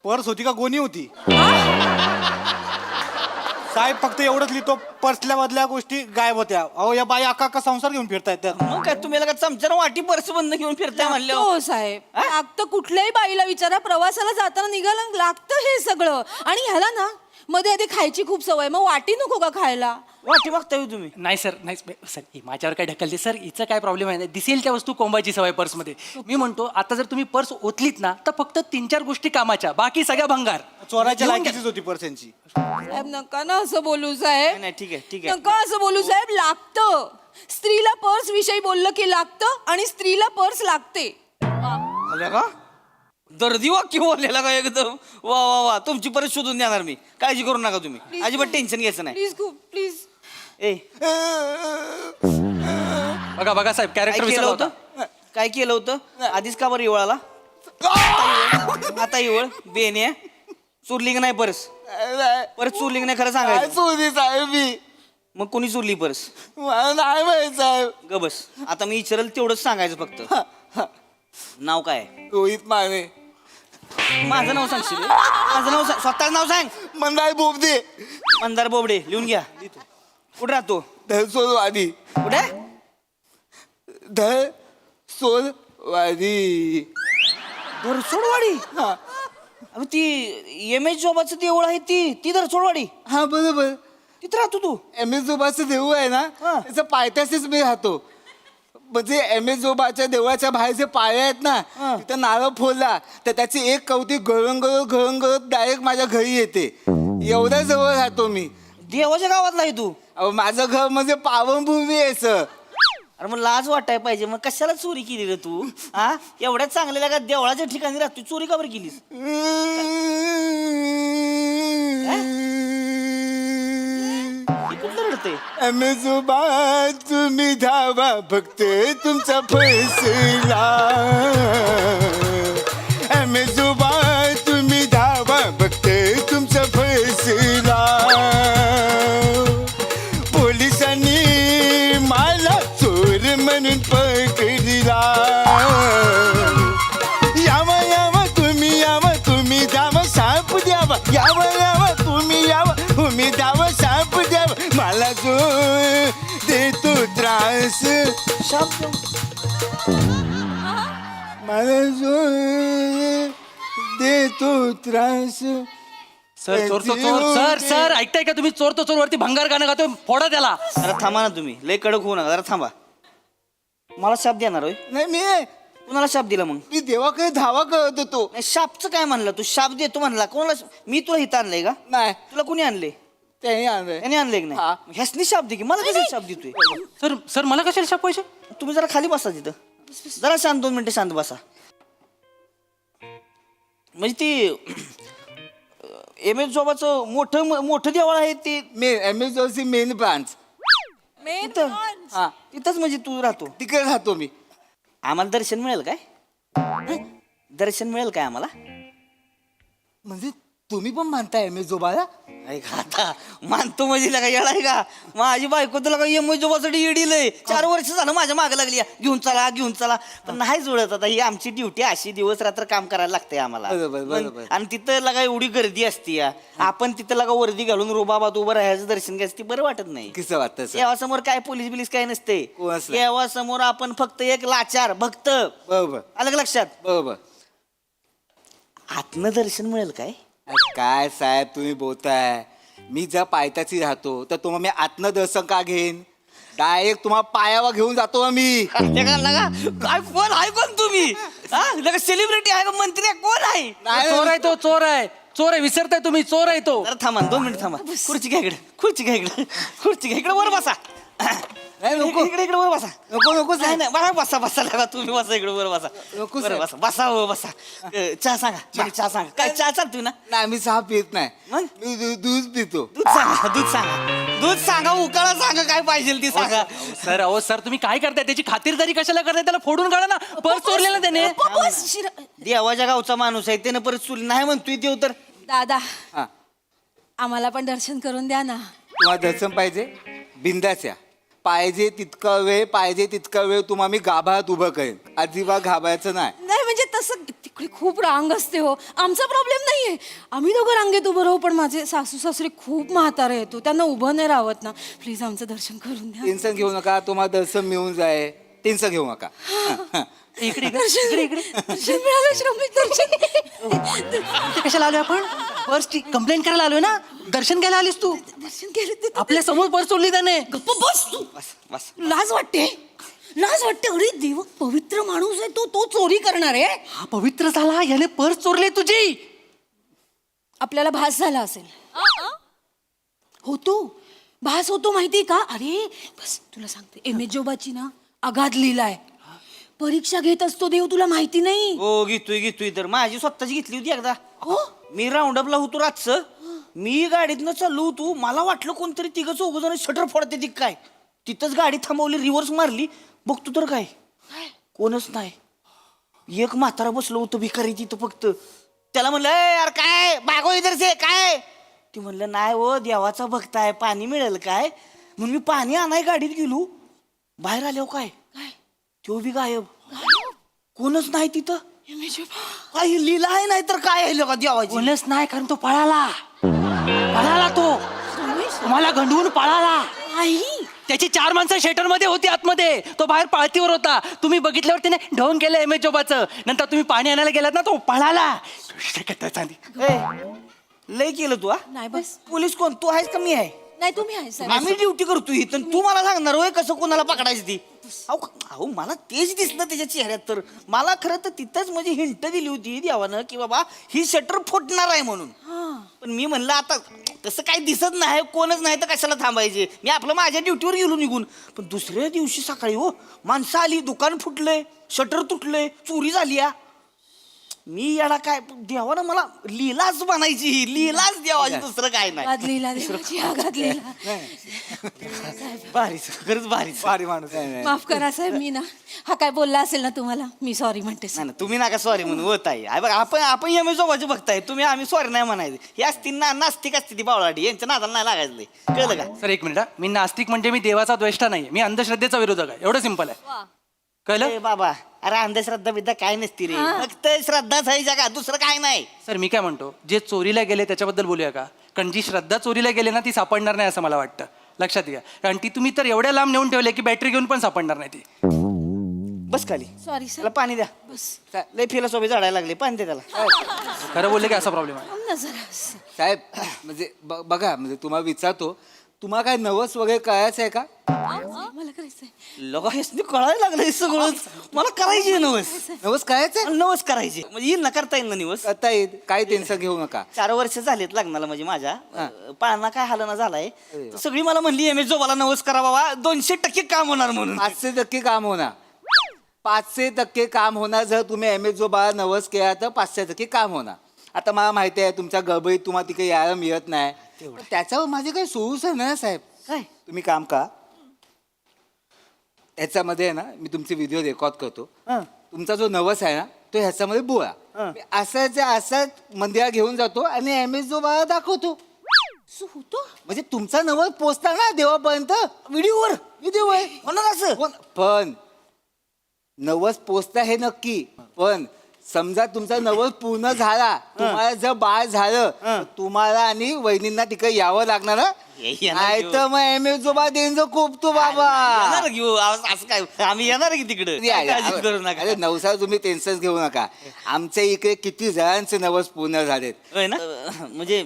पर्स होती का गोणी होती? साहेब फक्त एवढंच लिहितो. पर्सल्या मधल्या गोष्टी गायब होत्या. अहो या बाई अका संसार घेऊन फिरतायत त्यात. मग काय तुम्ही का चमच्यानं वाटी पर्स बंद घेऊन फिरताय म्हणलं. हो साहेब लागतं. कुठल्याही बाईला विचारा. प्रवासाला जाताना निघाला लागतं हे सगळं. आणि ह्याला ना मध्ये आधी खायची खूप सवय. मग वाटी नको का खायला? वाटी बघताय तुम्ही? नाही सर नाही सर माझ्यावर काय ढकलते सर. हिचं काय प्रॉब्लेम आहे. दिसेल त्या वस्तू कोंबायची सवय पर्समध्ये. मी म्हणतो आता जर तुम्ही पर्स ओतलीत ना तर फक्त 3-4 गोष्टी कामाच्या. बाकी सगळ्या भंगार. चोराच्या लायकीचीच होती पर्स यांची. साहेब नका ना असं बोलू साहेब. नाही ठीक आहे नका असं बोलू साहेब. लागतं. स्त्रीला पर्स विषयी बोललं की लागतं आणि स्त्रीला पर्स लागते. का दर्दी वाक्य बोललेला का एकदम. वा वा वा. तुमची परत शोधून देणार मी. काळजी करू नका तुम्ही. अजिबात टेन्शन घ्यायचं नाही. प्लीज खूप प्लीज. ए बघा बघा साहेब काय कॅरेक्टर केलं विसरला होतं काय केलं होतं आधीच का बरं इवळाला आता इवळ बेने चुरली नाही परस परत चुरली नाही खरं सांगायचं चोरी साहेब मी मग कोणी चुरली परस मला नाही माहित साहेब. ग बस आता मी विचारल तेवढंच सांगायचं फक्त नाव काय रोहित माने. माझं नाव सांगशील माझं नाव सांग स्वतःच नाव सांग मंदार बोबदे. मंदार बोबडे लिहून घ्या कुठं राहतो धरसोलवाडी. कुठे धरसोलवाडी. धरसोडवाडी हा अगं ती एम एच जोबाचं देऊळ आहे ती धरसोडवाडी हा बरोबर. तिथं राहतो तू एम एस जोबाचं देऊळ आहे ना हा. त्याच्या पायथ्याशीच मी राहतो. म्हणजे एम एस जोबाच्या देवळाच्या बाहेर जे पाळे आहेत ना हा. तिथं नारळ फोडला तर त्याची एक कवटी घळून डायरेक्ट माझ्या घरी येते. एवढ्या जवळ राहतो मी. देवाच्या गावातला आहे तू अहो, माझं घर म्हणजे पावनभूमी आहे सर. अरे मग लाज वाटाय पाहिजे मग कशाला चोरी केली रे तू हा एवढ्या चांगल्या का देवळाच्या ठिकाणी राहतो चोरी का बरं केलीस हे कुठलं रडते एम एस जोबा तुम्ही धावा फक्त तुमचा फैसला. एम एस जोबा तुम्ही धावा फक्त तुमचा फैसला. पोलिसांनी मला चोर म्हणून पकडला. यावा तुम्ही द्यावा साप द्यावा. यावा तुम्ही द्यावा साप द्यावा. मला जो देतो त्रास मला जो देतो त्रास. सर चोर तो चोर सर सर ऐकताय का तुम्ही चोर तो चोर वरती भंगार गाणं गातोय फोडा त्याला जरा थांबा ना तुम्ही लय कडक होऊ नका जरा थांबा मला शाप देणार होय नाही मी कुणाला शाप दिला मग मी देवाकडे धावा करत होतो. नाही, शापचं काय म्हणलं तू शाप देतो म्हणला कोणाला मी तुला इथं आणलंय का नाही तुला कोणी आणले त्याने आणलंय. त्याने आणले की हा. नाही ह्यासनी शाप दे की मला कशाला शाप देतोय सर सर मला कशाला शाप पाहिजे तुम्ही जरा खाली बसा तिथं जरा शांत 2 मिनिटं शांत बसा म्हणजे ती एम एस जोबाचं मोठं देवळ आहे ते मेन एम एस जोबाची मेन ब्रांच तिथं हा तिथंच म्हणजे तू राहतो तिकडे राहतो मी. आम्हाला दर्शन मिळेल काय हं? दर्शन मिळेल काय आम्हाला म्हणजे तुम्ही पण मानताय एम एस जोबाला. ऐका आता मानतो म्हणजे लगा येणार का माझी बायको तुला का एम जोबासाठी येडीलय 4 वर्ष झालं माझ्या मागे लागली घेऊन चला पण नाही जुळत आता ही आमची ड्युटी अशी दिवस रात्र काम करायला लागतंय आम्हाला बरोबर. आणि तिथं लगा एवढी गर्दी असते आपण तिथं लगा वर्दी घालून रुबाबात उभं राहायचं दर्शन घ्यायचं ती बरं वाटत नाही कसं वाटतं सर? देवासमोर काय पोलीस बिलीस काय नसते कोण असतं? देवासमोर आपण फक्त एक लाचार भक्त बरोबर अलग लक्षात बरोबर. आतनं दर्शन मिळेल काय काय साहेब तुम्ही बोलताय. मी जर पायथ्याची राहतो तर तुम्हाला मी आत्म दर्शन का घेईन. डायरेक्ट तुम्हाला पायावर घेऊन जातो आम्ही. काय कोण आहे कोण तुम्ही सेलिब्रिटी आहे का मंत्री आहे कोण आहे चोर आहे तो चोर आहे विसरताय तुम्ही चोर आहे तो जरा थांबा 2 मिनिट थांबा खुर्ची घ्या इकडे वर बसा नाही नको इकडे वर बसा नको नाही नाही बसा लागा तुम्ही बसा इकडे वर बसा नको बरं, साहेब. बसा हो बसा चहा सांगा चहा सांगा काय चहा चालतोय ना नाही मी चहा पित नाही. मग? मी दूध पितो. दूध सांगा उकाळा सांगा काय पाहिजे ती सांगा सर तुम्ही काय करताय त्याची खातिरदारी कशाला करताय त्याला फोडून काढा ना पर्स चोरलेला त्याने देवाच्या गावचा माणूस आहे त्यानं परत चुली नाही म्हणतोय देव तर दादा हा आम्हाला पण दर्शन करून द्या ना. तुम्हाला दर्शन पाहिजे बिंदाच्या पाहिजे तितका वेळ तुम्हाला मी गाभात उभं करेन. अजिबात घाबरायचं नाही. नाही म्हणजे तसं तिकडे खूप रांग असते हो. आमचा प्रॉब्लेम नाहीये आम्ही दोघं रांगेत उभं राहू पण माझे सासू सासरे खूप म्हातारे येतो त्यांना उभं नाही राहत ना. प्लीज आमचं दर्शन करून द्या. टेन्शन घेऊ नका. तुम्हाला दर्शन मिळून जाय. टेन्शन घेऊ नका. इकडे दर्शन मिळालं श्रमिक दर्शन. इथे कशाला आलोय आपण पर्सची कंप्लेंट करायला आलोय ना दर्शन घ्यायला आलीस तू दर्शन केलं ते आपल्या समोर पर्स चोरली त्याने गप्प बस तू. बस लाज वाटते अरे देव पवित्र माणूस आहे तो चोरी करणार आहे. हा पवित्र झाला याने पर्स चोरली तुझी आपल्याला भास झाला असेल. भास होतो माहिती का. अरे बस तुला सांगते एम एस जोबाची ना अगाध लीला आहे. परीक्षा घेत असतो देव तुला माहिती नाही. हो घेतोय तर माझी स्वतःची घेतली होती एकदा मी राऊंडअपला होतो रातचं मी गाडीतनं चाललो होतो मला वाटलं कोणतरी 3 चौघ जण शटर फोडते ती काय तिथंच गाडी थांबवली रिव्हर्स मारली बघतो तर काय कोणच नाही. एक म्हातारा बसलो होतो भिकारी तिथं फक्त. त्याला म्हणलं "ए यार काय बागो इधर से काय?" ती म्हणलं नाही हो देवाचा भक्त आहे पाणी मिळेल काय. म्हणून मी पाणी आणाय गाडीत गेलो. बाहेर आल्यावर काय तो बी गायब. कोणच नाही तिथं. काही लिहिलं आहे नाही तर काय आहे का देवाची. कोणच नाही कारण तो पळाला तो तुम्हाला गंडवून पळाला. त्याची 4 माणसं शेटर मध्ये होती आतमध्ये. तो बाहेर पाळतीवर होता. तुम्ही बघितल्यावर त्याने ढवून केलं एम एच जोबाचं. नंतर तुम्ही पाणी आणायला गेलात ना तो पळाला. ए, लय केलं तू हा? नाही बस पोलीस कोण तू आहेस का मी आहे. नाही तुम्ही आहे साहेब. आम्ही ड्युटी करतो इथं तू मला सांगणार होय कसं कोणाला पकडायची ती. अहो मला तेच दिसलं त्याच्या चेहऱ्यात. तर मला खरं तर तिथंच म्हणजे हिंट दिली होती देवानं की बाबा ही शटर फुटणार आहे म्हणून. पण मी म्हणलं आता तसं काही दिसत नाही कोणच नाही तर कशाला थांबायचे. मी आपलं माझ्या ड्युटीवर गेलो निघून. पण दुसऱ्या दिवशी सकाळी हो माणसं आली दुकान फुटलंय शटर तुटलंय चोरी झाली. मी याला काय देवानं मला लीलाच बनायची. लीलाच देवाची दुसरं काय नाही. गादलीला देवाची गादलीला. भारी खरंच भारी माणूस आहे. माफ करा साहेब मी ना हा काय बोलला असेल ना तुम्हाला मी सॉरी म्हणते नाही नाही, तुम्ही नका सॉरी म्हणून होत आहे. बघा आपण एम एस जोबाचे बघताय तुम्ही आम्ही सॉरी नाही म्हणायचं. हे असती नास्तिक असते ती बावळाटी यांच्या नादाला नाही लागायचं. कळलं का. सर एक मिनिट मी नास्तिक म्हणजे मी देवाचा द्वेष्टा नाही. मी अंधश्रद्धेचा विरोधक आहे. एवढं सिंपल आहे. कळलं ए बाबा अरे अंधश्रद्धा बिद्धा काय नसती रे. फक्त श्रद्धाच आहे जगा दुसरं काय नाही. सर मी काय म्हणतो जे चोरीला गेले त्याच्याबद्दल बोलूया का. कारण जी श्रद्धा चोरीला गेले ना ती सापडणार नाही असं मला वाटतं. लक्षात घ्या कारण ती तुम्ही तर एवढ्या लांब नेऊन ठेवले की बॅटरी घेऊन पण सापडणार नाही ती. बस खाली सॉरी त्याला पाणी द्या. बस लय फिलॉसॉफी झाडायला लागले पाणी द्या त्याला. खरं बोलले की असा प्रॉब्लेम आहे. साहेब म्हणजे बघा म्हणजे तुम्हाला विचारतो तुम्हाला काय नवस वगैरे कळायचं आहे का. मला करायचंय. लोक हेच कळायला लागलं सगळं. मला करायची नवस. नवस कळायचं नवस करायची म्हणजे येईल ना करता येईल ना निवस. करता येईल काही टेन्शन घेऊ नका. 4 वर्ष झालेत लग्नाला म्हणजे माझ्या पाळणा काय हालना झालाय. सगळी मला म्हणली एम एस जोबाला नवस करा बाबा 200% काम होणार म्हणून. 500% काम होणार. 500% काम होणार. जर तुम्ही एम एस जो बाळा नवस केला तर 500% काम होणार. आता मला माहिती आहे तुमच्या गडबडीत तुम्हाला तिकडे यायला मिळत नाही. पण त्याच्यावर माझे काही सोल्युशन आहे साहेब. काय तुम्ही काम का ह्याच्यामध्ये आहे ना मी तुमचे व्हिडिओ रेकॉर्ड करतो. तुमचा जो नवस आहे ना तो ह्याच्यामध्ये बुवा असाच मंदिरात घेऊन जातो आणि एम एस जो बाळा दाखवतो. म्हणजे तुमचा नवस पोचता ना देवापर्यंत व्हिडिओवर. होणार असं. पण नवस पोचता हे नक्की. पण समजा तुमचा नवस पूर्ण झाला तुम्हाला जर बाळ झालं तर तुम्हाला आणि वहिनींना तिकडे यावं लागणार. नाही तर मग एम एस जो बाळ देईन खूप तो बाबा. येणार घेऊ असं काय आम्ही येणार की तिकडे. अरे नवसाला तुम्ही टेन्शन घेऊ नका. आमच्या इकडे किती जणांचे नवस पूर्ण झालेत. होय ना. म्हणजे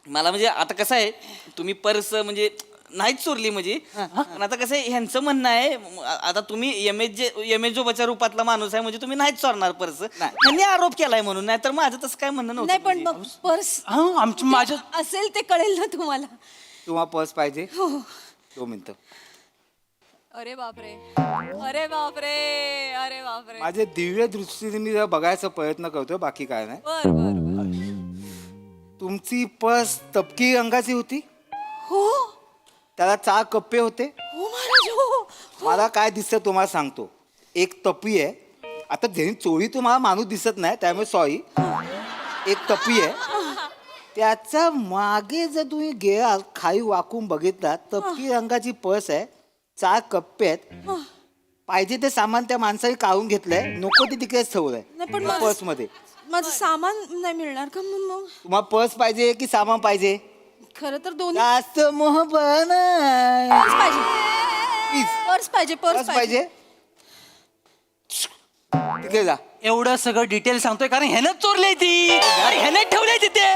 मला म्हणजे आता कसं आहे तुम्ही पर्स म्हणजे नाहीच चोरली म्हणजे. पण आता कसं आहे ह्यांचं म्हणणं आहे आता तुम्ही एम एस जोबाच्या रूपातला माणूस आहे म्हणजे तुम्ही नाहीच चोरणार पर्स. त्यांनी आरोप केलाय म्हणून. नाही तर माझं तसं काय म्हणणं नाही पण नव्हतं. मग पर्स आमची माझ्या असेल ते कळेल ना तुम्हाला. तुम्हाला पर्स पाहिजे. 2 मिनिटं. अरे बापरे अरे बापरे अरे बापरे. माझे दिव्य दृष्टीने मी जरा बघायचा प्रयत्न करतोय बाकी काय नाही. बर बर. तुमची पर्स तपकी रंगाची होती. हो त्याला 4 कप्पे होते. हो महाराज हो. मला काय दिसतं तुम्हाला सांगतो. एक टपी आहे. आता ज्यांनी चोरी तुम्हाला माणूस दिसत नाही त्यामुळे सॉरी. एक टपी आहे त्याच्या मागे जर तुम्ही गेला खाली वाकून बघितला तपकी रंगाची पर्स आहे. 4 कप्पे आहेत. पाहिजे ते सामान त्या माणसाने काढून घेतलंय. नको ते तिकडेच ठेवलंय नाही पण पर्स मध्ये. माझं सामान नाही मिळणार का मग. तुम्हाला पर्स पाहिजे की सामान पाहिजे. खरं तर दोन्ही. जास्त मोहब्बत नाही. पर्स पाहिजे. पर्स पाहिजे. पर्स पाहिजे. तिकडे जा. एवढं सगळं डिटेल सांगतोय कारण ह्यानं चोरली ती. ह्याने ठेवलंय तिथे.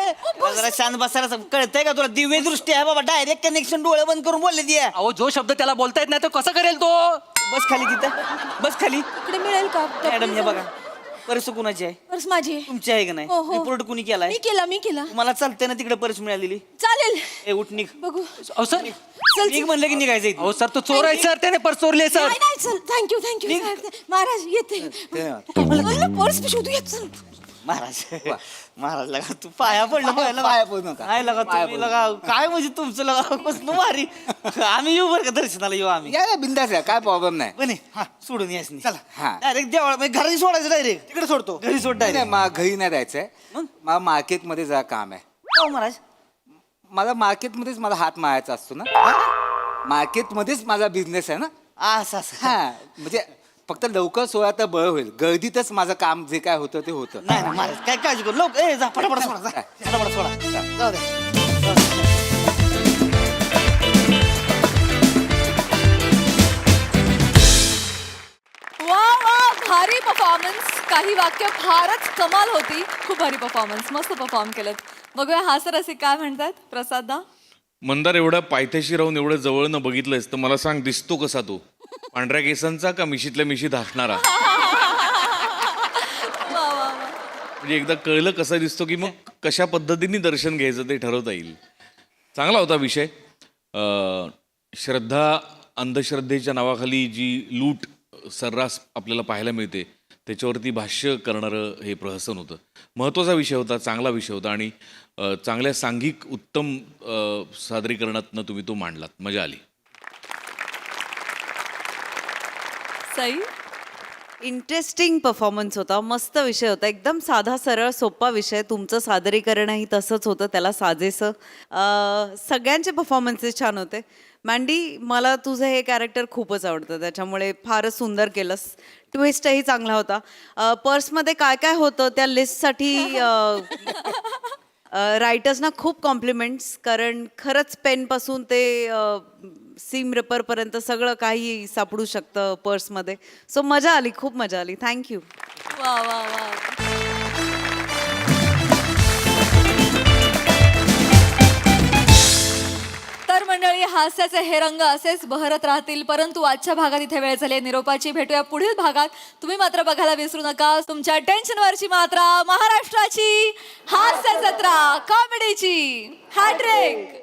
जरा शांत बसायला कळतंय का तुला. दिव्य दृष्टी आहे बाबा. डायरेक्ट कनेक्शन डोळे बंद करून बोलले ती. अहो जो शब्द त्याला बोलता येत नाही तो कसं करेल तो. बस खाली तिथं बस खाली. इकडे मिळेल का. मॅडम हे बघा पर्स कुणाची आहे. पर्स माझी आहे. तुमची आहे का नाही. हो, हो. रिपोर्ट कुणी केलाय. मी केला. तुम्हाला चालतंय ना तिकडे पर्स मिळालेली. चालेल ए उठ निघ. बघू. अहो सर निघ म्हणलं की निघायचं इथून. अहो सर तो चोर आहे सर. त्याने पर्स चोरली सर. नाही चल थँक्यू महाराज येते. पर्स शोधू येत चल. महाराज महाराज लगा तू पाया पडलं पाया पडू नका. काय लगा पाया तुम्ही पडू लगा काय म्हणजे तुमचं लगा कसलं भारी आम्ही येऊ बरं का दर्शनाला येऊ आम्ही या बिंदास आहे, काय प्रॉब्लेम नाही. पण हा सोडून यास चला. हा. डायरेक्ट देवळा घरी सोडायचं डायरेक्ट तिकडे सोडतो. घरी सोड नाही, डायरेक्ट मला घरी नाही जायचंय. मला मार्केटमध्ये जरा काम आहे. हो महाराज मला मार्केटमध्येच मला हात मारायचा असतो ना. मार्केटमध्येच माझा बिझनेस आहे ना. असं असं हा म्हणजे फक्त लवकर सोळा तर बरं होईल. गर्दीतच माझं काम जे काय होतं ते होतं. नाही ना महाराज काय काळजी करू लोक ए जा पटापट सोडा जा पटापट सोडा जाऊ दे वा वा भारी परफॉर्मन्स. काही वाक्य फारच कमाल होती. खूप भारी परफॉर्मन्स, मस्त परफॉर्म केलं. बघूया हास्यरसिक काय म्हणतात. प्रसादा मंदार, एवढ्या पायथ्याशी राहून एवढं जवळनं बघितलंयस तर मला सांग, दिसतो कसा तो? पांढऱ्या केसांचा का मिशीतल्या मिशीत हसणारा? म्हणजे एकदा कळलं कसा दिसतो की मग कशा पद्धतीने दर्शन घ्यायचं ते ठरवता येईल. चांगला होता विषय. श्रद्धा अंधश्रद्धेच्या नावाखाली जी लूट सर्रास आपल्याला पाहायला मिळते त्याच्यावरती भाष्य करणारं हे प्रहसन होतं. महत्त्वाचा विषय होता, चांगला विषय होता आणि चांगल्या सांघिक उत्तम सादरीकरणातनं तुम्ही तो मांडलात. मजा आली. सई इंटरेस्टिंग परफॉर्मन्स होता. मस्त विषय होता. एकदम साधा सरळ सोपा विषय. तुमचं सादरीकरणही तसंच होतं, त्याला साजेसं. सगळ्यांचे परफॉर्मन्सेस छान होते. मँडी, मला तुझं हे कॅरेक्टर खूपच आवडतं, त्याच्यामुळे फारच सुंदर केलंस. ट्विस्टही चांगला होता. पर्समध्ये काय काय होतं त्या लिस्टसाठी रायटर्सना खूप कॉम्प्लिमेंट्स, कारण खरंच पेनपासून ते सीम रेपरपर्यंत सगळं काही सापडू शकतं पर्समध्ये. सो मजा आली, खूप मजा आली. थँक्यू. वा वा वा. तर मंडळी, हास्याचे हे रंग असेच बहरत राहतील, परंतु आजच्या भागात इथे वेळ झाली निरोपाची. भेटूया पुढील भागात. तुम्ही मात्र बघायला विसरू नका तुमच्या टेन्शनवरची मात्रा, महाराष्ट्राची हास्य जत्रा, कॉमेडीची हॅट्रिक.